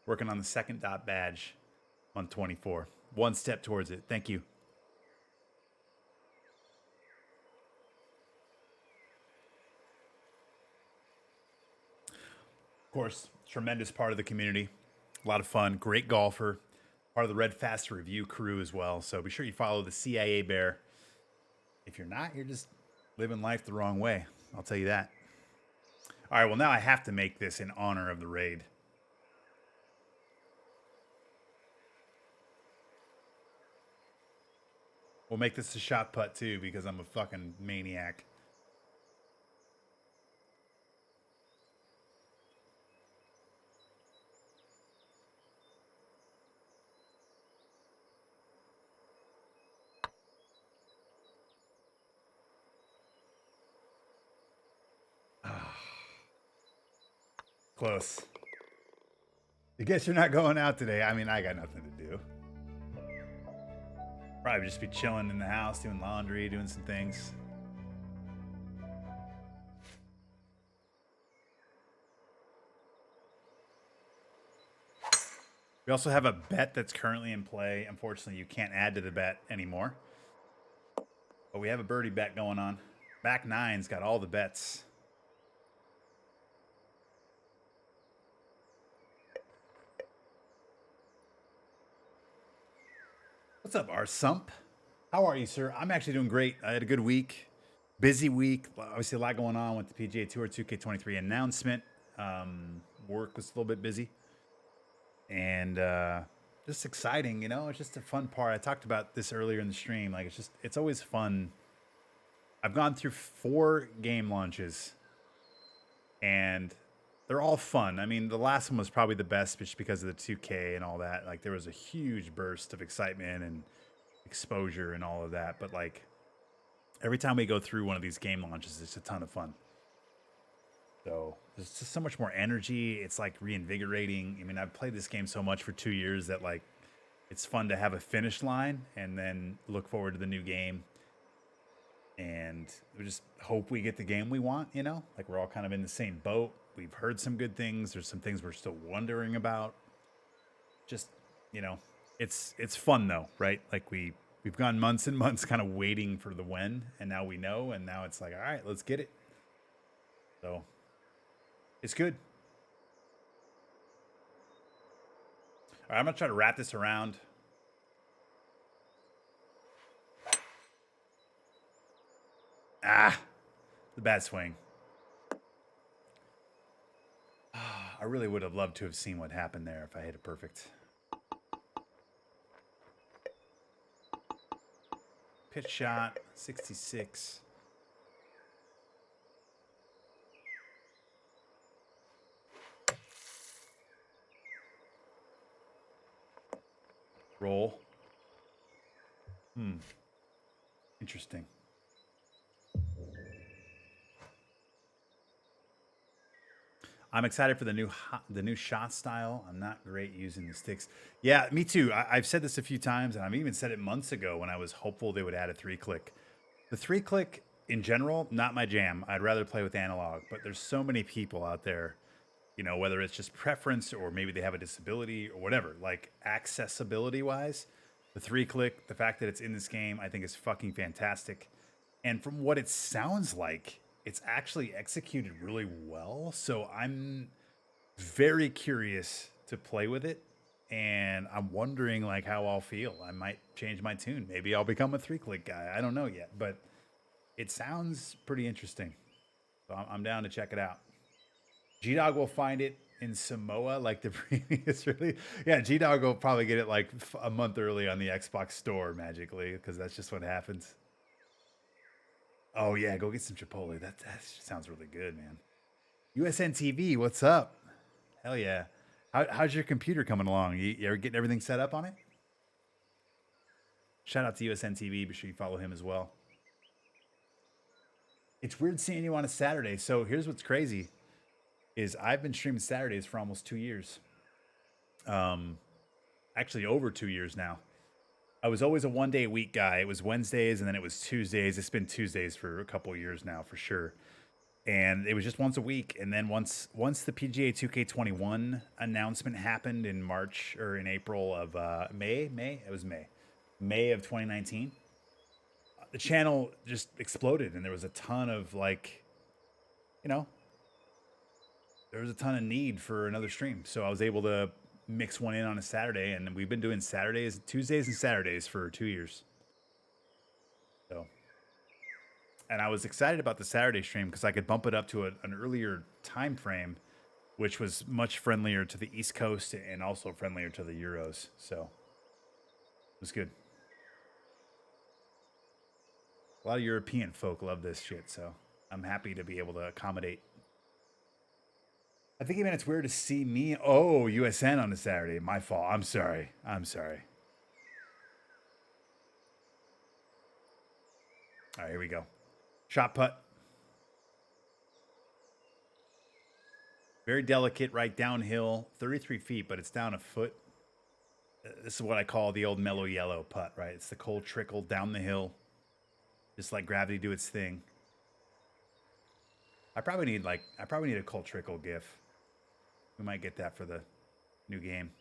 Working on the 2nd dot badge, month 24. 1 step towards it. Thank you. Of course, tremendous part of the community. A lot of fun. Great golfer. Part of the Red Fast Review crew as well. So be sure you follow the CIA Bear. If you're not, you're just living life the wrong way. I'll tell you that. All right, well, now I have to make this in honor of the raid. We'll make this a shot putt too because I'm a fucking maniac. Close. I guess you're not going out today. I mean, I got nothing to do. Probably just be chilling in the house, doing laundry, doing some things. We also have a bet that's currently in play. Unfortunately, you can't add to the bet anymore. But we have a birdie bet going on. Back nine's got all the bets. What's up, R Sump? How are you, sir? I'm actually doing great. I had a good week. Busy week. Obviously, a lot going on with the PGA Tour 2K23 announcement. Work was a little bit busy. And just exciting, you know? It's just a fun part. I talked about this earlier in the stream. Like, it's always fun. I've gone through 4 game launches. And they're all fun. I mean, the last one was probably the best just because of the 2K and all that. Like, there was a huge burst of excitement and exposure and all of that. But, like, every time we go through one of these game launches, it's a ton of fun. So there's just so much more energy. It's, like, reinvigorating. I mean, I've played this game so much for 2 years that, like, it's fun to have a finish line and then look forward to the new game. And we just hope we get the game we want, you know? Like, we're all kind of in the same boat. We've heard some good things. There's some things we're still wondering about. Just, you know, it's fun, though, right? Like, we've gone months and months kind of waiting for the when, and now we know, and now it's like, all right, let's get it. So, it's good. All right, I'm going to try to wrap this around. Ah, the bad swing. I really would have loved to have seen what happened there if I hit it perfect. Pitch shot, 66. Roll. Interesting. I'm excited for the new shot style. I'm not great using the sticks. Yeah, me too. I've said this a few times, and I've even said it months ago when I was hopeful they would add a 3-click. The 3-click, in general, not my jam. I'd rather play with analog. But there's so many people out there, you know, whether it's just preference or maybe they have a disability or whatever, like accessibility-wise, the 3-click, the fact that it's in this game, I think is fucking fantastic. And from what it sounds like, it's actually executed really well. So I'm very curious to play with it. And I'm wondering like how I'll feel. I might change my tune. Maybe I'll become a 3-click guy. I don't know yet, but it sounds pretty interesting. So I'm down to check it out. G-Dog will find it in Samoa like the previous release. Yeah, G-Dog will probably get it like a month early on the Xbox store magically because that's just what happens. Oh, yeah, go get some Chipotle. That sounds really good, man. USN TV, what's up? Hell yeah. How's your computer coming along? You ever getting everything set up on it? Shout out to USN TV. Be sure you follow him as well. It's weird seeing you on a Saturday. So here's what's crazy is I've been streaming Saturdays for almost 2 years. Actually, over 2 years now. I was always a one-day-a-week guy. It was Wednesdays, and then it was Tuesdays. It's been Tuesdays for a couple of years now, for sure. And it was just once a week. And then once the PGA 2K21 announcement happened in March or in April of May. It was May of 2019. The channel just exploded, and there was a ton of like, you know, there was a ton of need for another stream. So I was able to mix one in on a Saturday, and we've been doing Tuesdays and Saturdays for 2 years. So, and I was excited about the Saturday stream because I could bump it up to an earlier time frame, which was much friendlier to the East Coast and also friendlier to the Euros. So it was good. A lot of European folk love this shit, so I'm happy to be able to accommodate. I think even it's weird to see me. Oh, USN on a Saturday. My fault. I'm sorry. I'm sorry. All right, here we go. Shot putt. Very delicate, right downhill, 33 feet, but it's down a foot. This is what I call the old mellow yellow putt, right? It's the cold trickle down the hill, just like gravity do its thing. I probably need a cold trickle gif. We might get that for the new game.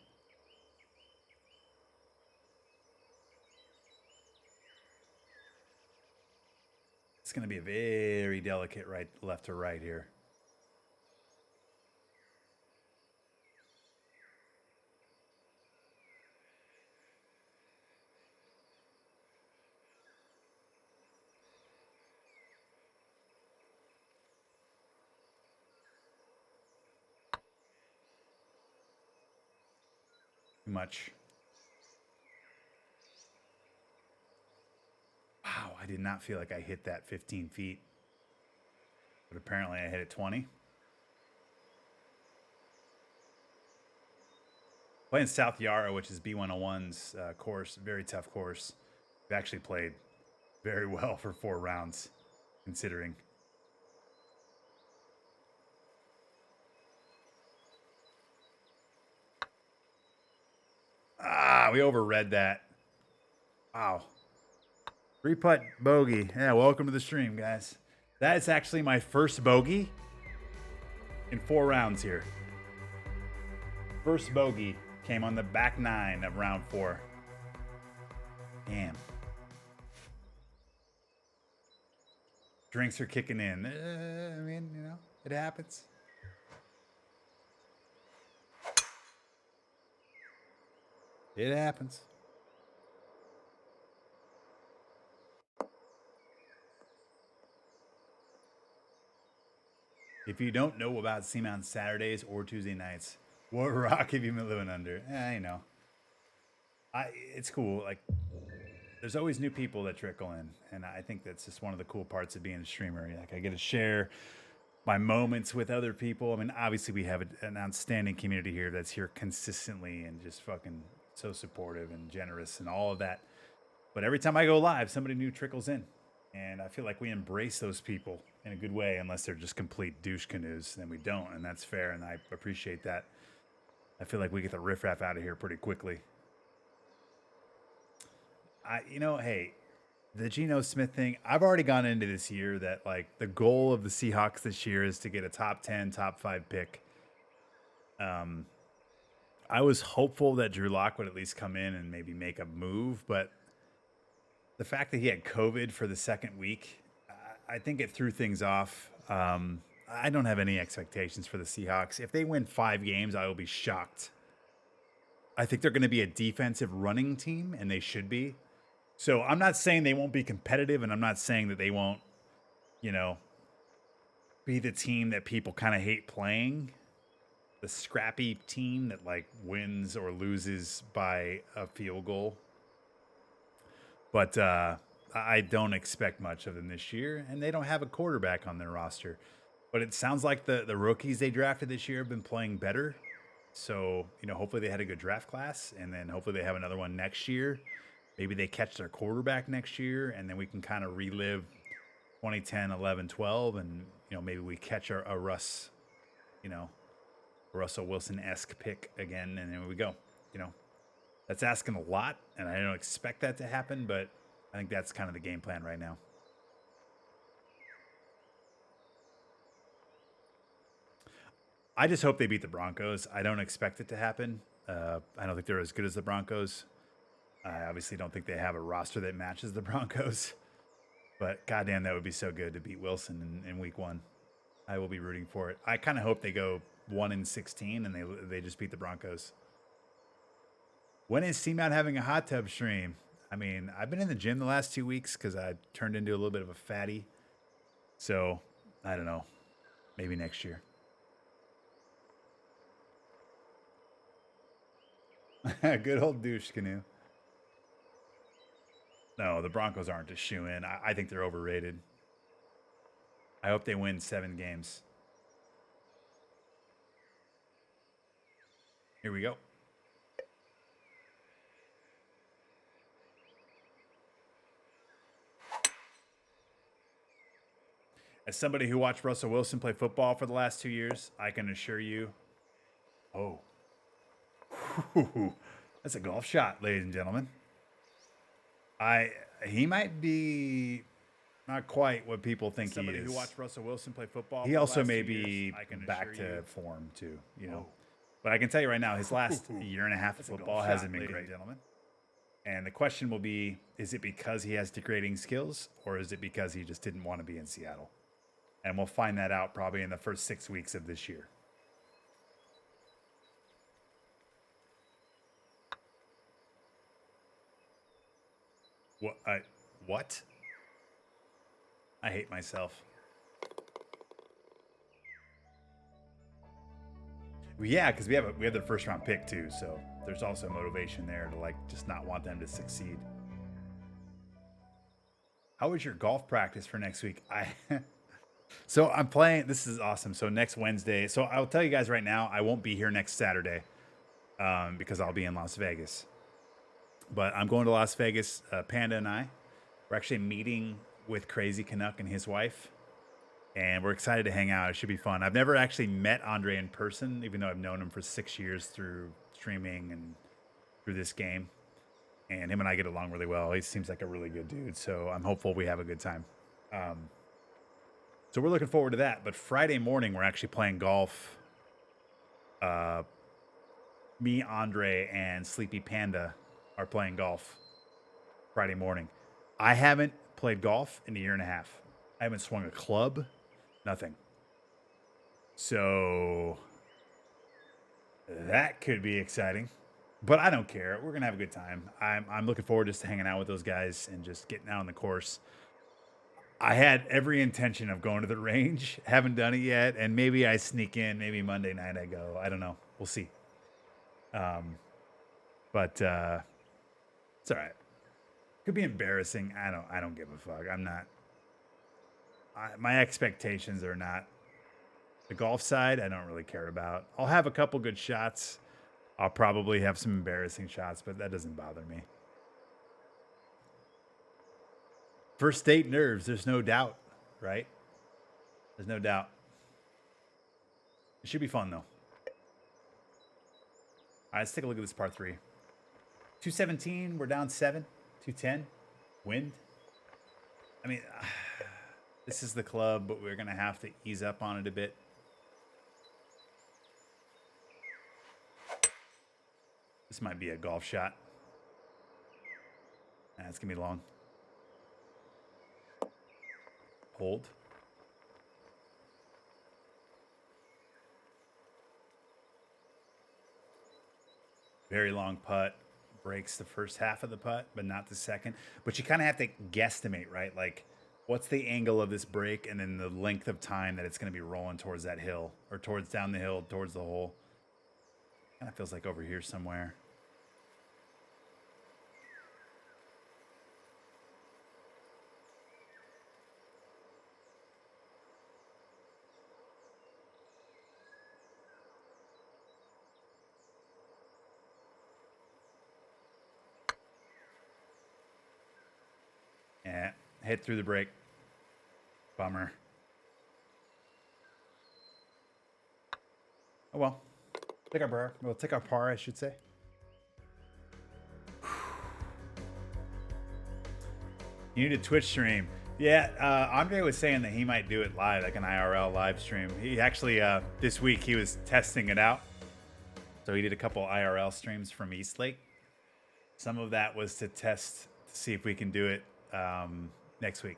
It's going to be a very delicate right, left to right here. Too much. Wow, I did not feel like I hit that 15 feet. But apparently I hit it 20. Playing South Yarra, which is B101's course, very tough course. We've actually played very well for 4 rounds, considering. Ah, we overread that. Wow. 3-putt bogey. Yeah, welcome to the stream, guys. That is actually my first bogey in 4 rounds here. First bogey came on the back 9 of round 4. Damn. Drinks are kicking in. I mean, you know, it happens. It happens. If you don't know about Seamount Saturdays or Tuesday nights, what rock have you been living under? You know. It's cool. Like, there's always new people that trickle in, and I think that's just one of the cool parts of being a streamer. Like, I get to share my moments with other people. I mean, obviously we have an outstanding community here that's here consistently and just fucking so supportive and generous and all of that. But every time I go live, somebody new trickles in, and I feel like we embrace those people in a good way, unless they're just complete douche canoes. Then we don't, and that's fair, and I appreciate that. I feel like we get the riffraff out of here pretty quickly. Hey, the Geno Smith thing, I've already gone into this year that, like, the goal of the Seahawks this year is to get a top 10, top 5 pick. I was hopeful that Drew Lock would at least come in and maybe make a move, but the fact that he had COVID for the second week, I think it threw things off. I don't have any expectations for the Seahawks. If they win 5 games, I will be shocked. I think they're going to be a defensive running team, and they should be. So I'm not saying they won't be competitive, and I'm not saying that they won't, be the team that people kind of hate playing. The scrappy team that, like, wins or loses by a field goal. But I don't expect much of them this year, and they don't have a quarterback on their roster. But it sounds like the rookies they drafted this year have been playing better. So, hopefully they had a good draft class, and then hopefully they have another one next year. Maybe they catch their quarterback next year, and then we can kind of relive 2010, 11, 12, and, maybe we catch a Russ, Russell Wilson-esque pick again, and there we go. That's asking a lot, and I don't expect that to happen, but I think that's kind of the game plan right now. I just hope they beat the Broncos. I don't expect it to happen. I don't think they're as good as the Broncos. I obviously don't think they have a roster that matches the Broncos. But goddamn, that would be so good to beat Wilson in week 1. I will be rooting for it. I kind of hope they go 1-16 and they just beat the Broncos. When is Seamount having a hot tub stream? I mean, I've been in the gym the last 2 weeks because I turned into a little bit of a fatty. So, I don't know. Maybe next year. Good old douche canoe. No, the Broncos aren't a shoe-in. I think they're overrated. I hope they win 7 games. Here we go. As somebody who watched Russell Wilson play football for the last 2 years, I can assure you. Oh. That's a golf shot, ladies and gentlemen. He might be not quite what people think he is. Somebody who watched Russell Wilson play football. He also may be back to form too, you know. But I can tell you right now, his last year and a half of football hasn't been great, gentlemen. And the question will be, is it because he has degrading skills, or is it because he just didn't want to be in Seattle? And we'll find that out probably in the first 6 weeks of this year. What? I hate myself. Well, yeah, because we have their first round pick too, so there's also motivation there to like just not want them to succeed. How was your golf practice for next week? So I'm playing. This is awesome. So next Wednesday. So I'll tell you guys right now, I won't be here next Saturday because I'll be in Las Vegas. But I'm going to Las Vegas. Panda and I, we're actually meeting with Crazy Canuck and his wife, and we're excited to hang out. It should be fun. I've never actually met Andre in person, even though I've known him for 6 years through streaming and through this game. And him and I get along really well. He seems like a really good dude. So I'm hopeful we have a good time. So we're looking forward to that. But Friday morning, we're actually playing golf. Me, Andre, and Sleepy Panda are playing golf Friday morning. I haven't played golf in a year and a half. I haven't swung a club. Nothing. So that could be exciting. But I don't care. We're going to have a good time. I'm looking forward just to hanging out with those guys and just getting out on the course. I had every intention of going to the range. Haven't done it yet. And maybe I sneak in. Maybe Monday night I go. I don't know. We'll see. But it's all right. Could be embarrassing. I don't give a fuck. I'm not. My expectations are not the golf side. I don't really care about. I'll have a couple good shots. I'll probably have some embarrassing shots, but that doesn't bother me. First date nerves, there's no doubt, right? There's no doubt. It should be fun, though. All right, let's take a look at this par 3. 217, we're down 7. 210, wind. I mean, this is the club, but we're going to have to ease up on it a bit. This might be a golf shot. It's going to be long. Hold. Very long putt. Breaks the first half of the putt, but not the second. But you kind of have to guesstimate, right? Like, what's the angle of this break and then the length of time that it's going to be rolling towards that hill or towards down the hill, towards the hole. Kind of feels like over here somewhere. Yeah, hit through the break. Bummer. Oh well. Take our par. We'll take our par, I should say. You need a Twitch stream. Yeah, Andre was saying that he might do it live, like an IRL live stream. He actually, this week, he was testing it out. So he did a couple IRL streams from Eastlake. Some of that was to test to see if we can do it next week.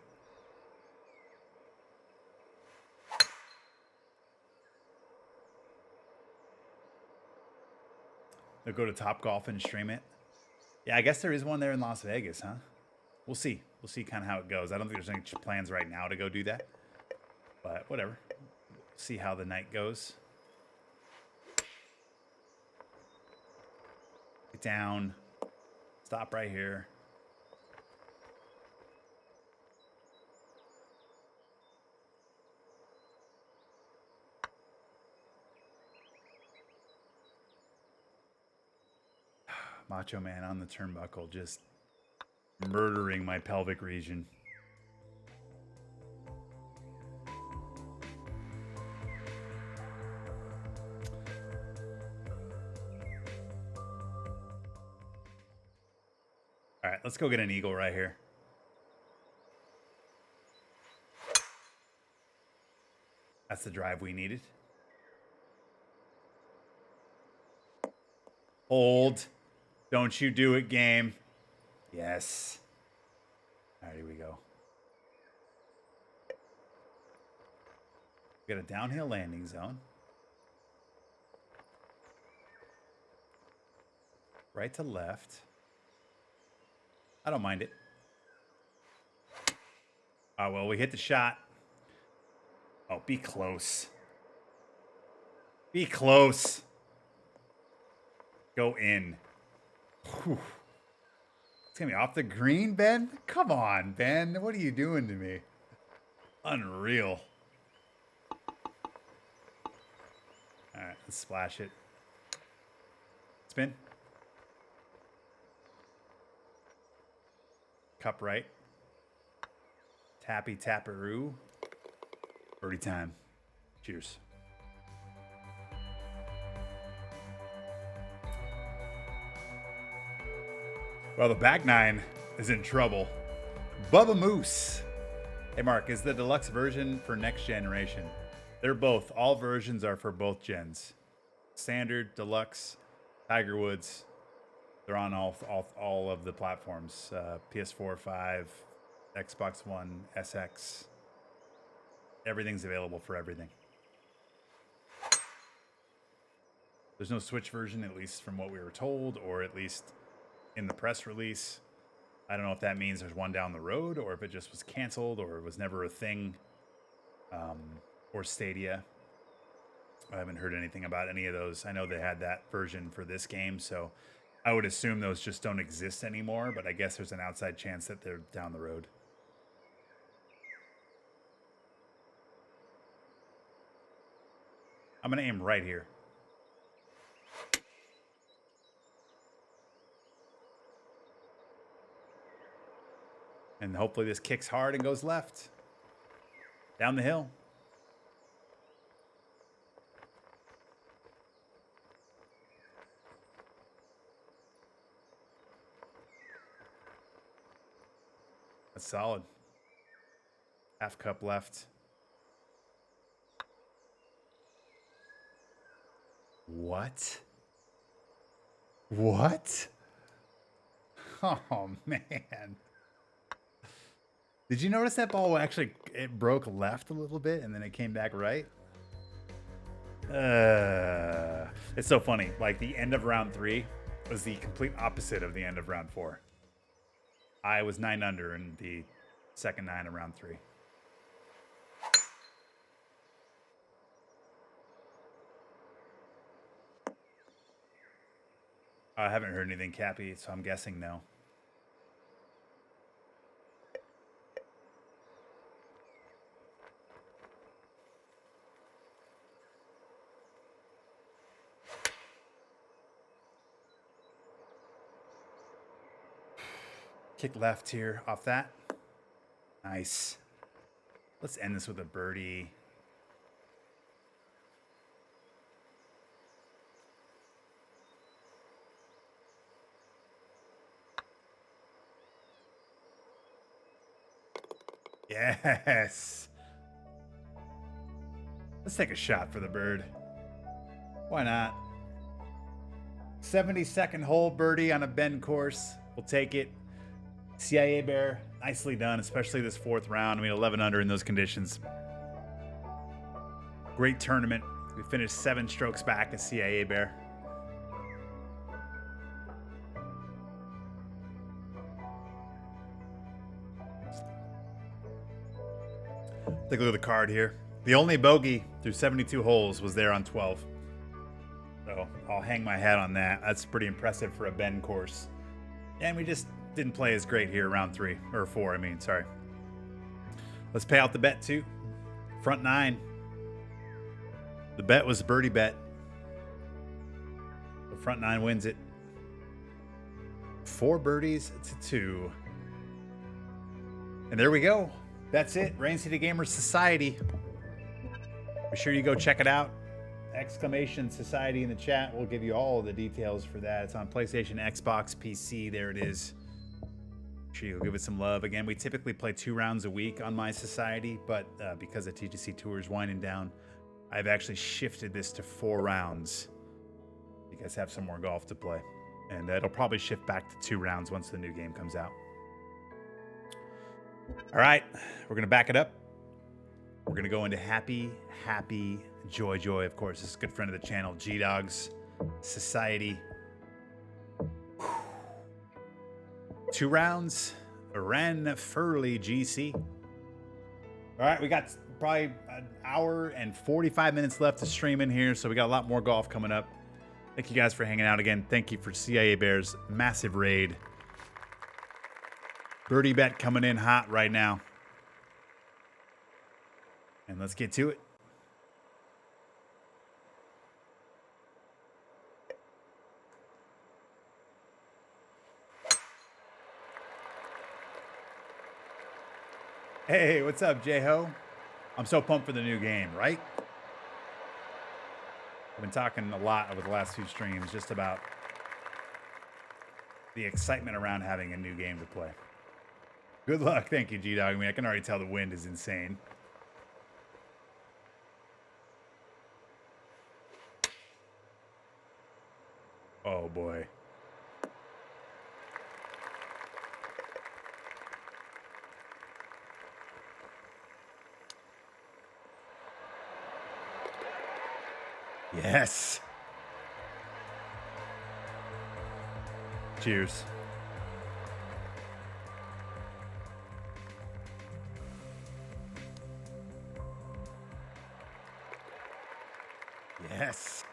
They'll go to Top Golf and stream it. Yeah, I guess there is one there in Las Vegas, huh? We'll see. We'll see kind of how it goes. I don't think there's any plans right now to go do that. But whatever. See how the night goes. Get down. Stop right here. Macho Man on the turnbuckle, just murdering my pelvic region. All right, let's go get an eagle right here. That's the drive we needed. Hold. Don't you do it, game. Yes. All right, here we go. We got a downhill landing zone. Right to left. I don't mind it. Oh, well, we hit the shot. Oh, be close. Be close. Go in. Whew. It's going to be off the green, Ben? Come on, Ben. What are you doing to me? Unreal. All right, let's splash it. Spin. Cup right. Tappy tapperoo. Birdie time. Cheers. Well, the back nine is in trouble. Bubba Moose. Hey, Mark, is the deluxe version for next generation? They're both. All versions are for both gens. Standard, deluxe, Tiger Woods. They're on all of the platforms. PS4, 5, Xbox One, SX. Everything's available for everything. There's no Switch version, at least from what we were told, or at least in the press release. I don't know if that means there's one down the road, or if it just was canceled, or it was never a thing, or Stadia. I haven't heard anything about any of those. I know they had that version for this game, so I would assume those just don't exist anymore, but I guess there's an outside chance that they're down the road. I'm going to aim right here. And hopefully this kicks hard and goes left. Down the hill. That's solid. Half cup left. What? What? Oh, man. Did you notice that ball actually, it broke left a little bit and then it came back right? It's so funny. Like the end of round 3 was the complete opposite of the end of round 4. I was 9 under in the second 9 of round 3. I haven't heard anything, Cappy, so I'm guessing no. Kick left here off that. Nice. Let's end this with a birdie. Yes. Let's take a shot for the bird. Why not? 72nd hole birdie on a bend course. We'll take it. CIA Bear, nicely done, especially this 4th round. I mean, 11 under in those conditions. Great tournament. We finished 7 strokes back as CIA Bear. Take a look at the card here. The only bogey through 72 holes was there on 12. So I'll hang my hat on that. That's pretty impressive for a bend course. And we just didn't play as great here round 3 or 4. I mean, sorry. Let's pay out the bet too. Front 9. The bet was a birdie bet. The front 9 wins it. 4 birdies to 2. And there we go. That's it. Rain City Gamers Society. Be sure you go check it out. Exclamation Society in the chat. We'll give you all the details for that. It's on PlayStation, Xbox, PC. There it is. Make sure you give it some love. Again, we typically play 2 rounds a week on my society, but because the TGC Tour is winding down, I've actually shifted this to 4 rounds. You guys have some more golf to play. And it'll probably shift back to 2 rounds once the new game comes out. All right, we're going to back it up. We're going to go into Happy Joy. Of course, this is a good friend of the channel, G-Dogs Society. 2 rounds, Ren Furley GC. All right, we got probably an hour and 45 minutes left to stream in here, so we got a lot more golf coming up. Thank you guys for hanging out again. Thank you for CIA Bears' massive raid. Birdie bet coming in hot right now. And let's get to it. Hey, what's up, J-Ho? I'm so pumped for the new game, right? I've been talking a lot over the last few streams just about the excitement around having a new game to play. Good luck. Thank you, G-Dog. I mean, I can already tell the wind is insane. Oh, boy. Yes. Cheers. Yes.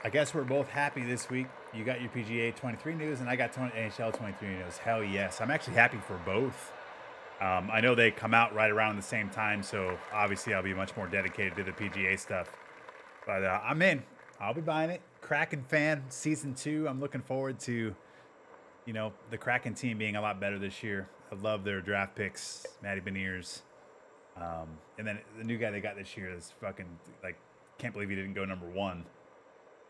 I guess we're both happy this week. You got your PGA 23 news, and I got NHL 23 news. Hell yes. I'm actually happy for both. I know they come out right around the same time, so obviously I'll be much more dedicated to the PGA stuff. But I'm in. I'll be buying it. Kraken fan, Season 2. I'm looking forward to, you know, the Kraken team being a lot better this year. I love their draft picks, Matty Beniers. And then the new guy they got this year is fucking, like, can't believe he didn't go number 1.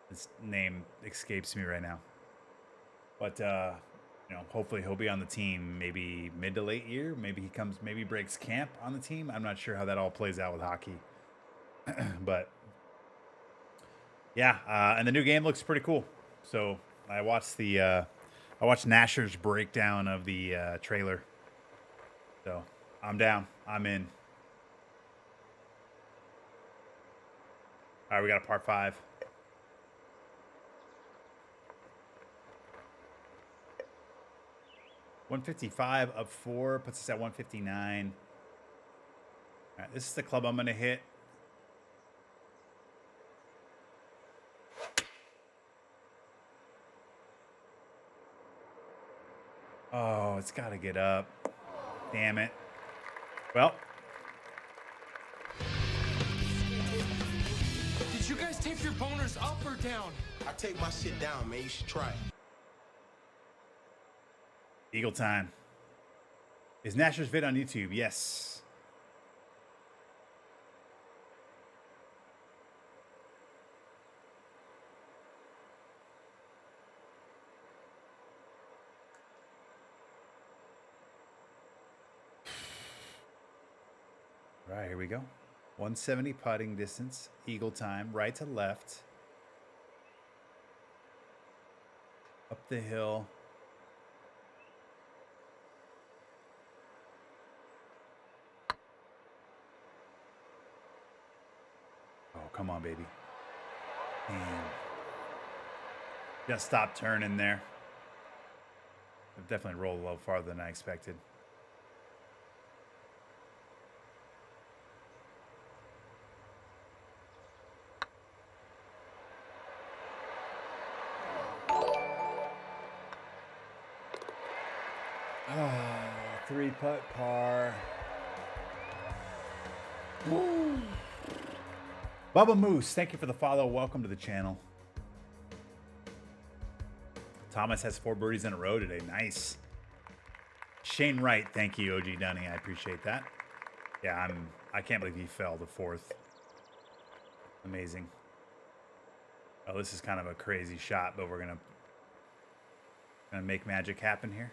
His name escapes me right now. But, you know, hopefully he'll be on the team maybe mid to late year. Maybe he comes, maybe breaks camp on the team. I'm not sure how that all plays out with hockey. But, yeah, and the new game looks pretty cool. So I watched Nasher's breakdown of the trailer. So I'm down. I'm in. All right, we got a par 5. $155 up 4 puts us at 159. All right, this is the club I'm gonna hit. Oh, it's got to get up. Damn it. Well. Did you guys tape your boners up or down? I take my shit down, man. You should try it. Eagle time. Is Nasher's vid on YouTube? Yes. All right, here we go. 170 putting distance, eagle time, right to left. Up the hill. Oh, come on, baby. Damn. Just stop turning there. I've definitely rolled a little farther than I expected. Three putt par. Bubba Moose, thank you for the follow. Welcome to the channel. Thomas has 4 birdies in a row today. Nice. Shane Wright, thank you, OG Dunny. I appreciate that. Yeah, I can't believe he fell to 4th. Amazing. Oh, this is kind of a crazy shot, but we're gonna make magic happen here.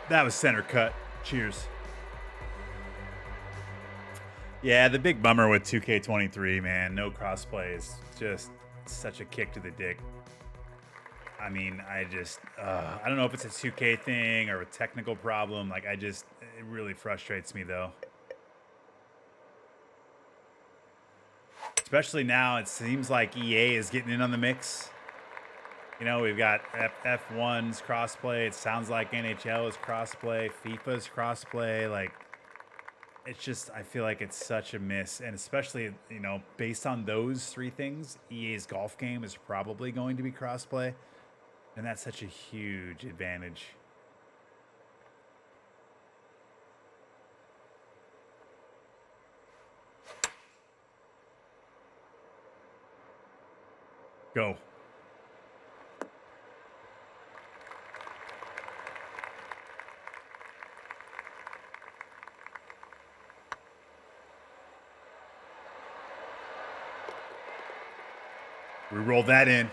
That was center cut. Cheers. Yeah, the big bummer with 2K23, man, no crossplay is just such a kick to the dick. I mean, I don't know if it's a 2K thing or a technical problem. Like, it really frustrates me, though. Especially now, it seems like EA is getting in on the mix. You know, we've got F1's crossplay. It sounds like NHL is crossplay. FIFA's crossplay. Like, it's just, I feel like it's such a miss. And especially, you know, based on those 3 things, EA's golf game is probably going to be crossplay. And that's such a huge advantage. Go. We rolled that in.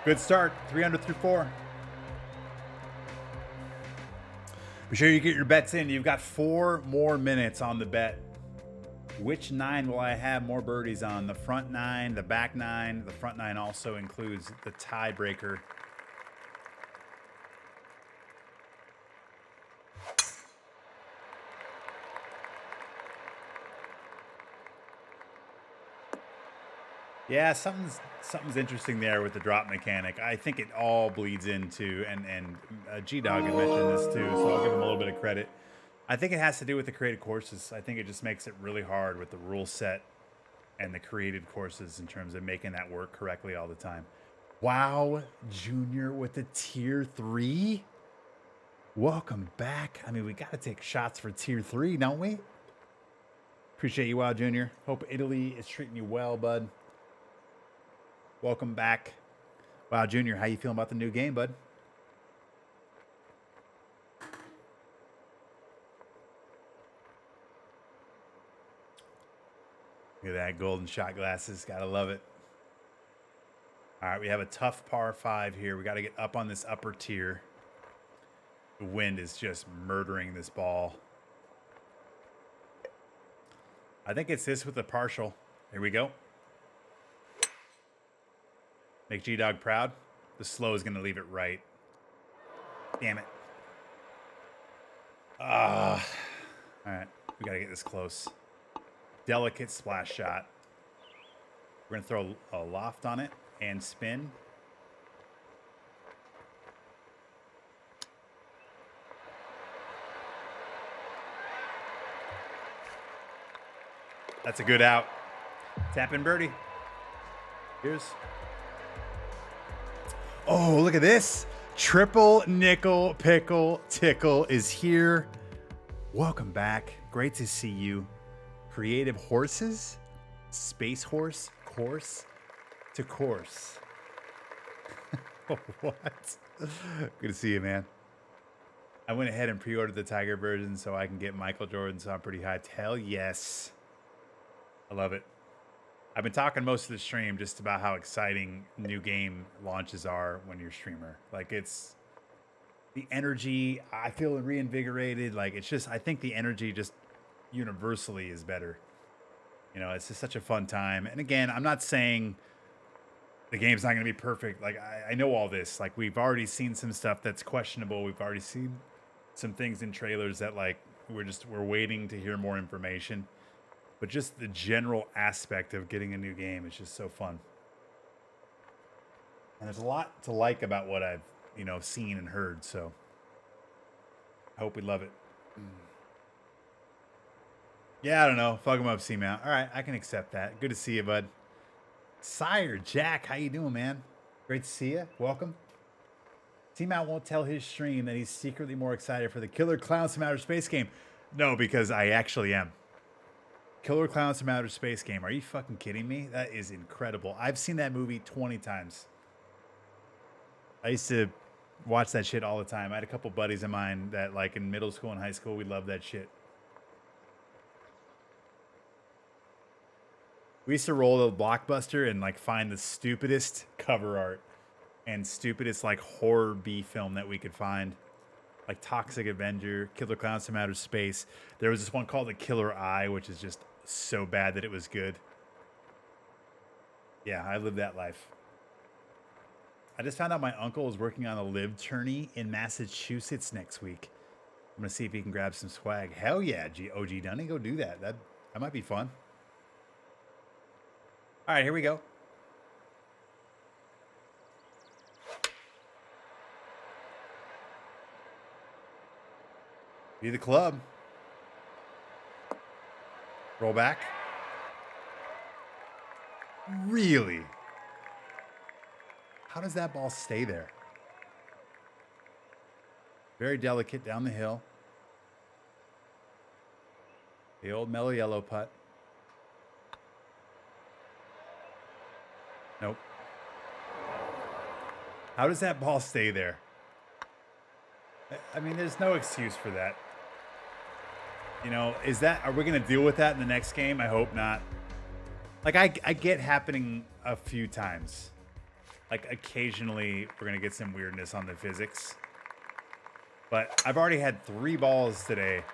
Good start. 300 through 4. Be sure you get your bets in. You've got 4 more minutes on the bet. Which 9 will I have more birdies on? The front 9, the back 9. The front 9 also includes the tiebreaker. Yeah, something's interesting there with the drop mechanic. I think it all bleeds into, and G-Dog had mentioned this too, so I'll give him a little bit of credit. I think it has to do with the created courses. I think it just makes it really hard with the rule set and the created courses in terms of making that work correctly all the time. Wow, Junior with the tier 3. Welcome back. I mean, we got to take shots for tier 3, don't we? Appreciate you, Wow, Junior. Hope Italy is treating you well, bud. Welcome back. Wow, Junior, how you feeling about the new game, bud? Look at that, golden shot glasses. Gotta love it. All right, we have a tough par 5 here. We got to get up on this upper tier. The wind is just murdering this ball. I think it's this with the partial. Here we go. Make G-Dog proud. The slow is going to leave it right. Damn it. All right, we got to get this close. Delicate splash shot. We're going to throw a loft on it and spin. That's a good out. Tap in birdie. Here's. Oh, look at this. Triple nickel pickle tickle is here. Welcome back. Great to see you. Creative horses. Space horse. Course to course. What? Good to see you, man. I went ahead and pre-ordered the Tiger version so I can get Michael Jordan, so I'm pretty hyped. Hell yes. I love it. I've been talking most of the stream just about how exciting new game launches are when you're a streamer. Like, it's the energy. I feel reinvigorated. Like, it's just, I think the energy just universally is better. You know, it's just such a fun time. And again, I'm not saying the game's not going to be perfect. Like, I know all this. Like, we've already seen some stuff that's questionable. We've already seen some things in trailers that, like, we're waiting to hear more information. But just the general aspect of getting a new game is just so fun. And there's a lot to like about what I've, seen and heard. So I hope we love it. Yeah, I don't know. Fuck him up, C-Mount. All right, I can accept that. Good to see you, bud. Sire, Jack, how you doing, man? Great to see you. Welcome. C-Mount won't tell his stream that he's secretly more excited for the Killer Clowns from Outer Space game. No, because I actually am. Killer Clowns from Outer Space game. Are you fucking kidding me? That is incredible. I've seen that movie 20 times. I used to watch that shit all the time. I had a couple buddies of mine that, like, in middle school and high school, we loved that shit. We used to roll the Blockbuster and, like, find the stupidest cover art and stupidest, like, horror B film that we could find. Like Toxic Avenger, Killer Clowns from Outer Space. There was this one called The Killer Eye, which is just so bad that it was good. Yeah, I lived that life. I just found out my uncle is working on a live tourney in Massachusetts next week. I'm going to see if he can grab some swag. Hell yeah, OG Dunny, go do that. That might be fun. All right, here we go. Be the club. Roll back. Really? How does that ball stay there? Very delicate down the hill. The old mellow yellow putt. Nope. How does that ball stay there? I mean, there's no excuse for that. You know, are we going to deal with that in the next game? I hope not. Like, I get happening a few times. Like, occasionally, we're going to get some weirdness on the physics. But I've already had 3 balls today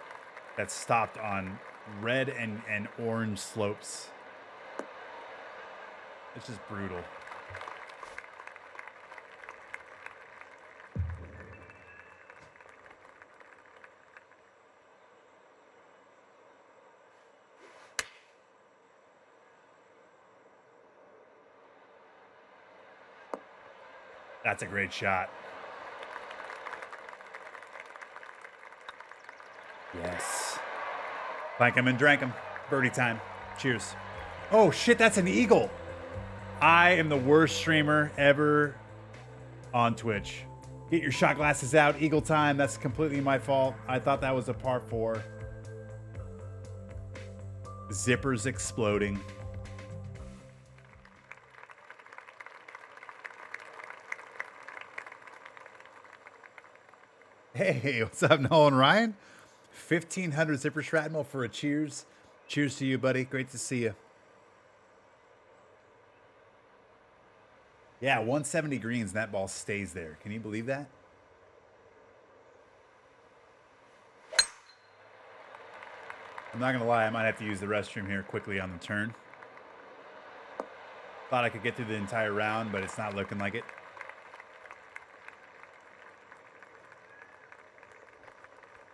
that stopped on red and orange slopes. It's just brutal. That's a great shot. Yes. Plank him and drank him. Birdie time. Cheers. Oh, shit, that's an eagle. I am the worst streamer ever on Twitch. Get your shot glasses out. Eagle time. That's completely my fault. I thought that was a par 4. Zippers exploding. Hey, what's up, Nolan Ryan? 1,500 zipper shrapnel for a cheers. Cheers to you, buddy. Great to see you. Yeah, 170 greens, and that ball stays there. Can you believe that? I'm not going to lie. I might have to use the restroom here quickly on the turn. Thought I could get through the entire round, but it's not looking like it.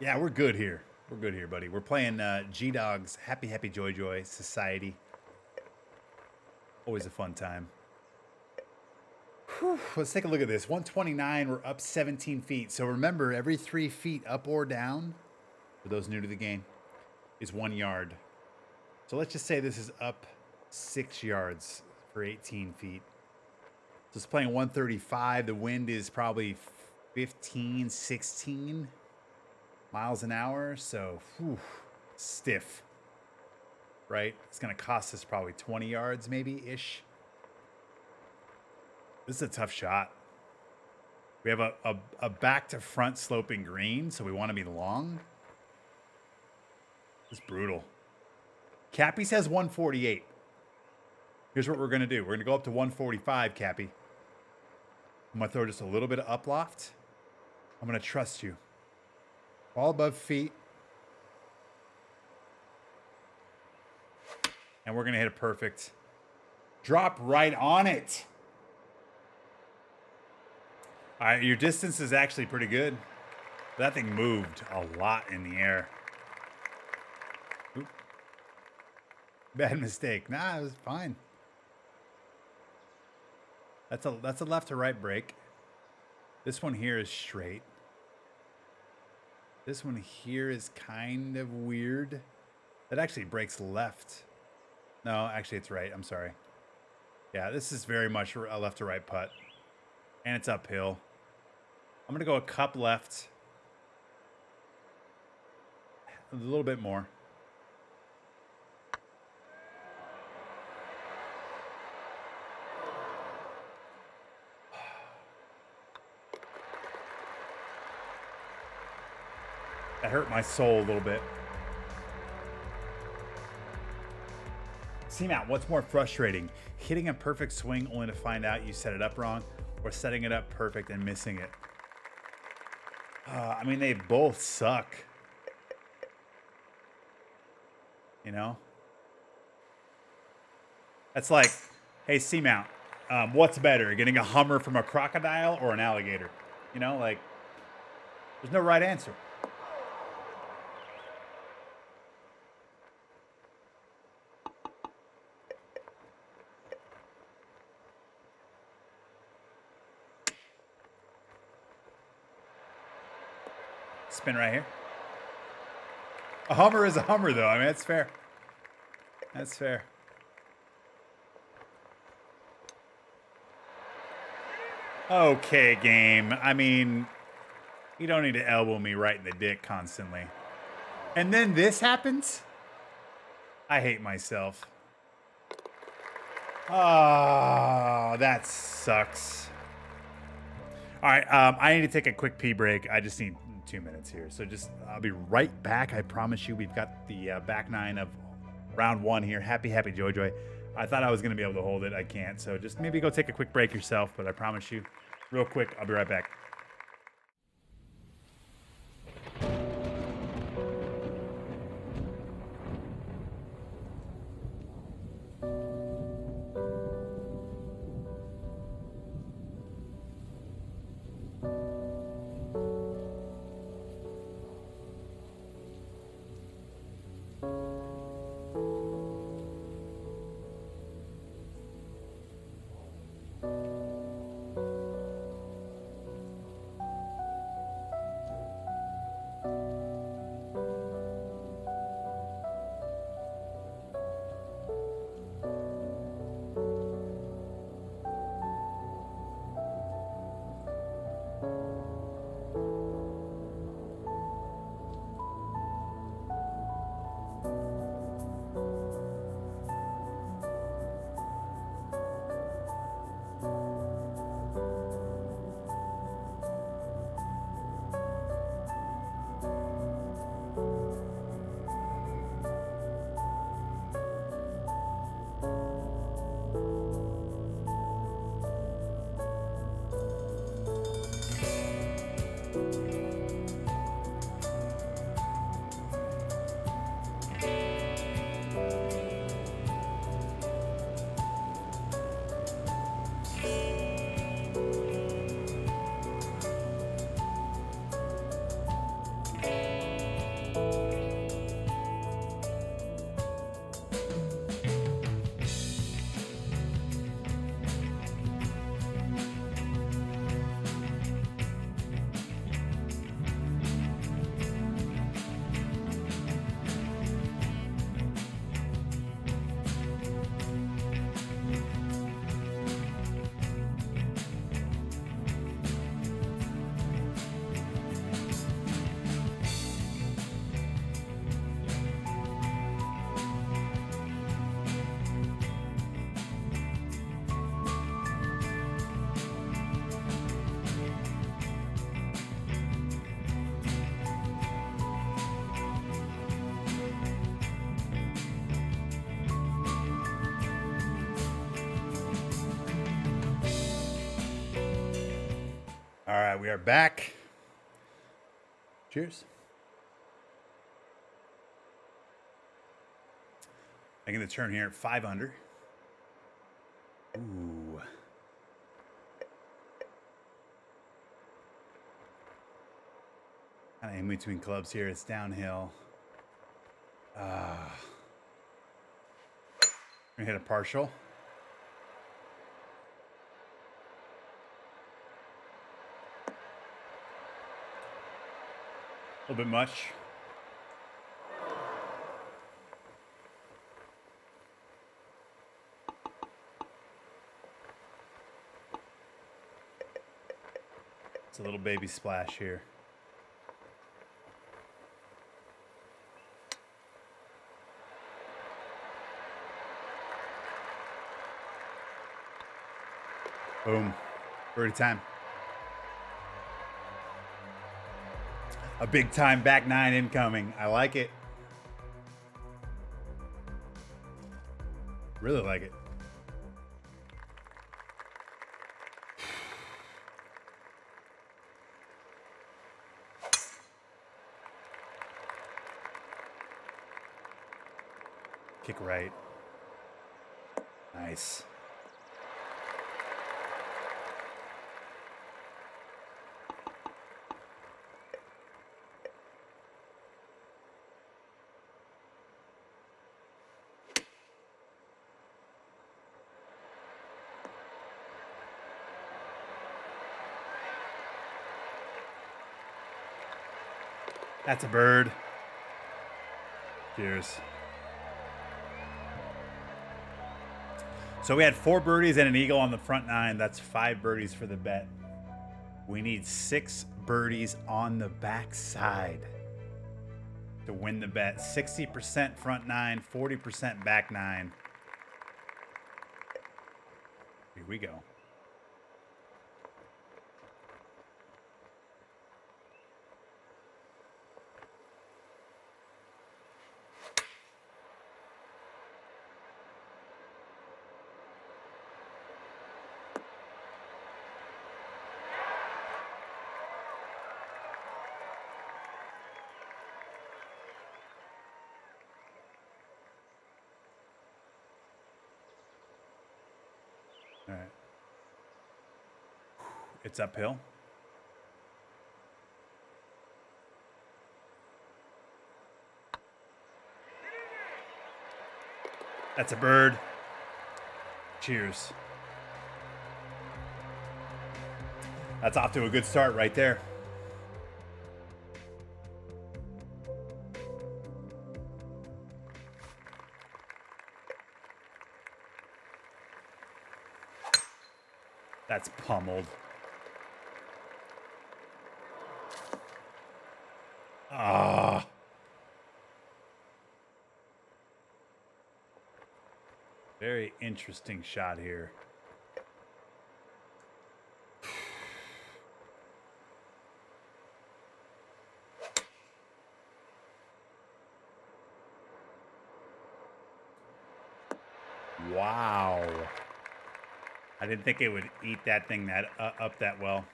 Yeah, we're good here. We're good here, buddy. We're playing G-Dog's Happy Happy Joy Joy Society. Always a fun time. Whew, let's take a look at this. 129, we're up 17 feet. So remember, every 3 feet up or down, for those new to the game, is 1 yard. So let's just say this is up 6 yards for 18 feet. So it's playing 135. The wind is probably 15, 16 miles an hour. So, whew, stiff, right? It's going to cost us probably 20 yards maybe-ish. This is a tough shot. We have a back-to-front sloping green, so we want to be long. It's brutal. Cappy says 148. Here's what we're going to do. We're going to go up to 145, Cappy. I'm going to throw just a little bit of uploft. I'm going to trust you. All above feet. And we're going to hit a perfect. Drop right on it. All right, your distance is actually pretty good. That thing moved a lot in the air. Oop. Bad mistake. Nah, it was fine. That's a left to right break. This one here is straight. This one here is kind of weird. That actually breaks left. No, actually it's right. I'm sorry. Yeah, this is very much a left to right putt. And it's uphill. I'm going to go a cup left. A little bit more. That hurt my soul a little bit. See, Matt, what's more frustrating? Hitting a perfect swing only to find out you set it up wrong, or setting it up perfect and missing it? I mean, they both suck. You know? That's like, hey, Seamount, what's better, getting a Hummer from a crocodile or an alligator? You know, like, there's no right answer. Spin right here. A Hummer is a Hummer, though. I mean, that's fair. That's fair. Okay, game. I mean, you don't need to elbow me right in the dick constantly. And then this happens? I hate myself. Oh, that sucks. All right, I need to take a quick pee break. I just need 2 minutes here. So I'll be right back. I promise you, we've got the back nine of round one here. Happy Joy. I thought I was going to be able to hold it. I can't. So just maybe go take a quick break yourself. But I promise you, real quick, I'll be right back. All right, we are back. Cheers. Making the turn here at 5 under. Ooh. Kind of in between clubs here. It's downhill. Gonna hit a partial. A little bit much. It's a little baby splash here. Boom. Birdie time. A big time back nine incoming. I like it. Really like it. Kick right. Nice. That's a bird. Cheers. So we had 4 birdies and an eagle on the front 9. That's 5 birdies for the bet. We need 6 birdies on the back side to win the bet. 60% front 9, 40% back 9. Here we go. All right. It's uphill. That's a bird. Cheers. That's off to a good start right there. That's pummeled. Ah. Very interesting shot here. Wow. I didn't think it would eat that thing that up that well.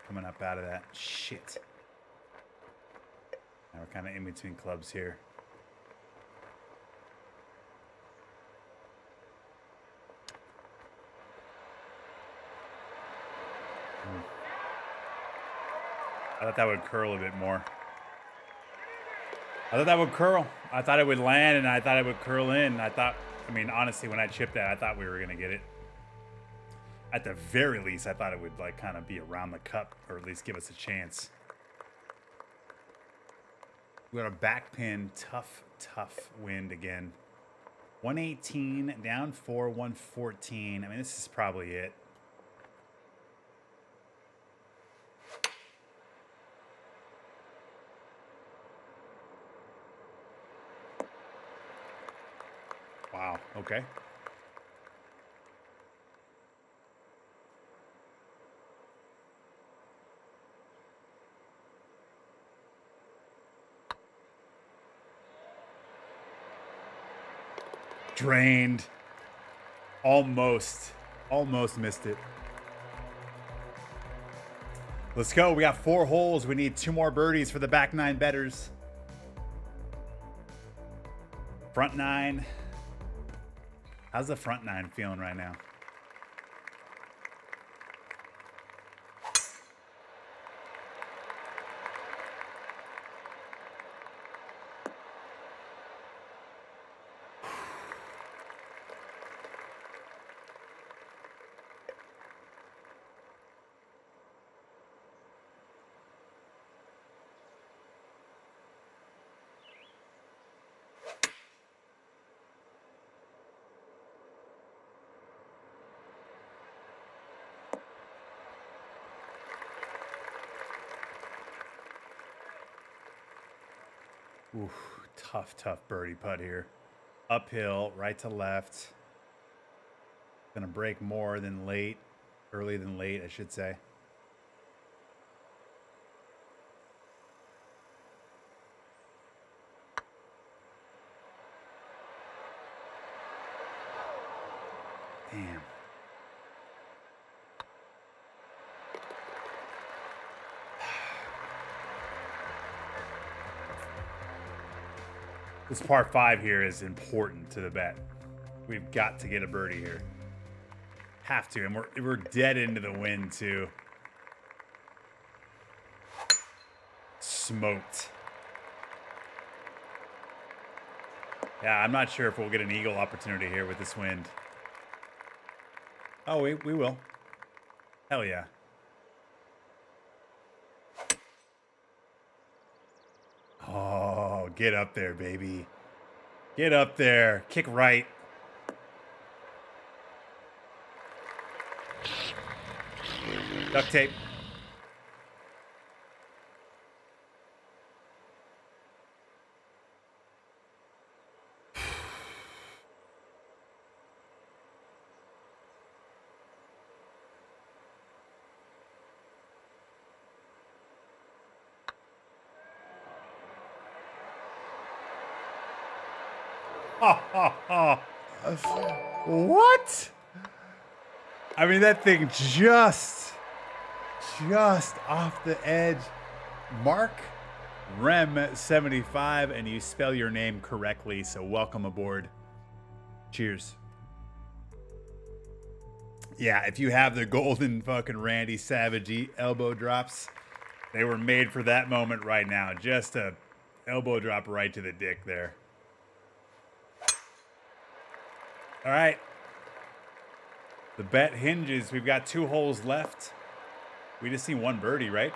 Coming up out of that. Shit. Now we're kind of in between clubs here. I thought that would curl a bit more. I thought that would curl. I thought it would land and I thought it would curl in. I mean, honestly, when I chipped that, I thought we were going to get it. At the very least, I thought it would like kind of be around the cup or at least give us a chance. We got a back pin. Tough wind again. 118 down 4, 114. I mean, this is probably it. Wow. Okay. Drained. Almost missed it. Let's go. We got 4 holes. We need 2 more birdies for the back 9 betters. Front 9. How's the front 9 feeling right now? Ooh, tough birdie putt here. Uphill, right to left. Gonna break more than late. Early than late, I should say. Damn. This par 5 here is important to the bet. We've got to get a birdie here. Have to, and we're dead into the wind too. Smoked. Yeah, I'm not sure if we'll get an eagle opportunity here with this wind. Oh, we will. Hell yeah. Oh, get up there, baby. Get up there. Kick right. Duct tape. What? I mean, that thing just off the edge. Mark Rem 75, and you spell your name correctly, so welcome aboard. Cheers. Yeah, if you have the golden fucking Randy Savage elbow drops, they were made for that moment right now. Just a elbow drop right to the dick there. All right. The bet hinges. We've got 2 holes left. We just need 1 birdie, right?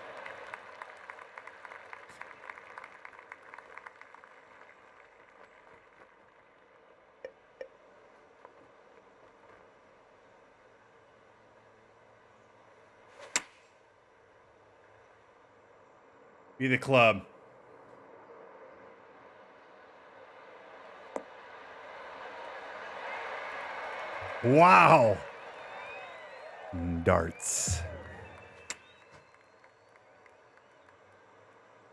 Be the club. Wow. Darts.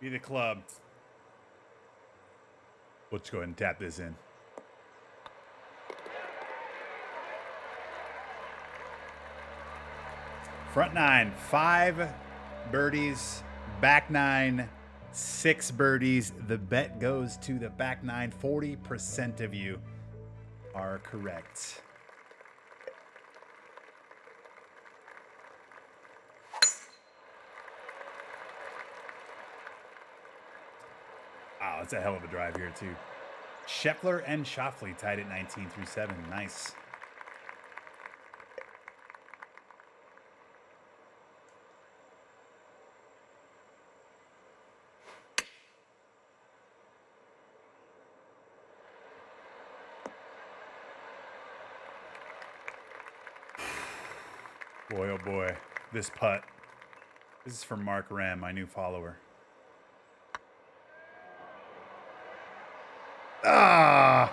Be the club. Let's go ahead and tap this in. Front 9, 5 birdies. Back 9, 6 birdies. The bet goes to the back 9. 40% of you are correct. Wow, that's a hell of a drive here, too. Scheffler and Schauffele tied at 19 through 7. Nice. Boy, oh boy, this putt. This is from Mark Ram, my new follower. Ah!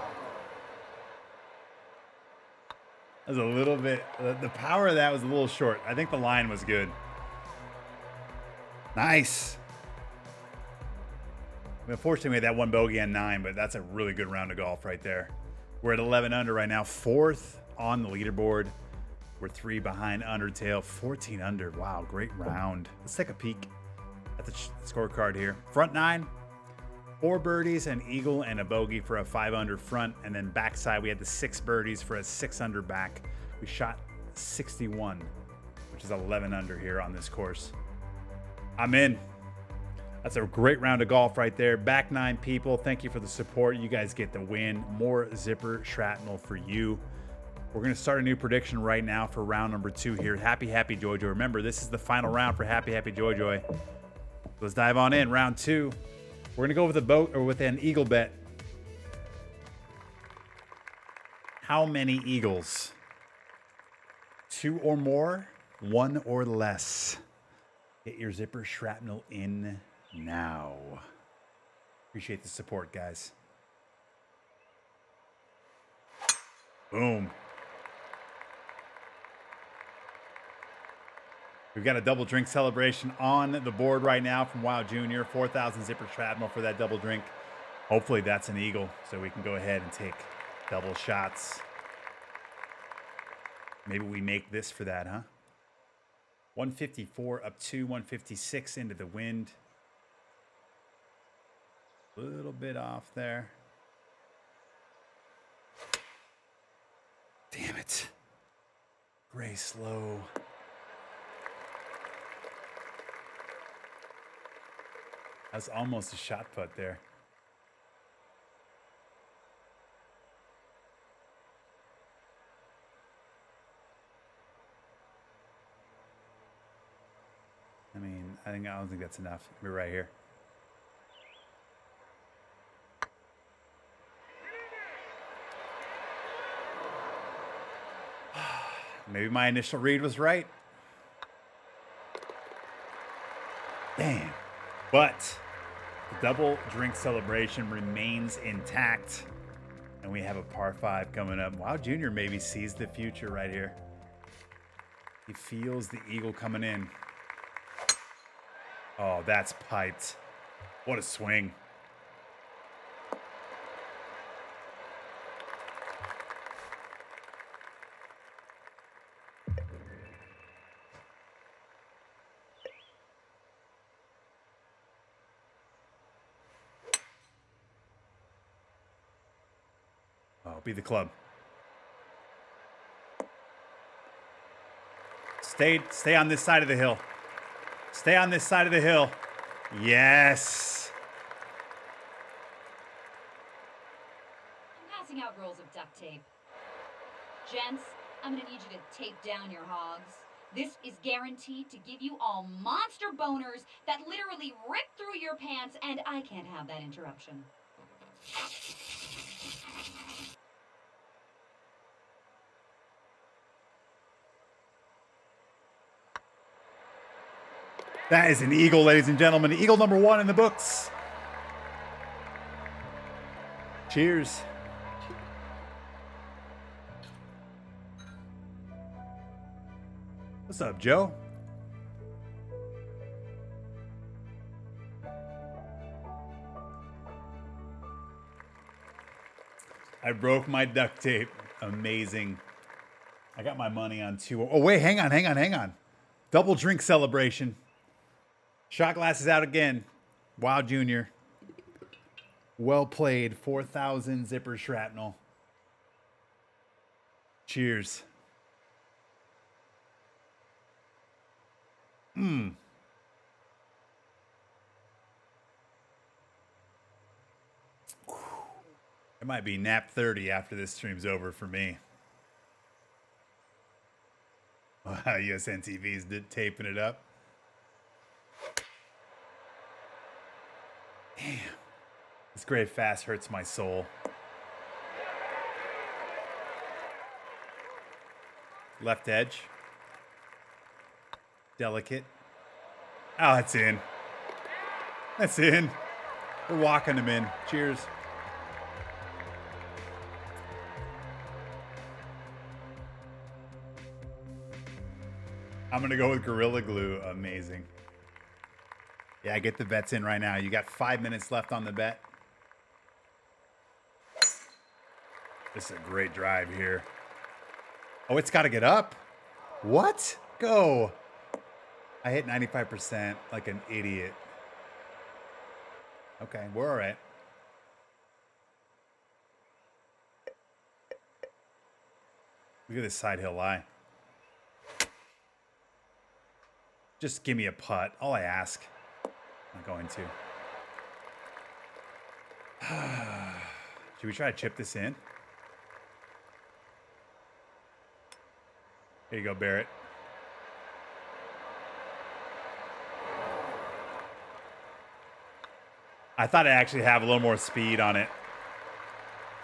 That was a little bit, the power of that was a little short. I think the line was good. Nice. Unfortunately, we had that 1 bogey on 9, but that's a really good round of golf right there. We're at 11 under right now, 4th on the leaderboard. We're 3 behind Undertale, 14 under. Wow, great round. Let's take a peek at the scorecard here. Front 9, 4 birdies, an eagle, and a bogey for a 5 under front. And then backside, we had the 6 birdies for a 6 under back. We shot 61, which is 11 under here on this course. I'm in. That's a great round of golf right there. Back 9 people, thank you for the support. You guys get the win. More zipper shrapnel for you. We're going to start a new prediction right now for round number 2 here. Happy Joy Joy. Remember, this is the final round for Happy Joy Joy. Let's dive on in. Round 2. We're going to go with a boat or with an eagle bet. How many eagles? 2 or more? 1 or less? Get your zipper shrapnel in now. Appreciate the support, guys. Boom. We've got a double drink celebration on the board right now from Wild Jr. 4,000 zipper shrapnel for that double drink. Hopefully that's an eagle so we can go ahead and take double shots. Maybe we make this for that, huh? 154 up to 156 into the wind. A little bit off there. Damn it. Gray slow. That's almost a shot put there. I mean, I don't think that's enough. We're right here. Maybe my initial read was right. Damn. But the double drink celebration remains intact. And we have a par 5 coming up. Wow, Jr. maybe sees the future right here. He feels the eagle coming in. Oh, that's piped. What a swing. Oh, be the club. Stay on this side of the hill. Stay on this side of the hill. Yes. I'm passing out rolls of duct tape. Gents, I'm gonna need you to tape down your hogs. This is guaranteed to give you all monster boners that literally rip through your pants, and I can't have that interruption. That is an eagle, ladies and gentlemen. Eagle number 1 in the books. Cheers. What's up, Joe? I broke my duct tape. Amazing. I got my money on 2. Oh, wait, hang on. Double drink celebration. Shot glasses out again. Wow, Jr. Well played. 4,000 zipper shrapnel. Cheers. It might be nap 30 after this stream's over for me. Wow, USN TV's taping it up. Damn. This gray fast hurts my soul. Left edge. Delicate. Oh, that's in. That's in. We're walking them in. Cheers. I'm going to go with Gorilla Glue. Amazing. Yeah, get the bets in right now. You got 5 minutes left on the bet. This is a great drive here. Oh, it's got to get up. What? Go. I hit 95% like an idiot. Okay, we're all right. Look at this side hill lie. Just give me a putt. All I ask. I'm not going to. Should we try to chip this in? Here you go, Barrett. I thought it actually have a little more speed on it.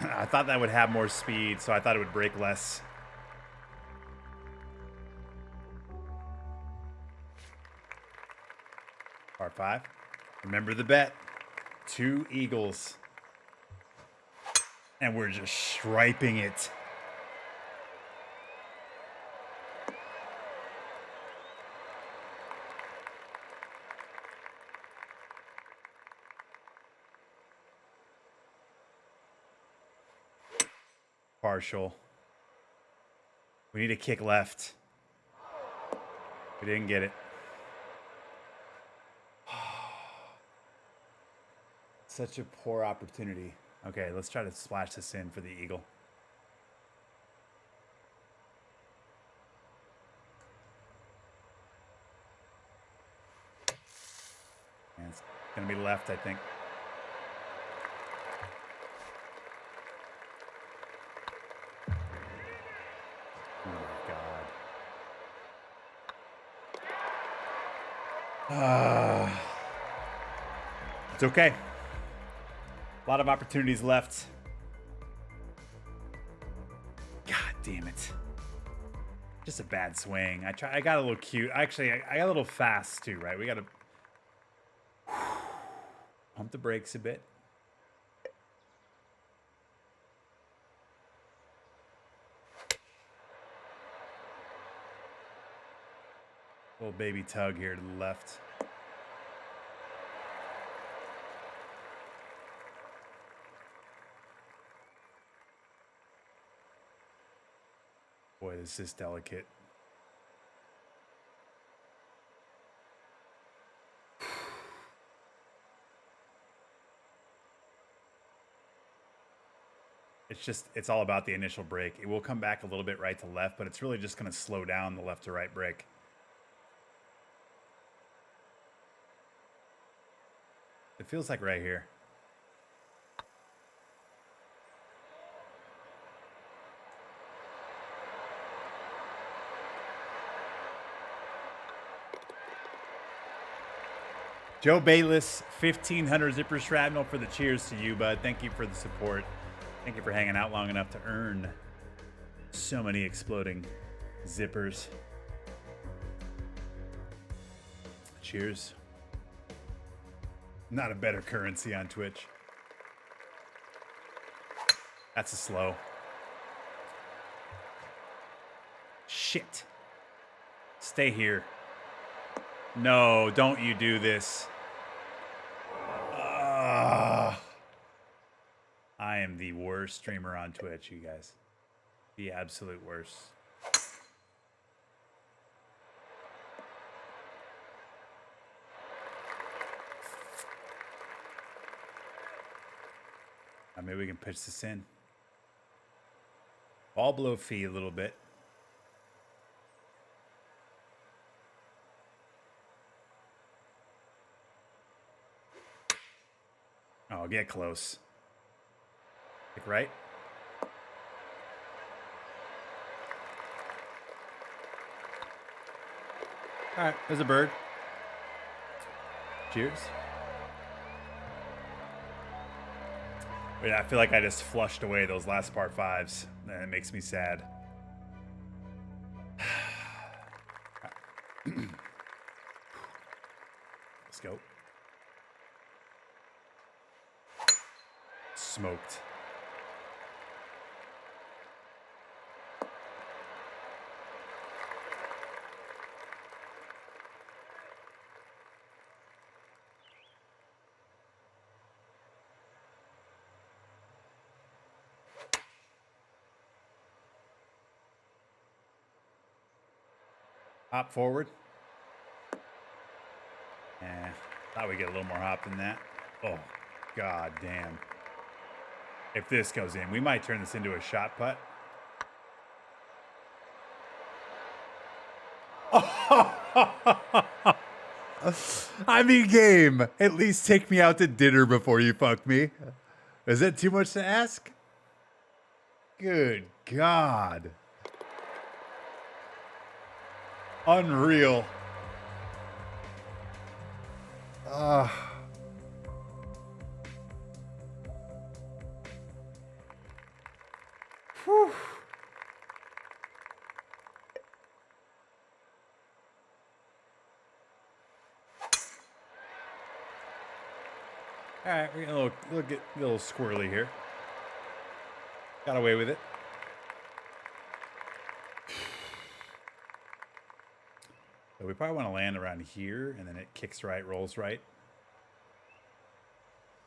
I thought that would have more speed, so I thought it would break less. Par 5. Remember the bet. 2 eagles. And we're just striping it. Partial. We need a kick left. We didn't get it. Such a poor opportunity. Okay, let's try to splash this in for the eagle. And it's gonna be left, I think. Oh my God. It's okay. A lot of opportunities left. God damn it. Just a bad swing. I got a little cute. Actually, I got a little fast too, right? We got to pump the brakes a bit. Little baby tug here to the left. Boy, this is delicate. It's all about the initial break. It will come back a little bit right to left, but it's really just going to slow down the left to right break. It feels like right here. Joe Bayless, 1,500 zipper shrapnel for the cheers to you, bud. Thank you for the support. Thank you for hanging out long enough to earn so many exploding zippers. Cheers. Not a better currency on Twitch. That's a slow. Shit. Stay here. No, don't you do this. I am the worst streamer on Twitch, you guys. The absolute worst. Maybe we can pitch this in. Ball below feet a little bit. Oh, get close. Kick right. All right, there's a bird. Cheers. But yeah, I feel like I just flushed away those last par fives, and it makes me sad. Let's go. Smoked. Hop forward. Thought we'd get a little more hop than that. Oh, god damn. If this goes in, we might turn this into a shot putt. I mean, game. At least take me out to dinner before you fuck me. Is that too much to ask? Good God. Unreal. Whew. All right, we're getting a little squirrely here. Got away with it. So we probably want to land around here, and then it kicks right, rolls right.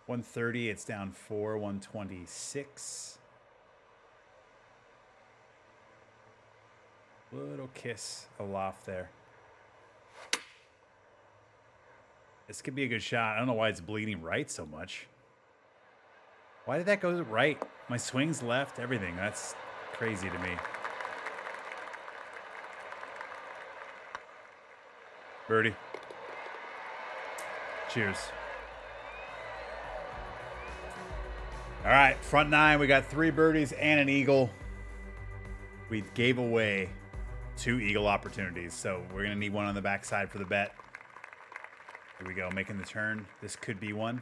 130, it's down 4, 126. Little kiss aloft there. This could be a good shot. I don't know why it's bleeding right so much. Why did that go right? My swing's left, everything. That's crazy to me. Birdie. Cheers. All right, front nine. We got 3 birdies and an eagle. We gave away 2 eagle opportunities, so we're going to need one on the backside for the bet. Here we go, making the turn. This could be one.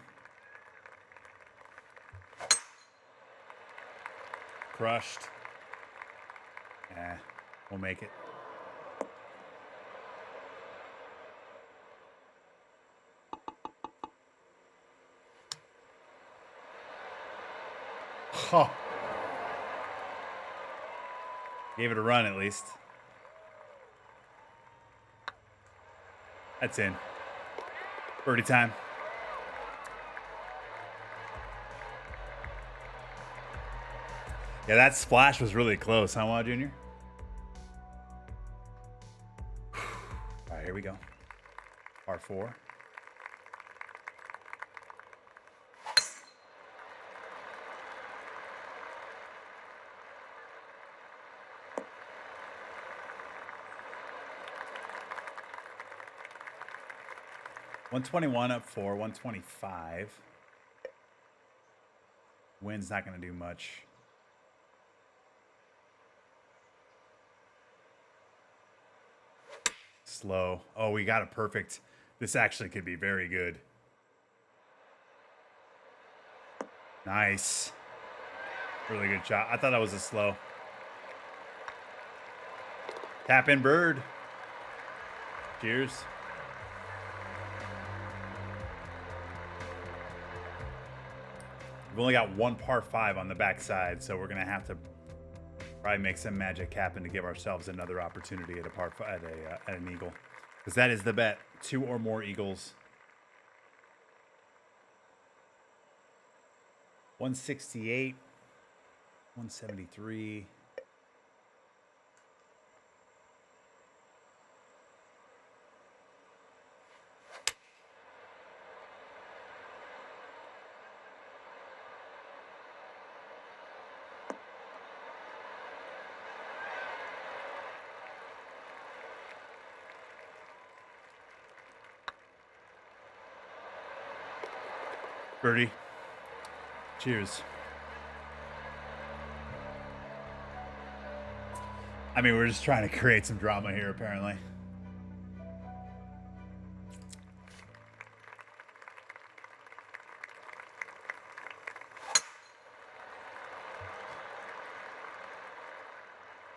Crushed. We'll make it. Oh. Gave it a run at least. That's in. Birdie time. Yeah, that splash was really close, huh, Wad Jr.? All right, here we go. Par 4. $121 up 4, 125. Wind's not going to do much. Slow. Oh, we got a perfect. This actually could be very good. Nice. Really good shot. I thought that was a slow. Tap in bird. Cheers. We've only got 1 par 5 on the backside, so we're going to have to probably make some magic happen to give ourselves another opportunity at a par 5, at an eagle. Because that is the bet. 2 or more eagles. 168. 173. Birdie. Cheers. I mean, we're just trying to create some drama here, apparently.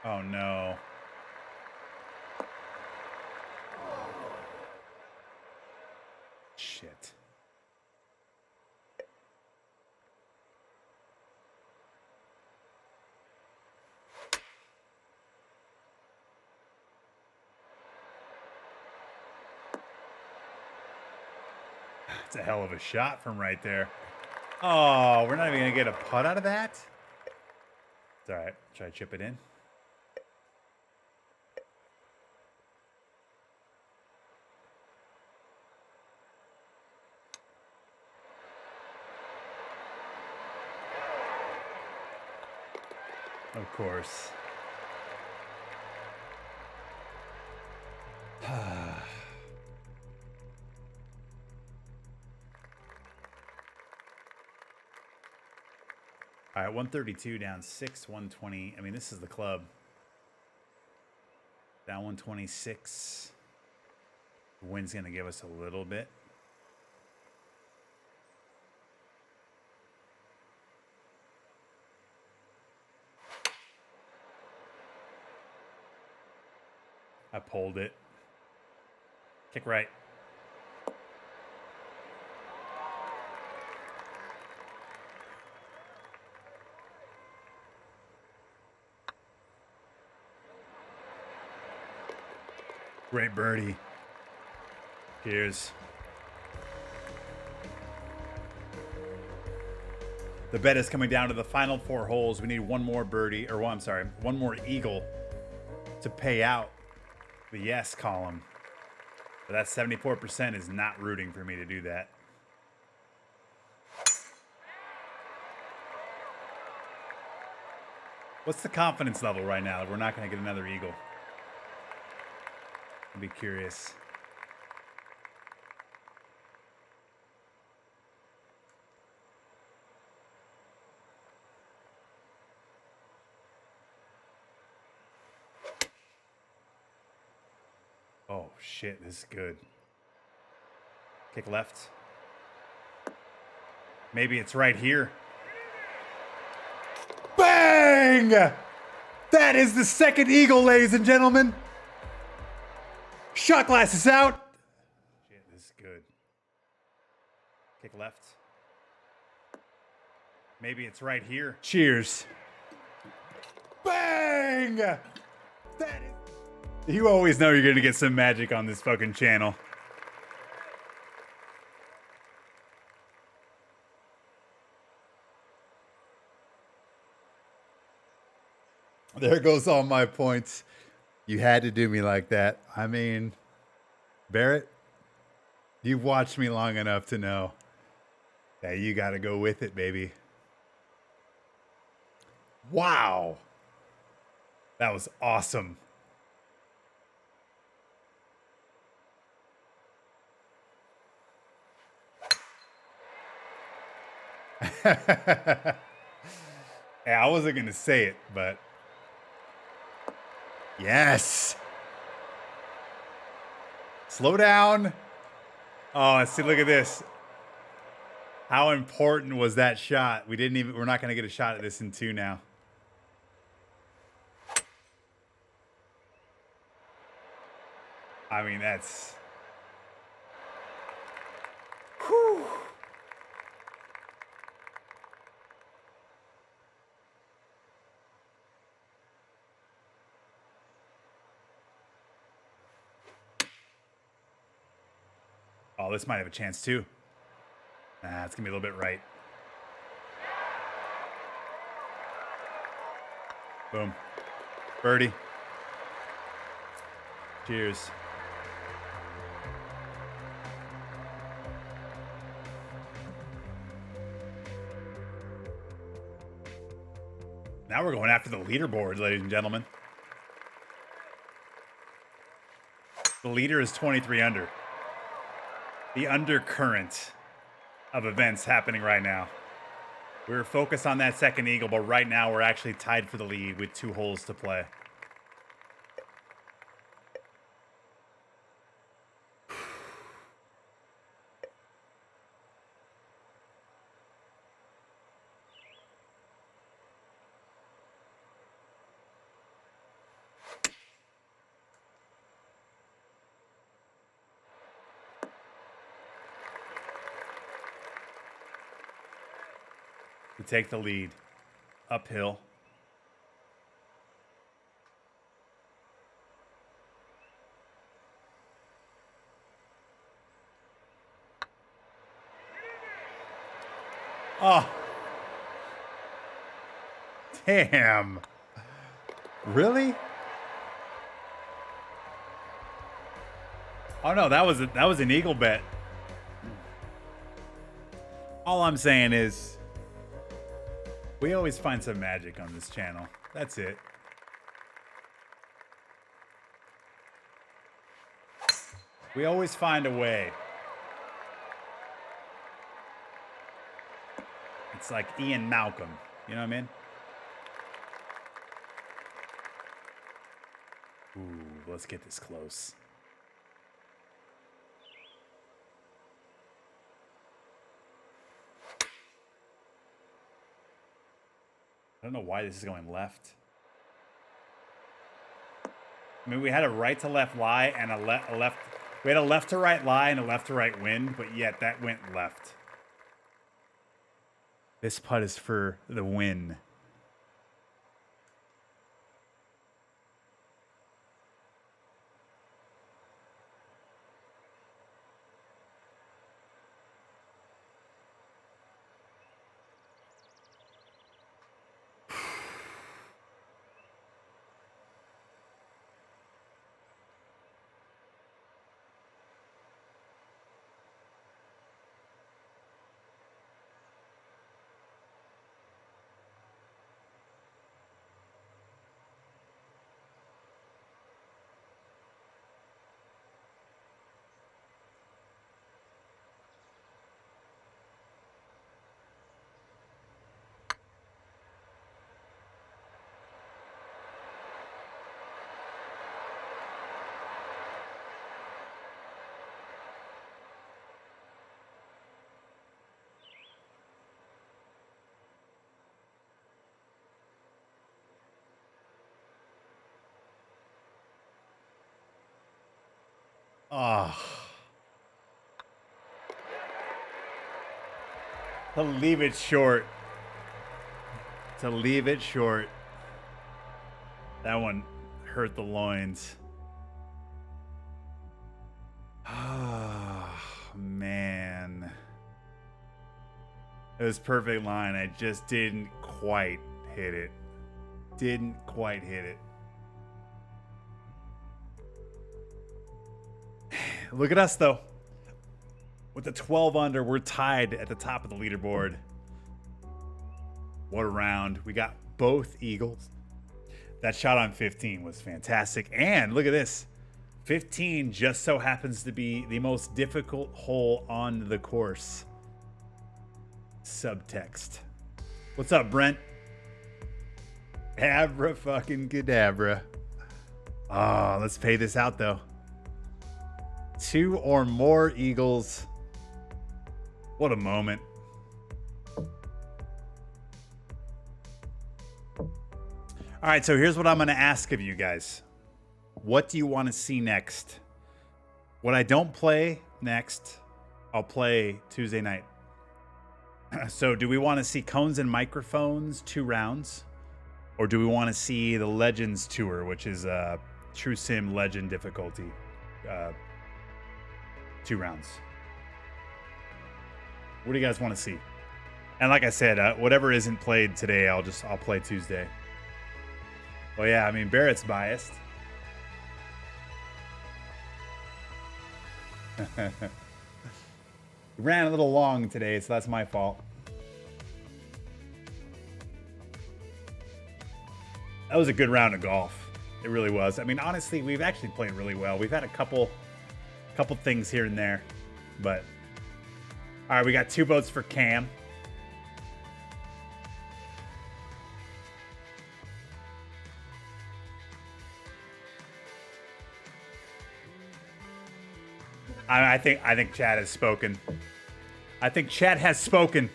Oh, no. Shit. It's a hell of a shot from right there. Oh, we're not even going to get a putt out of that? It's all right. Try to chip it in. Of course. All right, 132 down 6, 120. I mean, this is the club. Down 126. The wind's going to give us a little bit. I pulled it. Kick right. Great birdie. Cheers. The bet is coming down to the final 4 holes. We need one more birdie, or one more eagle to pay out the yes column. But that 74% is not rooting for me to do that. What's the confidence level right now? We're not going to get another eagle. I'd be curious. Oh, shit. This is good. Kick left. Maybe it's right here. Bang! That is the second eagle, ladies and gentlemen. Shot glass is out. Shit, this is good. Kick left. Maybe it's right here. Cheers. Bang! That is... You always know you're going to get some magic on this fucking channel. There goes all my points. You had to do me like that. I mean, Barrett, you've watched me long enough to know that you got to go with it, baby. Wow. That was awesome. Yeah, I wasn't going to say it, but yes. Slow down. Oh, see, look at this. How important was that shot? We're not going to get a shot at this in 2 now. I mean, that's... Whew. Oh, this might have a chance too. Nah, it's gonna be a little bit right. Boom. Birdie. Cheers. Now we're going after the leaderboard, ladies and gentlemen. The leader is 23 under. The undercurrent of events happening right now. We were focused on that second eagle, but right now we're actually tied for the lead with 2 holes to play. We take the lead. Uphill. Oh. Damn. Really? Oh no, that was an eagle bet. All I'm saying is we always find some magic on this channel. That's it. We always find a way. It's like Ian Malcolm. You know what I mean? Ooh, let's get this close. I don't know why this is going left. I mean, we had a right to left lie and a left. We had a left to right lie and a left to right wind, but yet that went left. This putt is for the win. Oh. To leave it short. To leave it short. That one hurt the loins. Oh, man. It was perfect line. I just didn't quite hit it. Didn't quite hit it. Look at us, though. With the 12 under, we're tied at the top of the leaderboard. What a round. We got both eagles. That shot on 15 was fantastic. And look at this. 15 just so happens to be the most difficult hole on the course. Subtext. What's up, Brent? Abra fucking cadabra. Oh, let's pay this out, though. 2 or more eagles. What a moment. All right, so here's what I'm going to ask of you guys. What do you want to see next? What I don't play next, I'll play Tuesday night. So do we want to see cones and microphones 2 rounds? Or do we want to see the Legends Tour, which is True Sim Legend difficulty, 2 rounds? What do you guys want to see? And like I said, whatever isn't played today, I'll play Tuesday. Well, yeah, I mean, Barrett's biased. Ran a little long today, so that's my fault. That was a good round of golf. It really was. I mean, honestly, we've actually played really well. We've had a couple things here and there, but all right, we got 2 votes for Cam. I think Chad has spoken. I think Chad has spoken.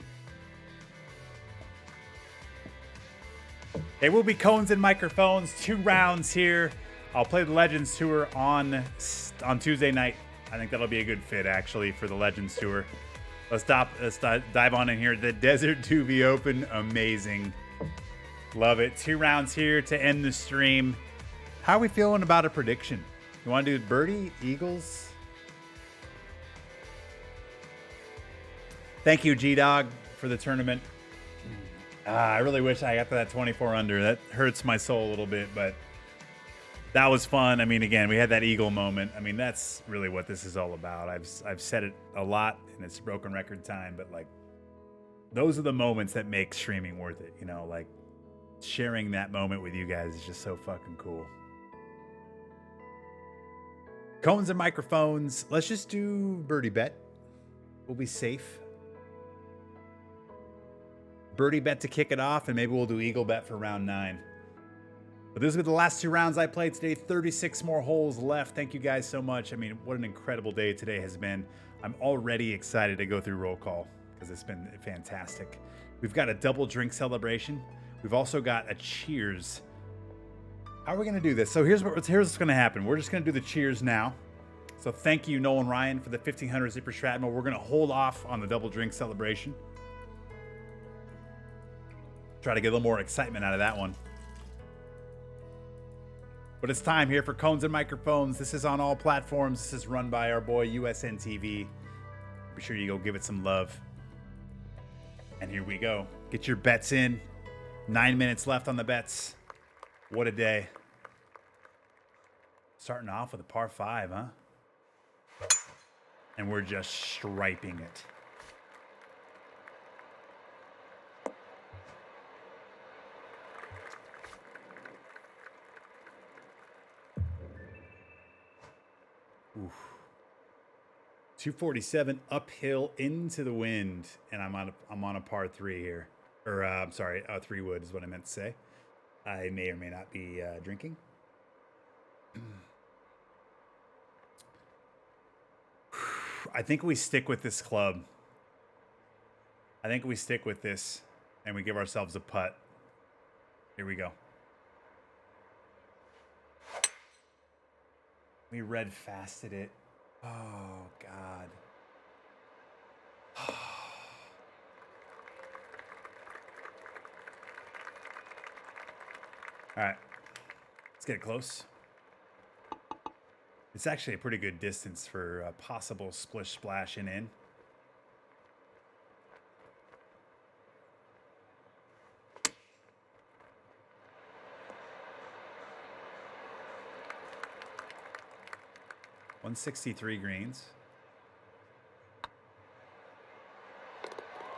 They will be cones and microphones, 2 rounds here. I'll play the Legends Tour on Tuesday night. I think that'll be a good fit, actually, for the Legends Tour. Let's dive on in here. The Desert 2V Open, amazing. Love it. 2 rounds here to end the stream. How are we feeling about a prediction? You want to do birdie, eagles? Thank you, G-Dog, for the tournament. I really wish I got to that 24 under. That hurts my soul a little bit, but that was fun. I mean, again, we had that eagle moment. I mean, that's really what this is all about. I've said it a lot, and it's broken record time, but like, those are the moments that make streaming worth it. You know, like sharing that moment with you guys is just so fucking cool. Cones and microphones. Let's just do birdie bet. We'll be safe. Birdie bet to kick it off, and maybe we'll do eagle bet for round 9. But this is the last 2 rounds I played today. 36 more holes left. Thank you guys so much. I mean, what an incredible day today has been. I'm already excited to go through roll call because it's been fantastic. We've got a double drink celebration. We've also got a cheers. How are we going to do this? So here's what's going to happen. We're just going to do the cheers now. So thank you, Nolan Ryan, for the 1500 Zipper Stratmo. We're going to hold off on the double drink celebration. Try to get a little more excitement out of that one. But it's time here for Cones and Microphones. This is on all platforms. This is run by our boy USN TV. Be sure you go give it some love. And here we go. Get your bets in. 9 minutes left on the bets. What a day. Starting off with a par 5, huh? And we're just striping it. Oof. 247 uphill into the wind, and I'm on a par 3 here, or I'm sorry, 3 wood is what I meant to say. I may or may not be drinking. I think we stick with this club. I think we stick with this, and we give ourselves a putt. Here we go. We red fasted it. Oh, God. All right. Let's get it close. It's actually a pretty good distance for a possible splish splash and in. $163 greens.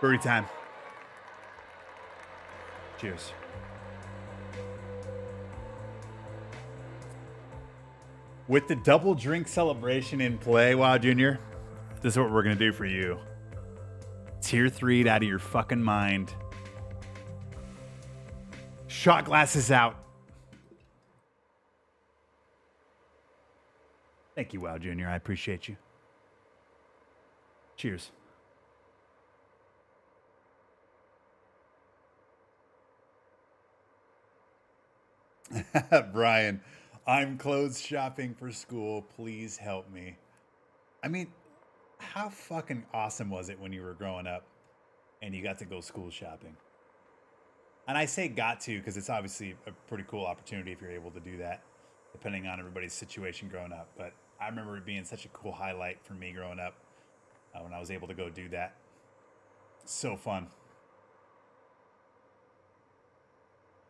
Birdie time. Cheers. With the double drink celebration in play, Wow Junior, this is what we're going to do for you. Tier 3'd out of your fucking mind. Shot glasses out. Thank you, Wow Junior. I appreciate you. Cheers. Brian, I'm clothes shopping for school. Please help me. I mean, how fucking awesome was it when you were growing up and you got to go school shopping? And I say got to because it's obviously a pretty cool opportunity if you're able to do that, depending on everybody's situation growing up. But I remember it being such a cool highlight for me growing up when I was able to go do that. So fun.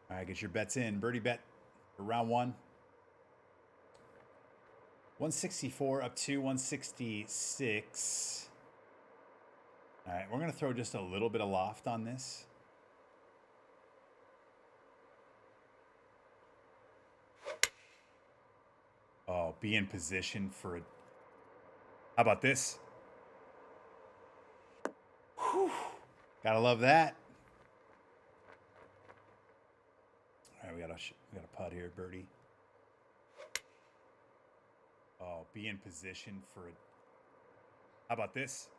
All right, get your bets in. Birdie bet for round one. 164 up to 166. All right, we're going to throw just a little bit of loft on this. Oh, be in position for it. How about this? Whew. Gotta love that. All right, we got a putt here, birdie. Oh, be in position for it. How about this?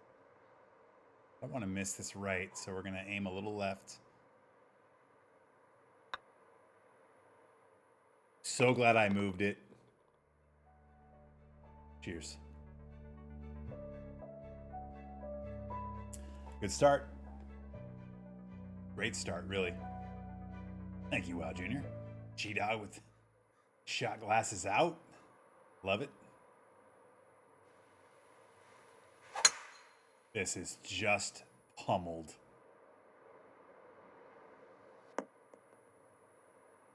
I don't want to miss this right, so we're gonna aim a little left. So glad I moved it. Cheers. Good start. Great start, really. Thank you, Wow Junior. G-Dog with shot glasses out. Love it. This is just pummeled.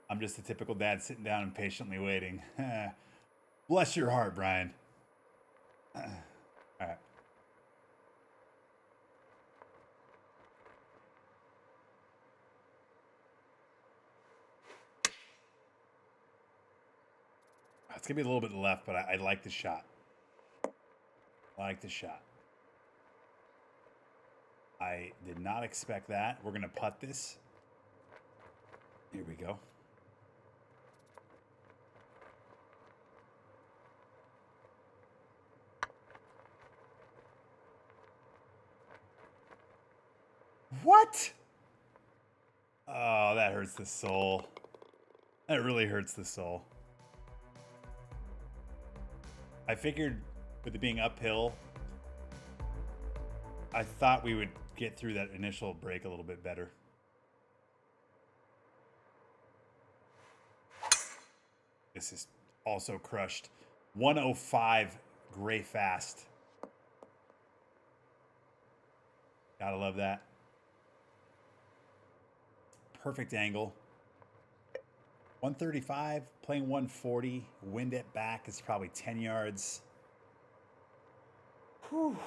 I'm just a typical dad sitting down and patiently waiting. Bless your heart, Brian. All right. It's going to be a little bit left, but I like the shot. I like the shot. I did not expect that. We're going to putt this. Here we go. What? Oh, that hurts the soul. That really hurts the soul. I figured with it being uphill, I thought we would get through that initial break a little bit better. This is also crushed. 105 gray fast. Gotta love that. Perfect angle. 135, playing 140. Wind it back is probably 10 yards. Whew.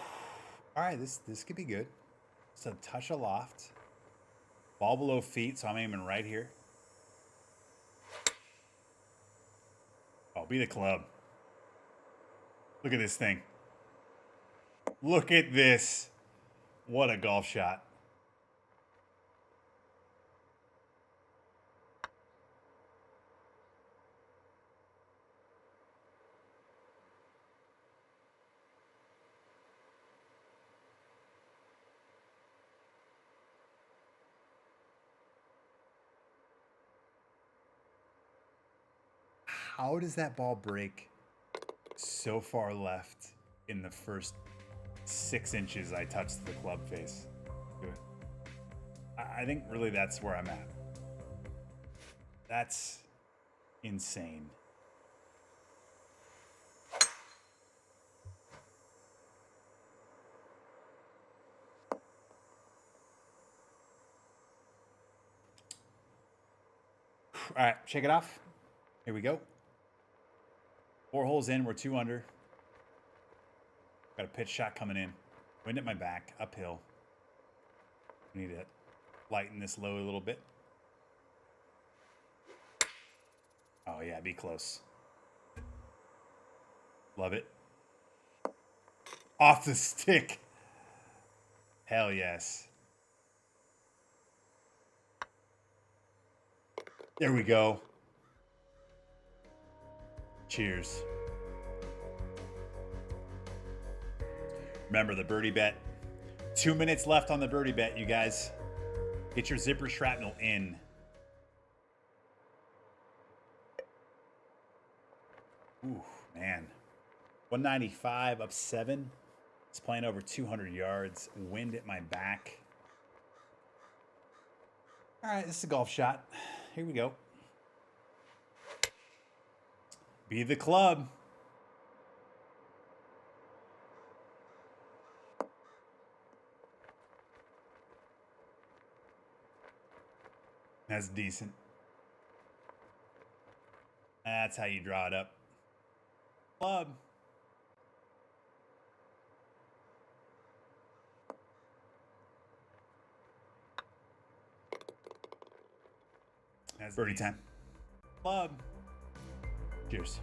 All right, this could be good. Just a touch of loft. Ball below feet, so I'm aiming right here. Oh, be the club. Look at this thing. Look at this. What a golf shot. How does that ball break so far left in the first 6 inches I touched the club face. Good. I think really that's where I'm at. That's insane. All right, shake it off. Here we go. 4 holes in, we're 2 under. Got a pitch shot coming in. Wind at my back, uphill. Need to lighten this load a little bit. Oh yeah, be close. Love it. Off the stick. Hell yes. There we go. Cheers. Remember the birdie bet. 2 minutes left on the birdie bet, you guys. Get your zipper shrapnel in. Ooh, man. 195 up 7. It's playing over 200 yards. Wind at my back. All right, this is a golf shot. Here we go. Be the club. That's decent. That's how you draw it up. Club. That's birdie time. Club. Cheers.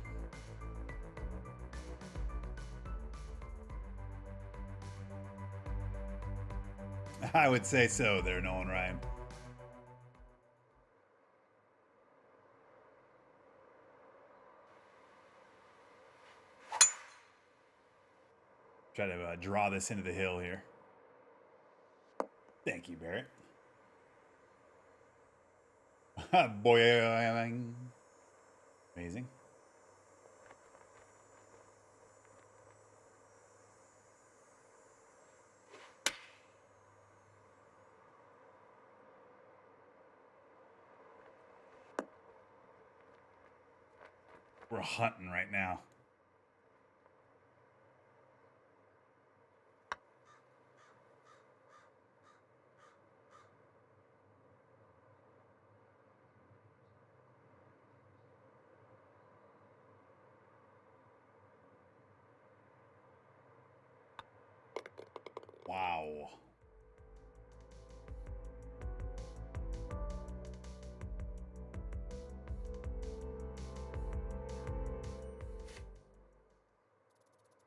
I would say so there, Nolan Ryan. Try to draw this into the hill here. Thank you, Barrett. Boing. Amazing. We're hunting right now. Wow.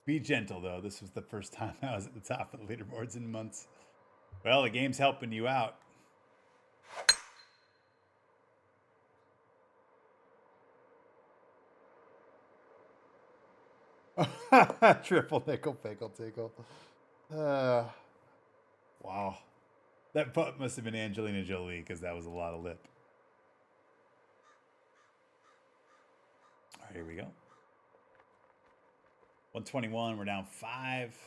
Be gentle, though. This was the first time I was at the top of the leaderboards in months. Well, the game's helping you out. Triple nickel, pickle, tickle. Wow. That putt must have been Angelina Jolie because that was a lot of lip. All right, here we go. 121, we're down 5.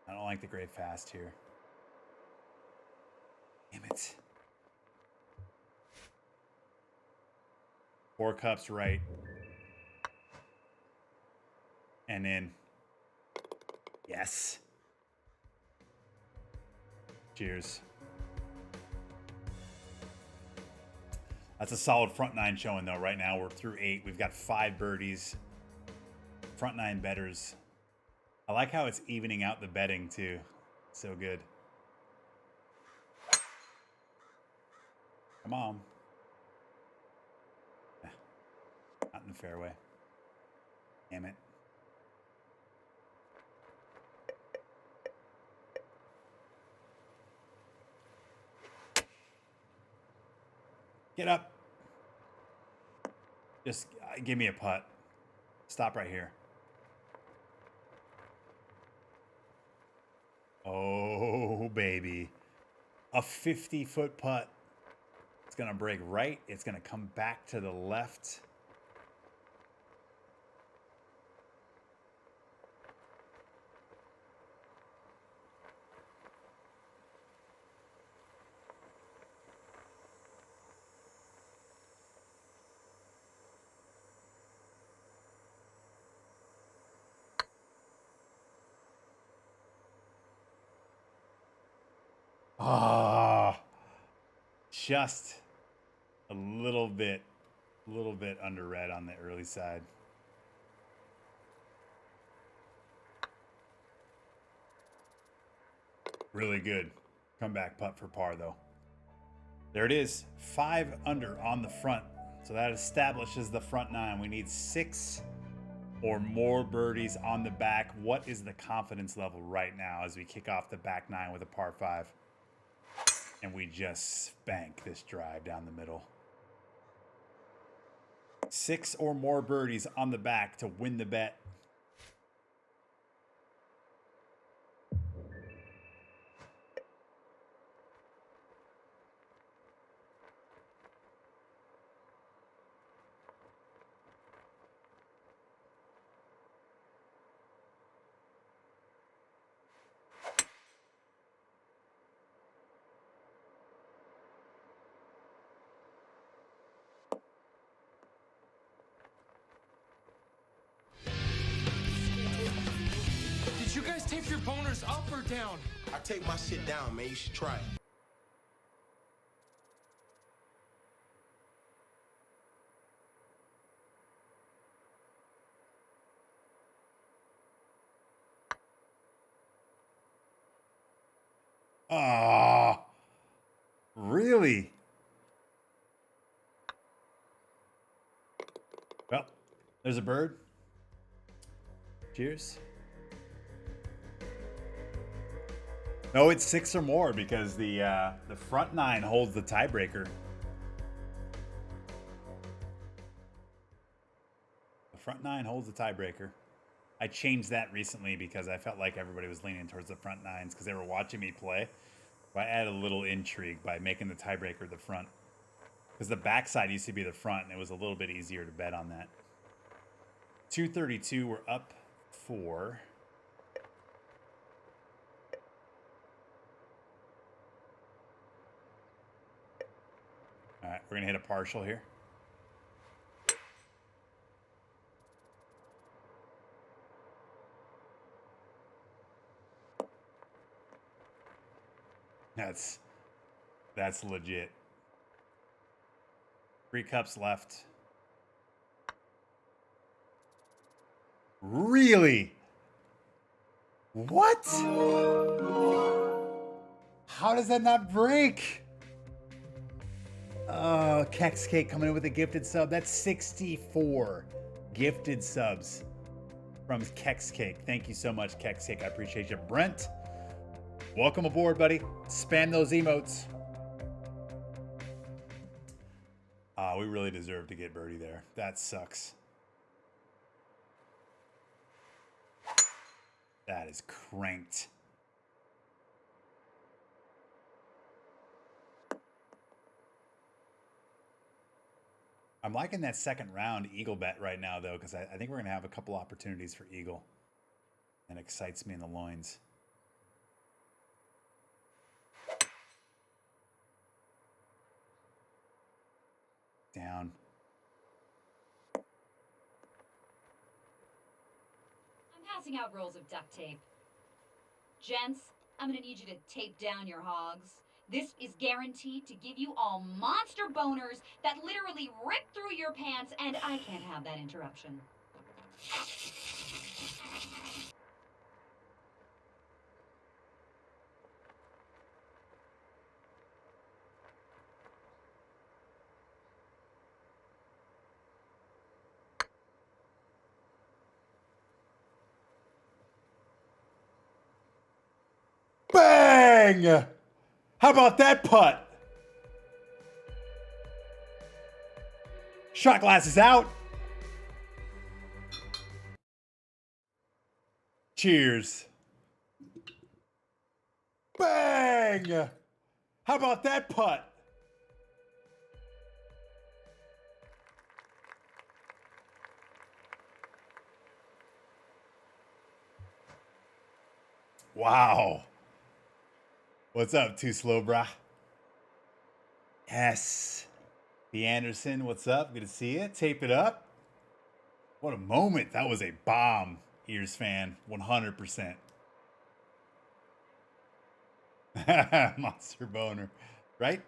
I don't like the great fast here. Damn it. 4 cups right. And in. Yes. Cheers. That's a solid front 9 showing, though. Right now, we're through 8. We've got 5 birdies. Front 9 betters. I like how it's evening out the betting, too. So good. Come on. Not in the fairway. Damn it. Get up. Just give me a putt. Stop right here. Oh, baby. A 50-foot putt. It's going to break right. It's going to come back to the left. Ah, just a little bit under red on the early side. Really good comeback putt for par though. There it is, 5 under on the front. So that establishes the front 9. We need 6 or more birdies on the back. What is the confidence level right now as we kick off the back 9 with a par 5? And we just spank this drive down the middle. 6 or more birdies on the back to win the bet. Did you guys tape your boners up or down? I take my shit down, man. You should try it. Ah, really? Well, there's a bird. Cheers. No, it's 6 or more because the front 9 holds the tiebreaker. The front 9 holds the tiebreaker. I changed that recently because I felt like everybody was leaning towards the front 9s because they were watching me play. So I added a little intrigue by making the tiebreaker the front. Because the backside used to be the front, and it was a little bit easier to bet on that. 232, we're up 4. All right, we're going to hit a partial here. That's legit. 3 cups left. Really? What? How does that not break? Kex Cake coming in with a gifted sub. That's 64 gifted subs from Kex Cake. Thank you so much, Kex Cake. I appreciate you. Brent, welcome aboard, buddy. Spam those emotes. We really deserve to get birdie there. That sucks. That is cranked. I'm liking that second round eagle bet right now, though, because I think we're going to have a couple opportunities for eagle. And excites me in the loins. Down. I'm passing out rolls of duct tape. Gents, I'm gonna need you to tape down your hogs. This is guaranteed to give you all monster boners that literally rip through your pants, and I can't have that interruption. Bang! How about that putt? Shot glass is out. Cheers. Bang! How about that putt? Wow. What's up, Too Slow, brah? Yes. B. Anderson, what's up? Good to see you. Tape it up. What a moment. That was a bomb, Ears fan. 100%. Monster boner. Right?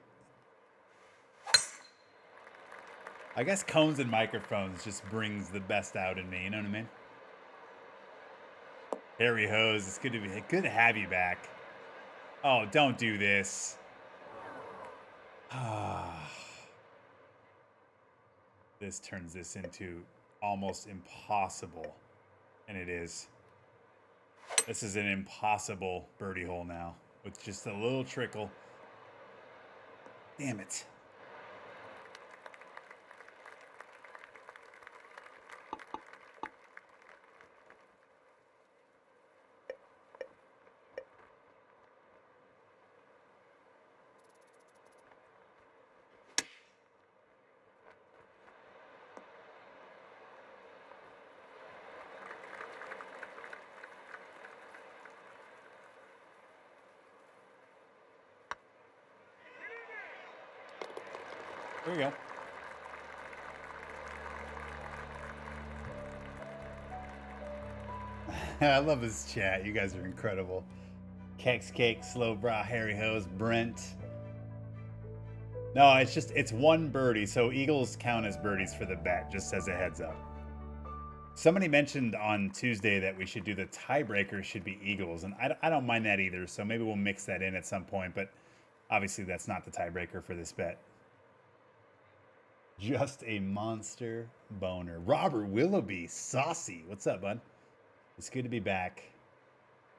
I guess cones and microphones just brings the best out in me. You know what I mean? Harry Hose, it's good to have you back. Oh, don't do this. This turns this into almost impossible. And it is. This is an impossible birdie hole now. With just a little trickle. Damn it. There we go. I love this chat. You guys are incredible. Kex Cake, Slow Bra, Harry Hose, Brent. No, it's one birdie. So Eagles count as birdies for the bet, just as a heads up. Somebody mentioned on Tuesday that we should do the tiebreaker should be Eagles. And I don't mind that either. So maybe we'll mix that in at some point. But obviously that's not the tiebreaker for this bet. Just a monster boner. Robert Willoughby, saucy. What's up, bud? It's good to be back.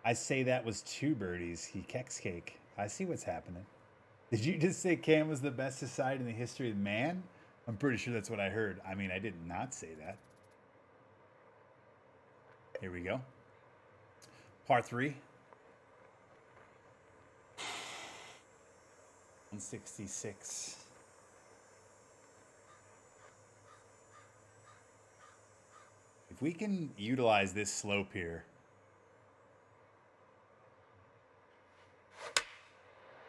I say that was 2 birdies. He Kex Cake. I see what's happening. Did you just say Cam was the best society in the history of man? I'm pretty sure that's what I heard. I mean, I did not say that. Here we go. Par 3. 166. If we can utilize this slope here,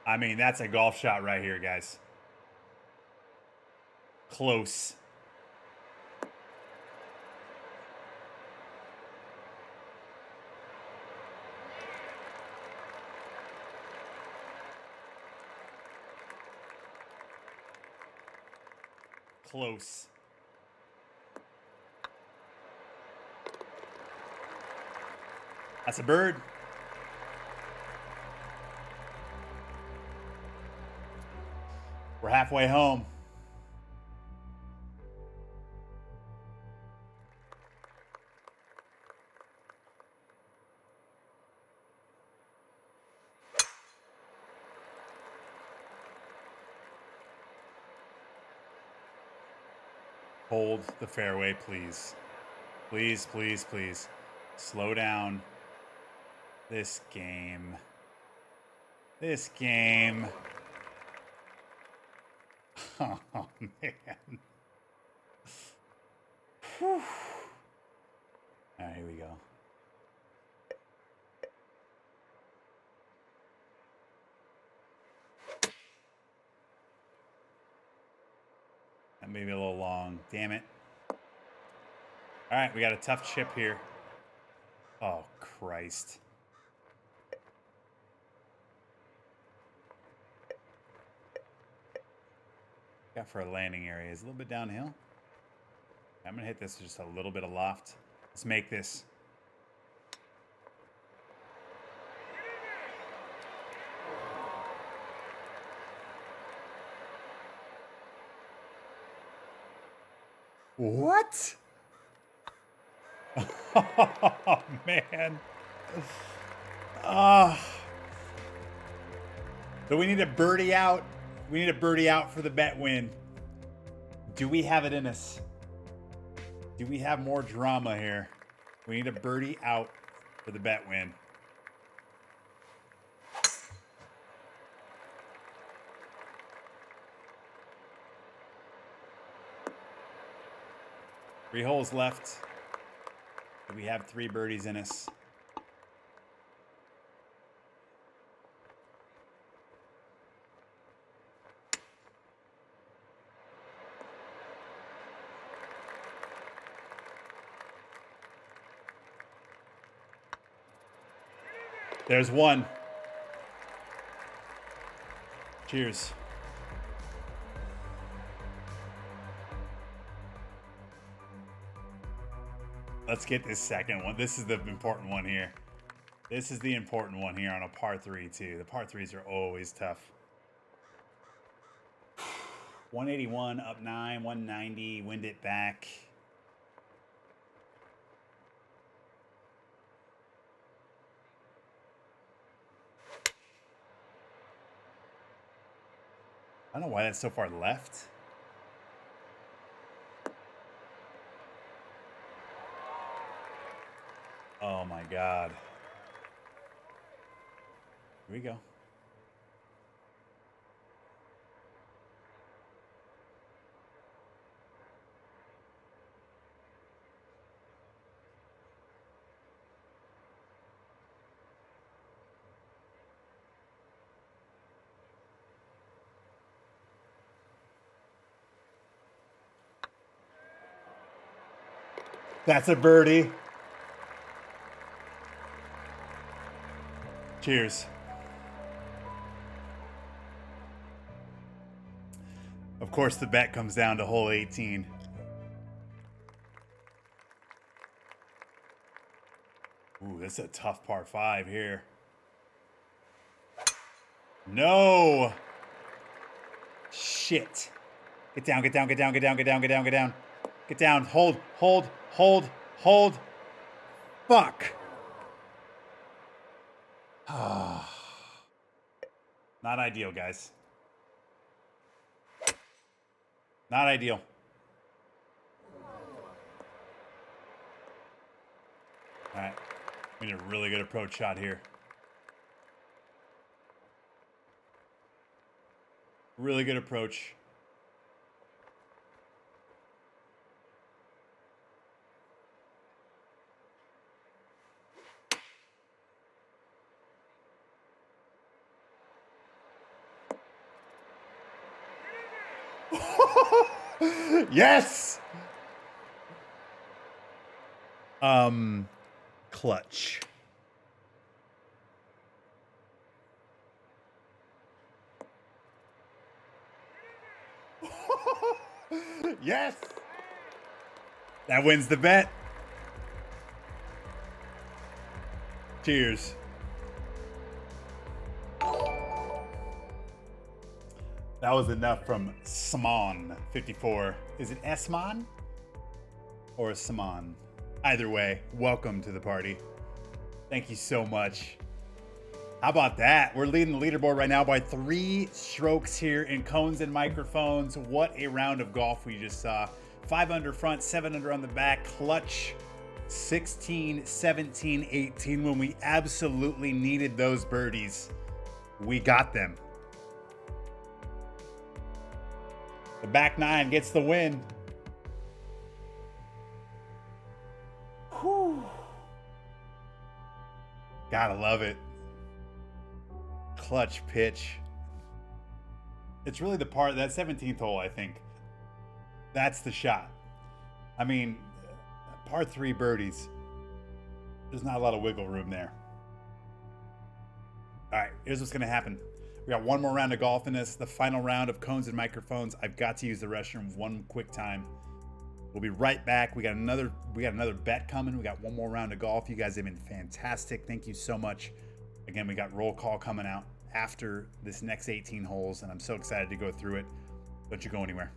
I mean, that's a golf shot right here, guys. Close. Close. That's a bird. We're halfway home. Hold the fairway, please. Please, please, please. Slow down. This game. This game. Oh, man. Whew. All right, here we go. That may be a little long. Damn it. All right, we got a tough chip here. Oh, Christ. Got for a landing area is a little bit downhill. I'm gonna hit this just a little bit of loft. Let's make this. What? Oh, man. So we need a birdie out. We need a birdie out for the bet win. Do we have it in us? Do we have more drama here? We need a birdie out for the bet win. 3 holes left. We have 3 birdies in us. There's one. Cheers. Let's get this second one. This is the important one here. This is the important one here on a par 3 too. The par 3s are always tough. 181 up 9, 190, wind it back. I don't know why that's so far left. Oh my God. Here we go. That's a birdie. Cheers. Of course, the bet comes down to hole 18. Ooh, this is a tough par 5 here. No. Shit. Get down, get down, get down, get down, get down, get down, get down. Get down. Hold, hold, hold, hold. Fuck. Not ideal, guys. Not ideal. All right. We need a really good approach shot here. Really good approach. Yes. Clutch. Yes. That wins the bet. Cheers. That was enough from Simon54. Is it Esmon or Simon? Either way, welcome to the party. Thank you so much. How about that? We're leading the leaderboard right now by 3 strokes here in cones and microphones. What a round of golf we just saw. 5 under front, 7 under on the back, clutch 16, 17, 18 when we absolutely needed those birdies. We got them. The back 9 gets the win. Whew. Gotta love it. Clutch pitch. It's really the part, that 17th hole, I think. That's the shot. I mean, par 3 birdies. There's not a lot of wiggle room there. All right, here's what's gonna happen. We got one more round of golf in this, the final round of cones and microphones. I've got to use the restroom one quick time. We'll be right back. We got another bet coming. We got one more round of golf. You guys have been fantastic. Thank you so much. Again, we got roll call coming out after this next 18 holes, and I'm so excited to go through it. Don't you go anywhere.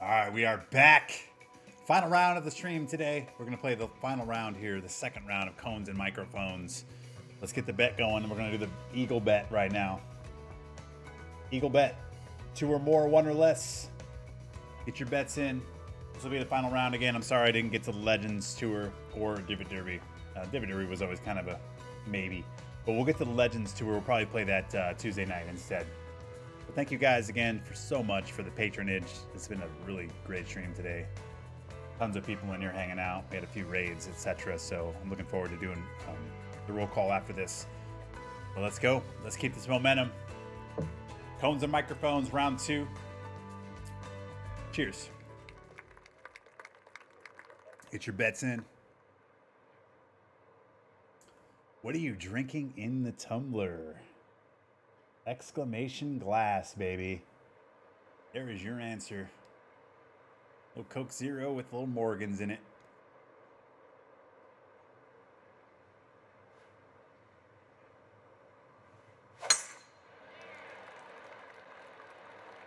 All right, we are back. Final round of the stream today. We're going to play the final round here, the second round of cones and microphones. Let's get the bet going, and we're going to do the Eagle bet right now. Eagle bet. 2 or more, 1 or less. Get your bets in. This will be the final round again. I'm sorry I didn't get to the Legends Tour or Divot Derby. Divot Derby was always kind of a maybe. But we'll get to the Legends Tour. We'll probably play that Tuesday night instead. But thank you guys again for so much for the patronage. It's been a really great stream today. Tons of people in here hanging out. We had a few raids, etc. So I'm looking forward to doing the roll call after this. But let's go. Let's keep this momentum. Cones and microphones, round 2. Cheers. Get your bets in. What are you drinking in the tumbler? Exclamation glass, baby. There is your answer. A little Coke Zero with little Morgans in it.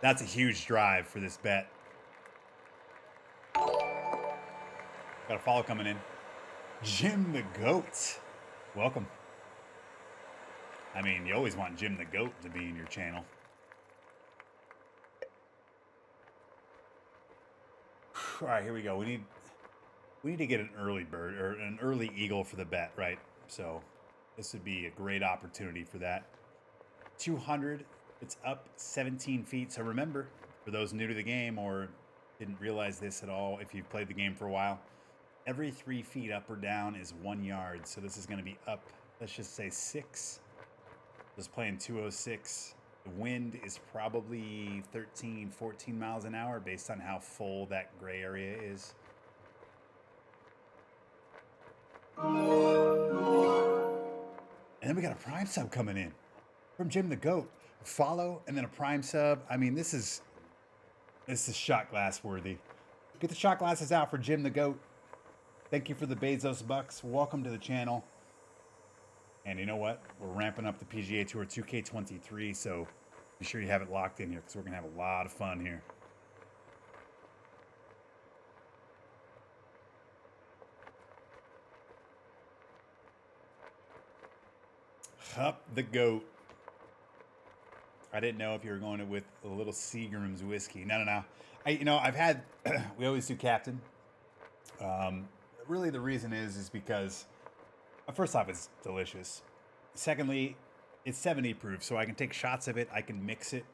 That's a huge drive for this bet. Got a follow coming in. Jim the Goat. Welcome. I mean, you always want Jim the Goat to be in your channel. All right, here we go. We need to get an early bird or an early eagle for the bet, right? So this would be a great opportunity for that. 200. It's up 17 feet. So remember, for those new to the game or didn't realize this at all, if you've played the game for a while, every 3 feet up or down is 1 yard. So this is going to be up, let's just say 6. Just playing 206. The wind is probably 13, 14 miles an hour based on how full that gray area is. And then we got a prime sub coming in from Jim the Goat. Follow and then a prime sub. I mean, this is shot glass worthy. Get the shot glasses out for Jim the Goat. Thank you for the Bezos bucks. Welcome to the channel. And you know what? We're ramping up the PGA Tour 2K23, so be sure you have it locked in here because we're going to have a lot of fun here. Up the Goat. I didn't know if you were going with a little Seagram's whiskey. No. I've had, we always do Captain. Really the reason is because, first off, it's delicious. Secondly, it's 70 proof, so I can take shots of it. I can mix it.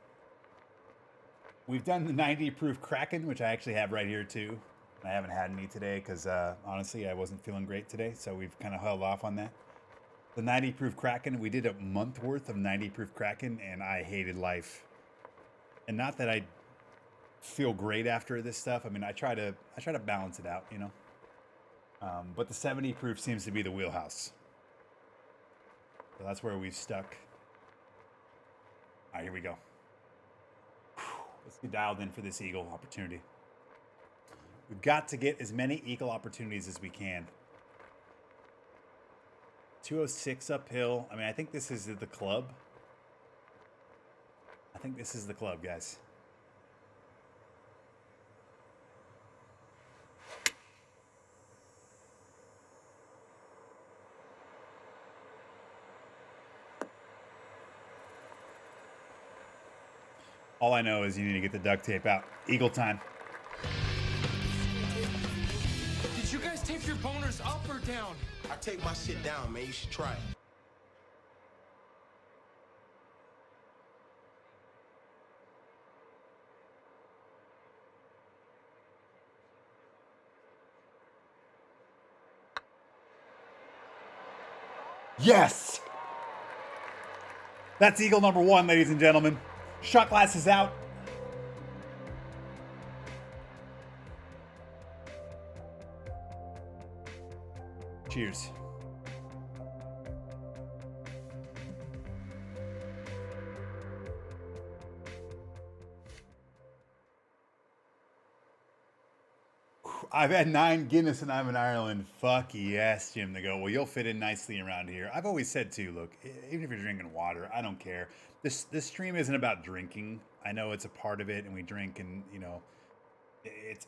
We've done the 90 proof Kraken, which I actually have right here too. I haven't had any today because honestly, I wasn't feeling great today, so we've kind of held off on that. The 90 proof Kraken, we did a month worth of 90 proof Kraken, and I hated life. And not that I feel great after this stuff. I mean, I try to balance it out, you know. But the 70 proof seems to be the wheelhouse. So that's where we've stuck. All right, here we go. Let's get dialed in for this eagle opportunity. We've got to get as many eagle opportunities as we can. 206 uphill. I mean, I think this is the club. I think this is the club, guys. All I know is you need to get the duct tape out. Eagle time. Did you guys tape your boners up or down? I take my shit down, man. You should try it. Yes! That's eagle number 1, ladies and gentlemen. Shot glasses out. Cheers. I've had 9 Guinness and I'm in Ireland. Fuck yes, Jim the Goat. Well, you'll fit in nicely around here. I've always said too, look, even if you're drinking water, I don't care. This stream isn't about drinking. I know it's a part of it and we drink and, you know,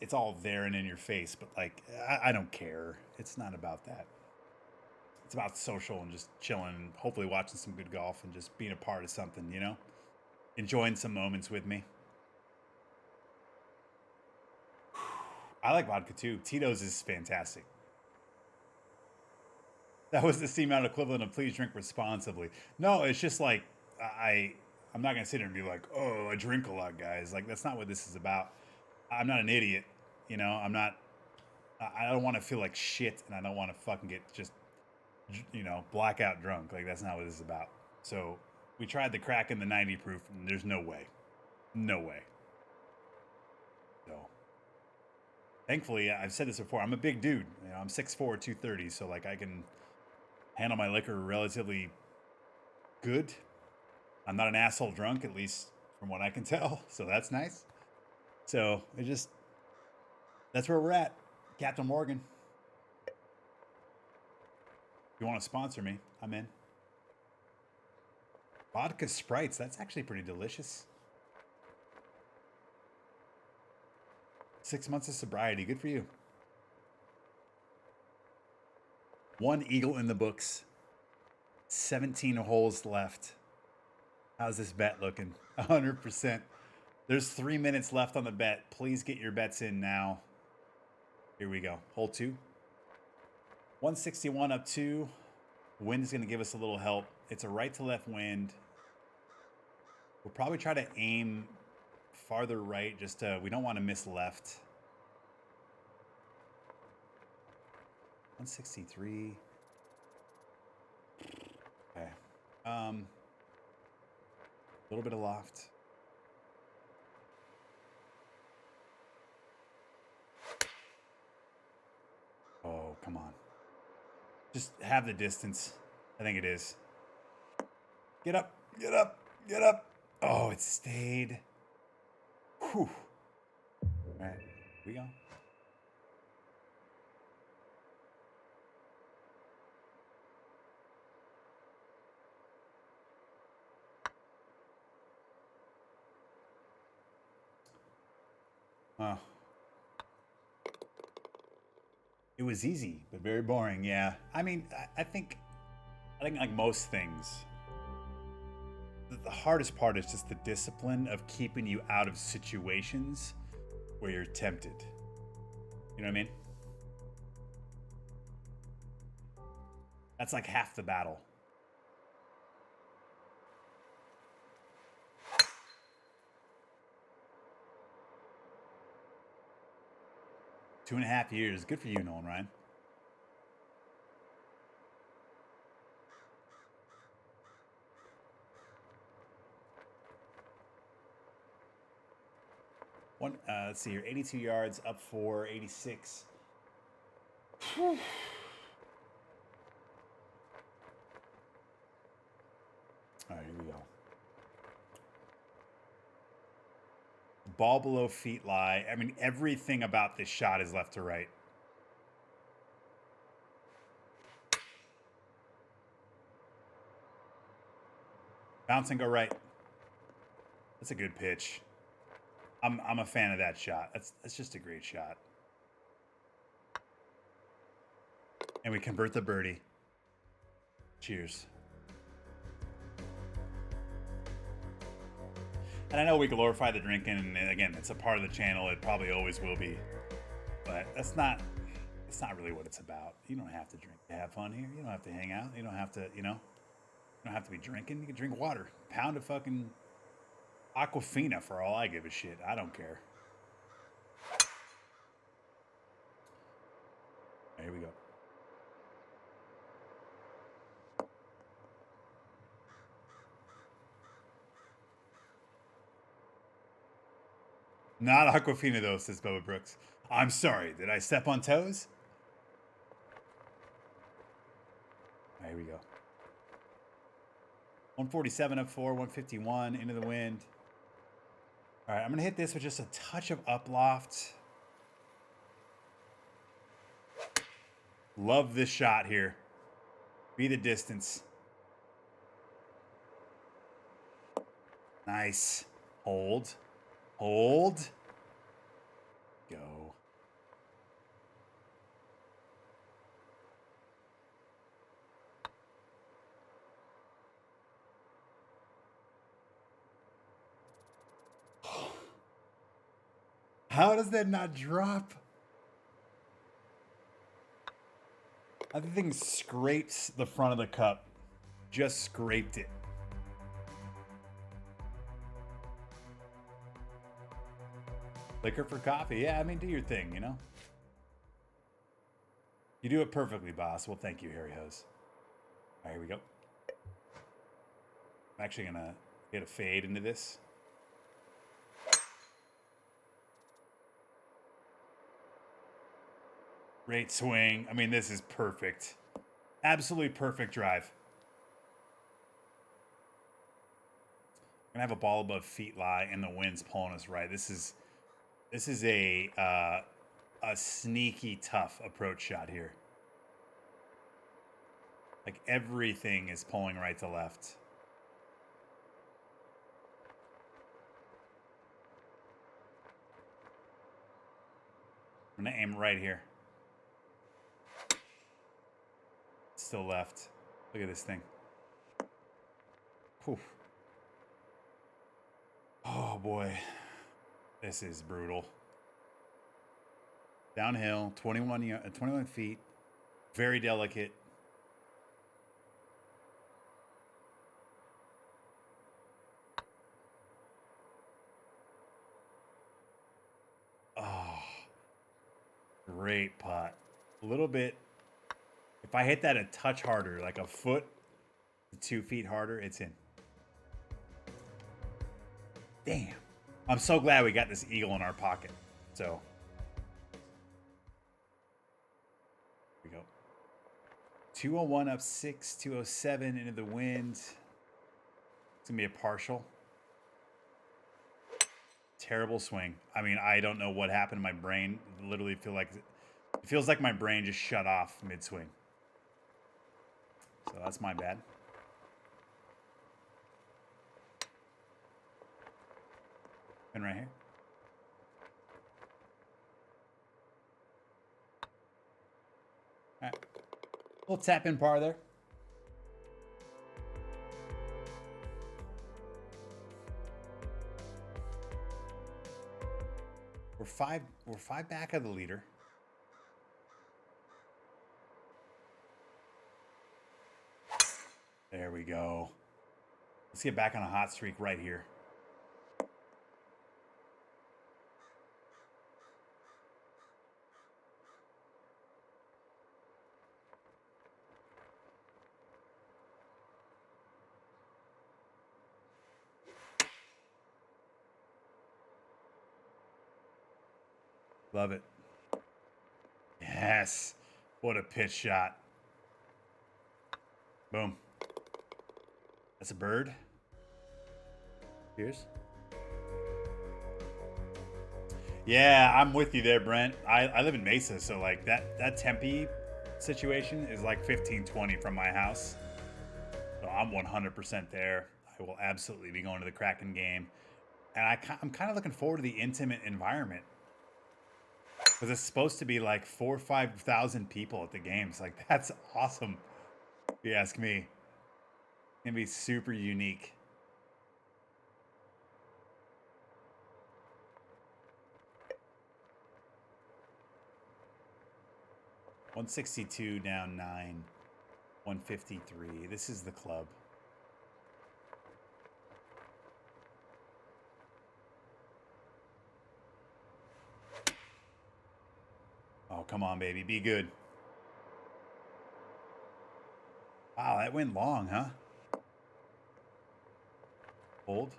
it's all there and in your face, but like I don't care. It's not about that. It's about social and just chilling and hopefully watching some good golf and just being a part of something, you know? Enjoying some moments with me. I like vodka too. Tito's is fantastic. That was the C-Mount equivalent of please drink responsibly. No, it's just like I'm not gonna sit here and be like, oh, I drink a lot, guys. Like that's not what this is about. I'm not an idiot, you know. I don't want to feel like shit, and I don't want to fucking get just, you know, blackout drunk. Like that's not what this is about. So we tried the crack in the 90 proof, and there's no way, no way. So thankfully, I've said this before. I'm a big dude. You know, I'm 6'4", 230, so like I can handle my liquor relatively good. I'm not an asshole drunk, at least from what I can tell. So that's nice. So that's where we're at. Captain Morgan. If you want to sponsor me, I'm in. Vodka Sprites, that's actually pretty delicious. 6 months of sobriety, good for you. 1 eagle in the books. 17 holes left. How's this bet looking? 100%. There's 3 minutes left on the bet. Please get your bets in now. Here we go. Hole 2. 161 up 2. Wind is going to give us a little help. It's a right to left wind. We'll probably try to aim farther right. Just we don't want to miss left. 163. Okay. A little bit of loft. Oh, come on. Just have the distance. I think it is. Get up, get up, get up. Oh, it stayed. Whew. All right, here we go. Oh. It was easy, but very boring. Yeah. I mean, I think like most things, the hardest part is just the discipline of keeping you out of situations where you're tempted. You know what I mean? That's like half the battle. Two and a half years. Good for you, Nolan Ryan. Let's see here. 82 yards, up 4, 86. Whew. All right, here we go. Ball below feet lie. I mean, everything about this shot is left to right. Bounce and go right. That's a good pitch. I'm a fan of that shot. That's just a great shot. And we convert the birdie. Cheers. And I know we glorify the drinking, and again, it's a part of the channel. It probably always will be. But it's not really what it's about. You don't have to drink to have fun here. You don't have to hang out. You don't have to, you don't have to be drinking. You can drink water. Pound of fucking Aquafina for all I give a shit. I don't care. Here we go. Not Aquafina though, says Bubba Brooks. I'm sorry, did I step on toes? Here we go. 147 up 4, 151 into the wind. All right, I'm gonna hit this with just a touch of up loft. Love this shot here. Be the distance. Nice. Hold. Hold. go. How does that not drop? I think the thing scrapes the front of the cup. Just scraped it. Liquor for coffee. Yeah, I mean, do your thing, you know? You do it perfectly, boss. Well, thank you, Harry Hose. All right, here we go. I'm actually going to get a fade into this. Great swing. I mean, this is perfect. Absolutely perfect drive. Gonna have a ball above feet lie, and the wind's pulling us right. This is a sneaky tough approach shot here. Like everything is pulling right to left. I'm gonna aim right here. Still left. Look at this thing. Whew. Oh boy. This is brutal. Downhill, 21 feet. Very delicate. Oh. Great putt. A little bit. If I hit that a touch harder, like a foot to 2 feet harder, it's in. Damn. I'm so glad we got this eagle in our pocket. So. Here we go. 201 up 6, 207 into the wind. It's going to be a partial. Terrible swing. I mean, I don't know what happened to my brain. Literally it feels like my brain just shut off mid-swing. So that's my bad. Pin right here. All right. Little tap in par there. We're five back of the leader. There we go. Let's get back on a hot streak right here. Love it. Yes. What a pitch shot. Boom. That's a bird. Cheers. Yeah, I'm with you there, Brent. I live in Mesa, so like that Tempe situation is like 15-20 from my house. So I'm 100% there. I will absolutely be going to the Kraken game. And I'm kind of looking forward to the intimate environment. Because it's supposed to be like 4,000 or 5,000 people at the games. Like, that's awesome, if you ask me. It's going to be super unique. $162 down 9. 153. This is the club. Oh, come on, baby. Be good. Wow, that went long, huh? Hold.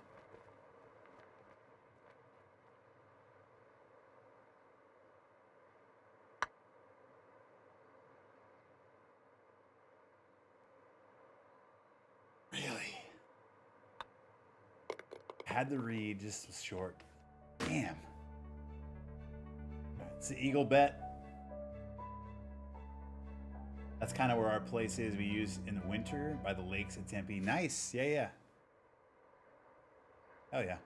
Really? Had the read, just was short. Damn. It's the eagle bet. That's kind of where our place is. We use in the winter by the lakes at Tempe. Nice. Yeah, yeah. Oh, yeah.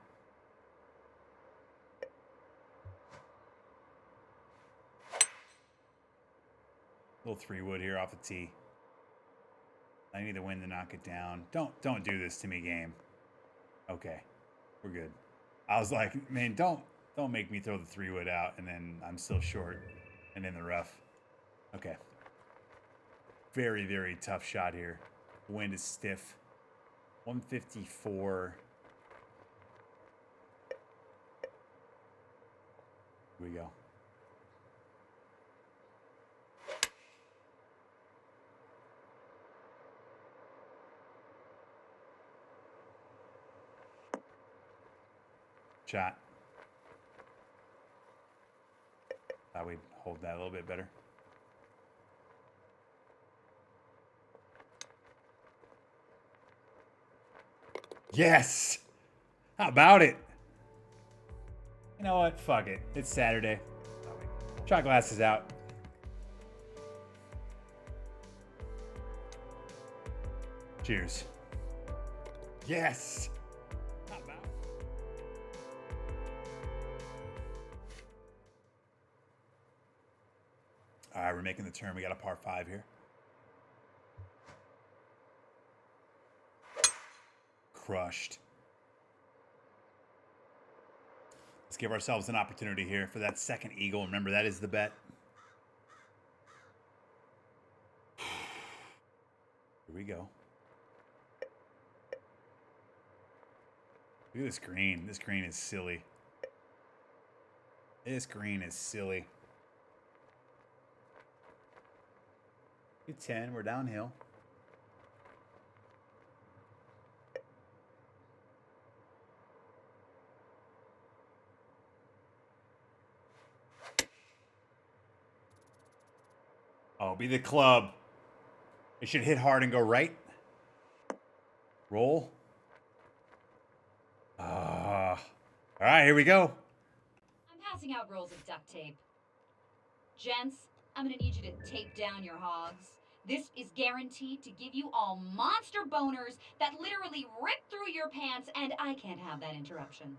Little 3-wood here off the tee. I need the wind to knock it down. Don't do this to me, game. Okay, we're good. I was like, man, don't make me throw the 3-wood out, and then I'm still short and in the rough. Okay. Very, very tough shot here. The wind is stiff. 154. Here we go. Shot. Thought we'd hold that a little bit better. Yes! How about it? You know what? Fuck it. It's Saturday. Shot glasses out. Cheers. Yes! How about it? All right, we're making the turn. We got a par 5 here. Crushed. Let's give ourselves an opportunity here for that second eagle. Remember, that is the bet. Here we go. Look at this green. This green is silly. This green is silly. Good 10. We're downhill. Oh, be the club. It should hit hard and go right. Roll. All right, here we go. I'm passing out rolls of duct tape. Gents, I'm gonna need you to tape down your hogs. This is guaranteed to give you all monster boners that literally rip through your pants, and I can't have that interruption.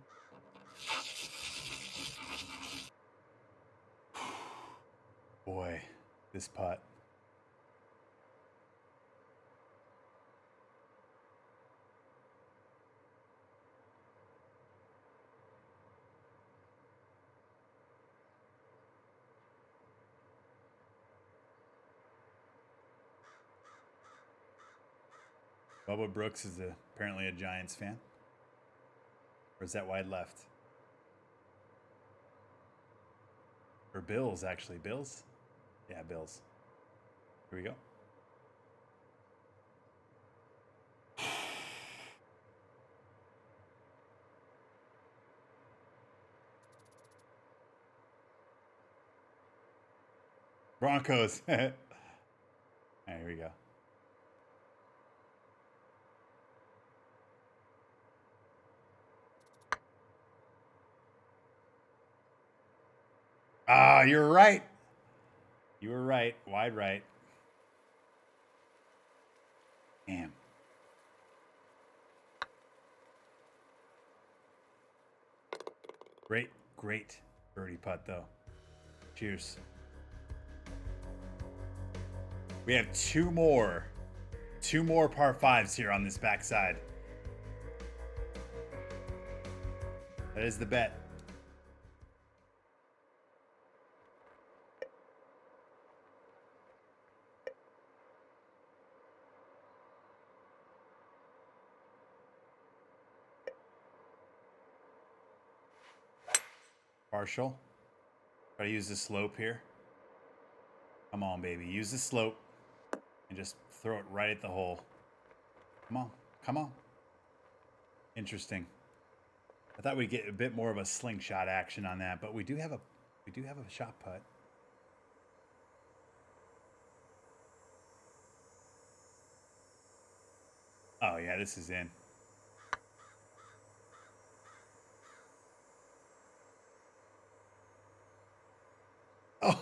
Boy, this putt. Bubba Brooks is apparently a Giants fan. Or is that wide left? Or Bills, actually. Bills? Yeah, Bills. Here we go. Broncos. All right, here we go. Ah, you're right. You were right. Wide right. Damn. Great, great birdie putt, though. Cheers. We have two more par 5s here on this backside. That is the bet. Partial. Try to use the slope here. Come on, baby. Use the slope and just throw it right at the hole. Come on. Come on. Interesting. I thought we'd get a bit more of a slingshot action on that, but we do have a shot putt. Oh yeah, this is in.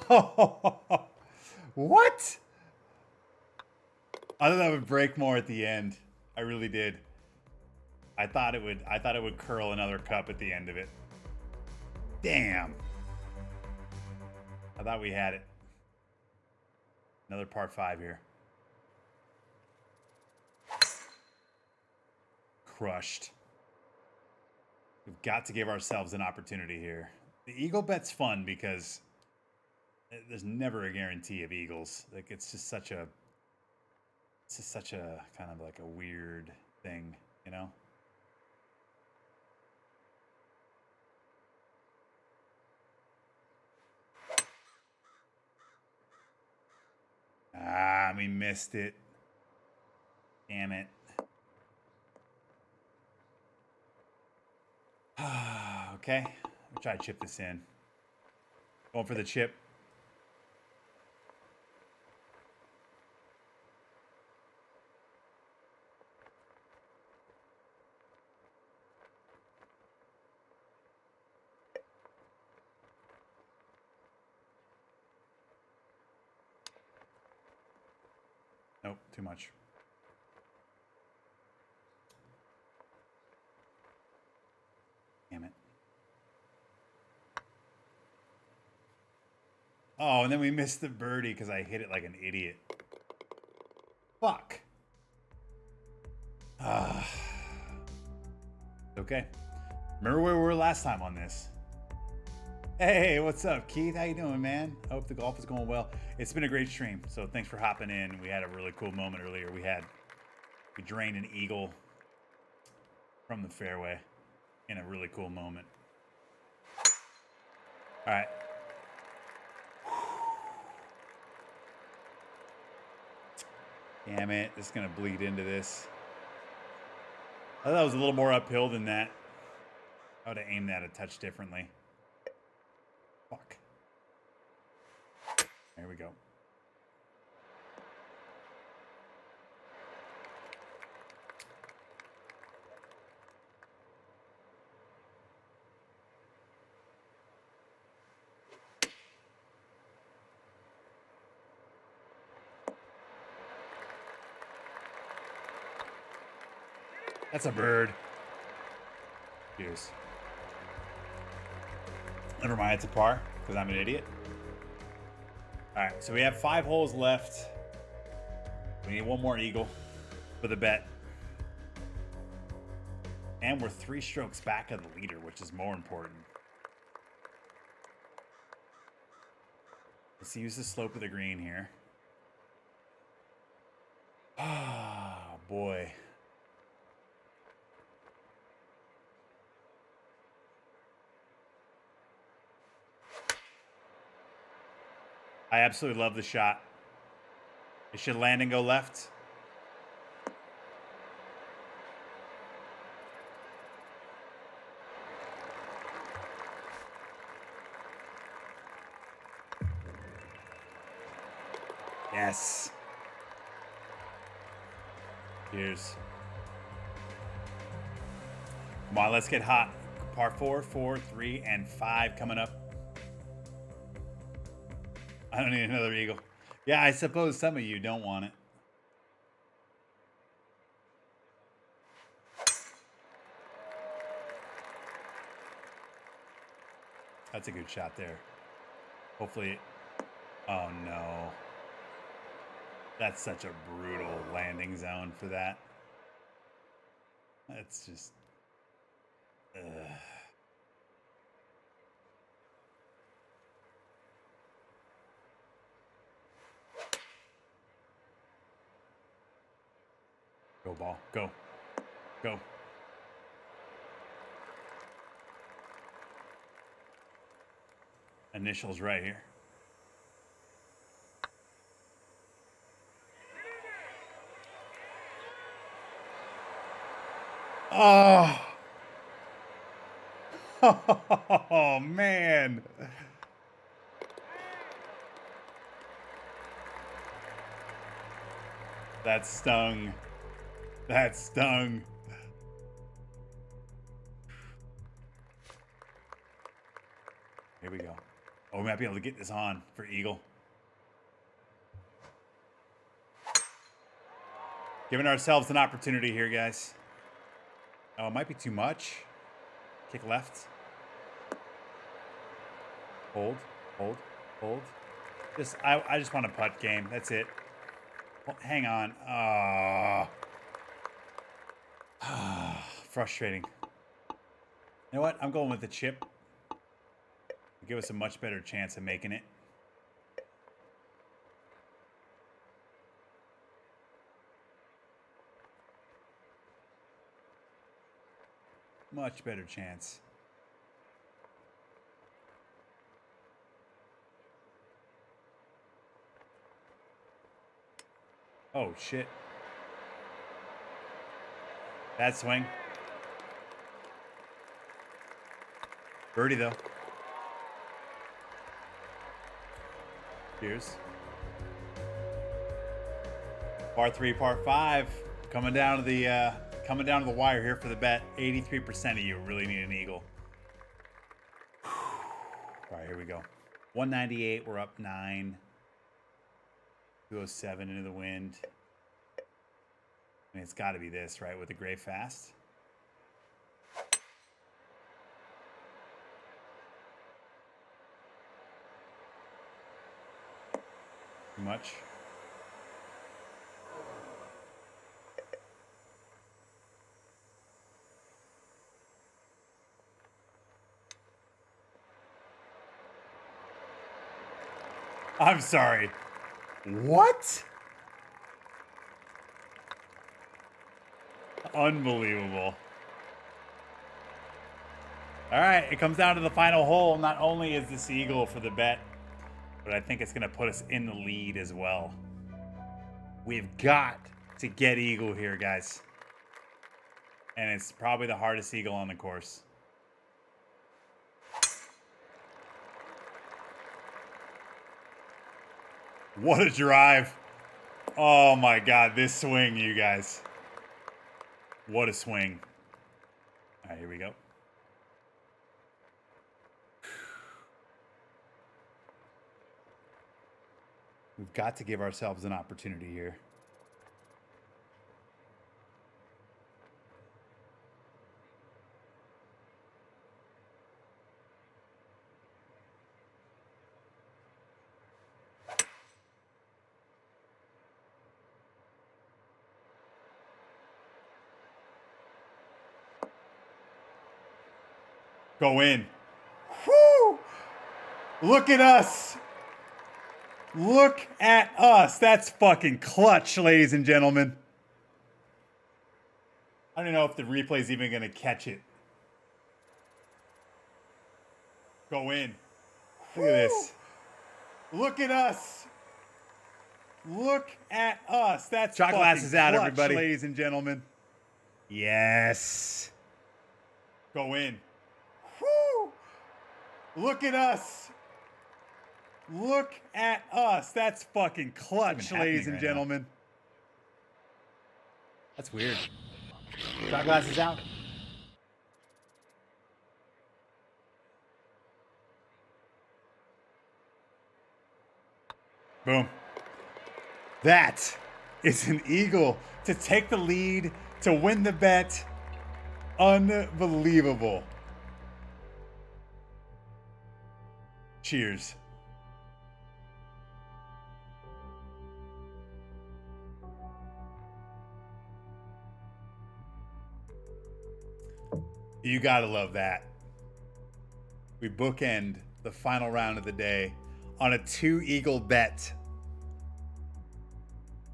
Oh, what? I thought that would break more at the end. I really did. I thought it would curl another cup at the end of it. Damn. I thought we had it. Another par 5 here. Crushed. We've got to give ourselves an opportunity here. The eagle bet's fun because there's never a guarantee of eagles. Like it's just such a kind of like a weird thing, you know? Ah, we missed it. Damn it. Okay, we'll try to chip this in. Going for the chip. Nope, too much. Damn it. Oh, and then we missed the birdie because I hit it like an idiot. Fuck. Okay. Remember where we were last time on this? Hey, what's up, Keith? How you doing, man? I hope the golf is going well. It's been a great stream, so thanks for hopping in. We had a really cool moment earlier. We drained an eagle from the fairway in a really cool moment. All right. Damn it, this is gonna bleed into this. I thought it was a little more uphill than that. I would have aimed that a touch differently. Fuck. There we go. That's a bird. Cheers. Never mind, it's a par, because I'm an idiot. All right, so we have 5 holes left. We need one more eagle for the bet. And we're 3 strokes back of the leader, which is more important. Let's use the slope of the green here. Oh, boy. I absolutely love the shot. It should land and go left. Yes. Cheers. Come on, let's get hot. Par 4, 4, 3, and 5 coming up. I don't need another eagle. Yeah, I suppose some of you don't want it. That's a good shot there. Hopefully. Oh, no. That's such a brutal landing zone for that. That's just... Ugh. Go, ball. Go. Go. Initials right here. Oh. Oh, man. That stung. That stung. Here we go. Oh, we might be able to get this on for eagle. Giving ourselves an opportunity here, guys. Oh, it might be too much. Kick left. Hold, hold, hold. I just want a putt game. That's it. Oh, hang on. Frustrating. You know what? I'm going with the chip. Give us a much better chance of making it. Much better chance. Oh, shit. Bad swing. Birdie, though. Cheers. Par 3, par 5. Coming down to the wire here for the bet. 83% of you really need an eagle. All right, here we go. 198. We're up 9. 207 into the wind. I mean, it's got to be this, right, with the gray fast. Too much. I'm sorry. What? Unbelievable. All right, it comes down to the final hole. Not only is this eagle for the bet, but I think it's going to put us in the lead as well. We've got to get eagle here, guys. And it's probably the hardest eagle on the course. What a drive. Oh my God, this swing, you guys. What a swing. All right, here we go. We've got to give ourselves an opportunity here. Go in. Woo! Look at us. Look at us. That's fucking clutch, ladies and gentlemen. I don't know if the replay's even going to catch it. Go in. Look at this. Look at us. Look at us. That's Shot glasses out, clutch, everybody. ladies and gentlemen. Yes. Go in. Woo! Look at us. Look at us. That's fucking clutch, ladies and gentlemen. That's weird. Shot glasses out. Boom. That is an eagle to take the lead, to win the bet. Unbelievable. Cheers. You gotta love that. We bookend the final round of the day on a 2-eagle bet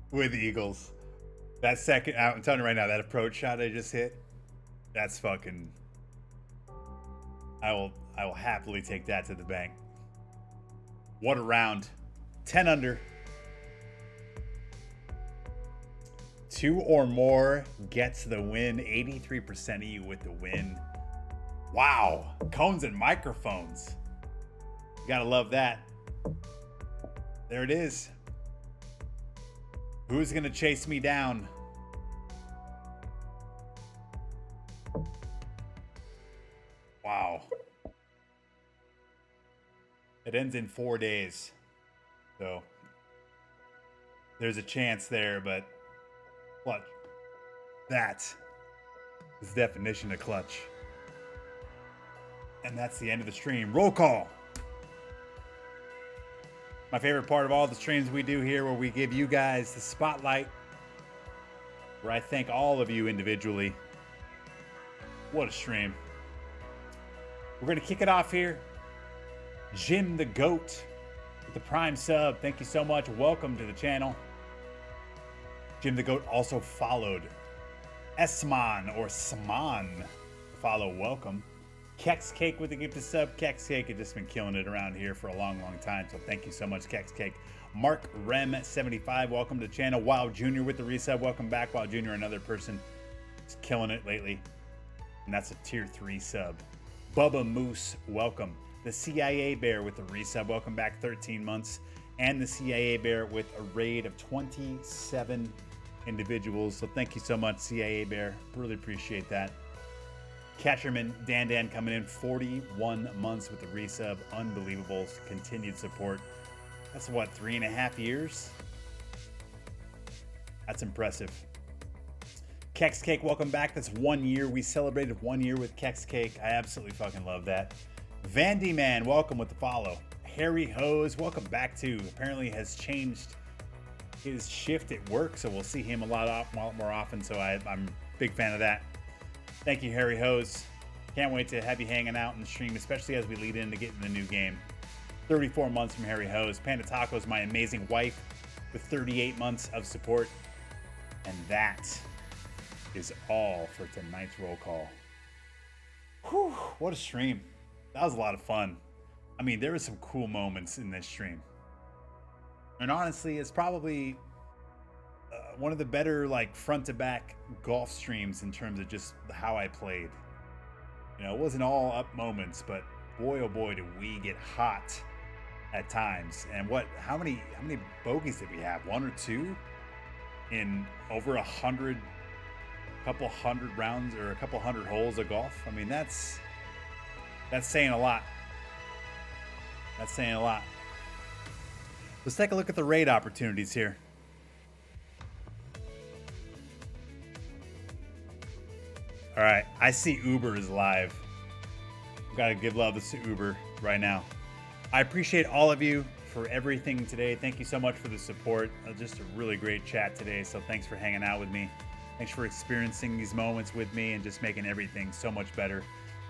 with eagles. That second, I'm telling you right now, that approach shot I just hit, that's fucking, I will happily take that to the bank. What a round. 10 under. 2 or more gets the win. 83% of you with the win. Wow. Cones and microphones. You gotta love that. There it is. Who's gonna chase me down? Wow. It ends in 4 days. So there's a chance there, but clutch. That is the definition of clutch. And that's the end of the stream. Roll call. My favorite part of all the streams we do here, where we give you guys the spotlight, where I thank all of you individually. What a stream. We're going to kick it off here. Jim the Goat with the Prime sub. Thank you so much. Welcome to the channel. Jim the Goat also followed Esman or Saman. Follow, welcome. Kex Cake with the gifted sub. Kex Cake has just been killing it around here for a long, long time. So thank you so much, Kex Cake. Mark Rem 75, welcome to the channel. Wow Jr. with the resub. Welcome back, Wow Jr. Another person is killing it lately. And that's a tier 3 sub. Bubba Moose, welcome. The CIA Bear with the resub. Welcome back, 13 months. And the CIA Bear with a raid of 27 individuals. So thank you so much, CIA Bear. Really appreciate that. Catcherman Dan coming in 41 months with the resub. Unbelievable. Continued support. That's what, 3.5 years? That's impressive. Kex Cake, welcome back. That's 1 year. We celebrated 1 year with Kex Cake. I absolutely fucking love that. Vandy Man, welcome with the follow. Harry Hose, welcome back too. Apparently has changed his shift at work, so we'll see him a lot more often. So I'm a big fan of that. Thank you, Harry Hose. Can't wait to have you hanging out in the stream, especially as we lead into getting the new game. 34 months from Harry Hose. Panda Taco's my amazing wife with 38 months of support. And that is all for tonight's roll call. Whew, what a stream. That was a lot of fun. I mean, there were some cool moments in this stream. And honestly, it's probably one of the better like front to back golf streams in terms of just how I played. You know, it wasn't all up moments, but boy oh boy did we get hot at times. And how many bogeys did we have? 1 or 2 in over 100, couple hundred rounds or a couple hundred holes of golf? I mean, that's saying a lot. That's saying a lot. Let's take a look at the raid opportunities here. All right, I see Uber is live. Got to give love to Uber right now. I appreciate all of you for everything today. Thank you so much for the support. Just a really great chat today, so thanks for hanging out with me. Thanks for experiencing these moments with me and just making everything so much better.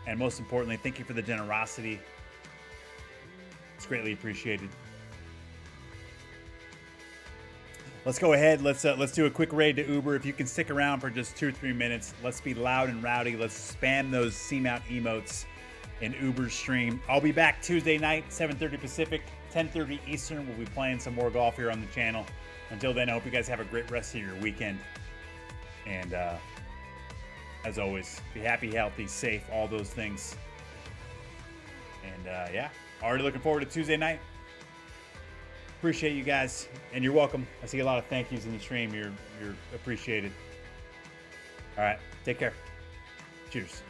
And most importantly, thank you for the generosity. It's greatly appreciated. Let's go ahead. Let's do a quick raid to Uber. If you can stick around for just 2 or 3 minutes, let's be loud and rowdy. Let's spam those C-mount emotes in Uber's stream. I'll be back Tuesday night, 7:30 Pacific, 10:30 Eastern. We'll be playing some more golf here on the channel. Until then, I hope you guys have a great rest of your weekend. And as always, be happy, healthy, safe, all those things. And yeah, already looking forward to Tuesday night. Appreciate you guys, and you're welcome. I see a lot of thank yous in the stream. You're appreciated. All right, take care. Cheers.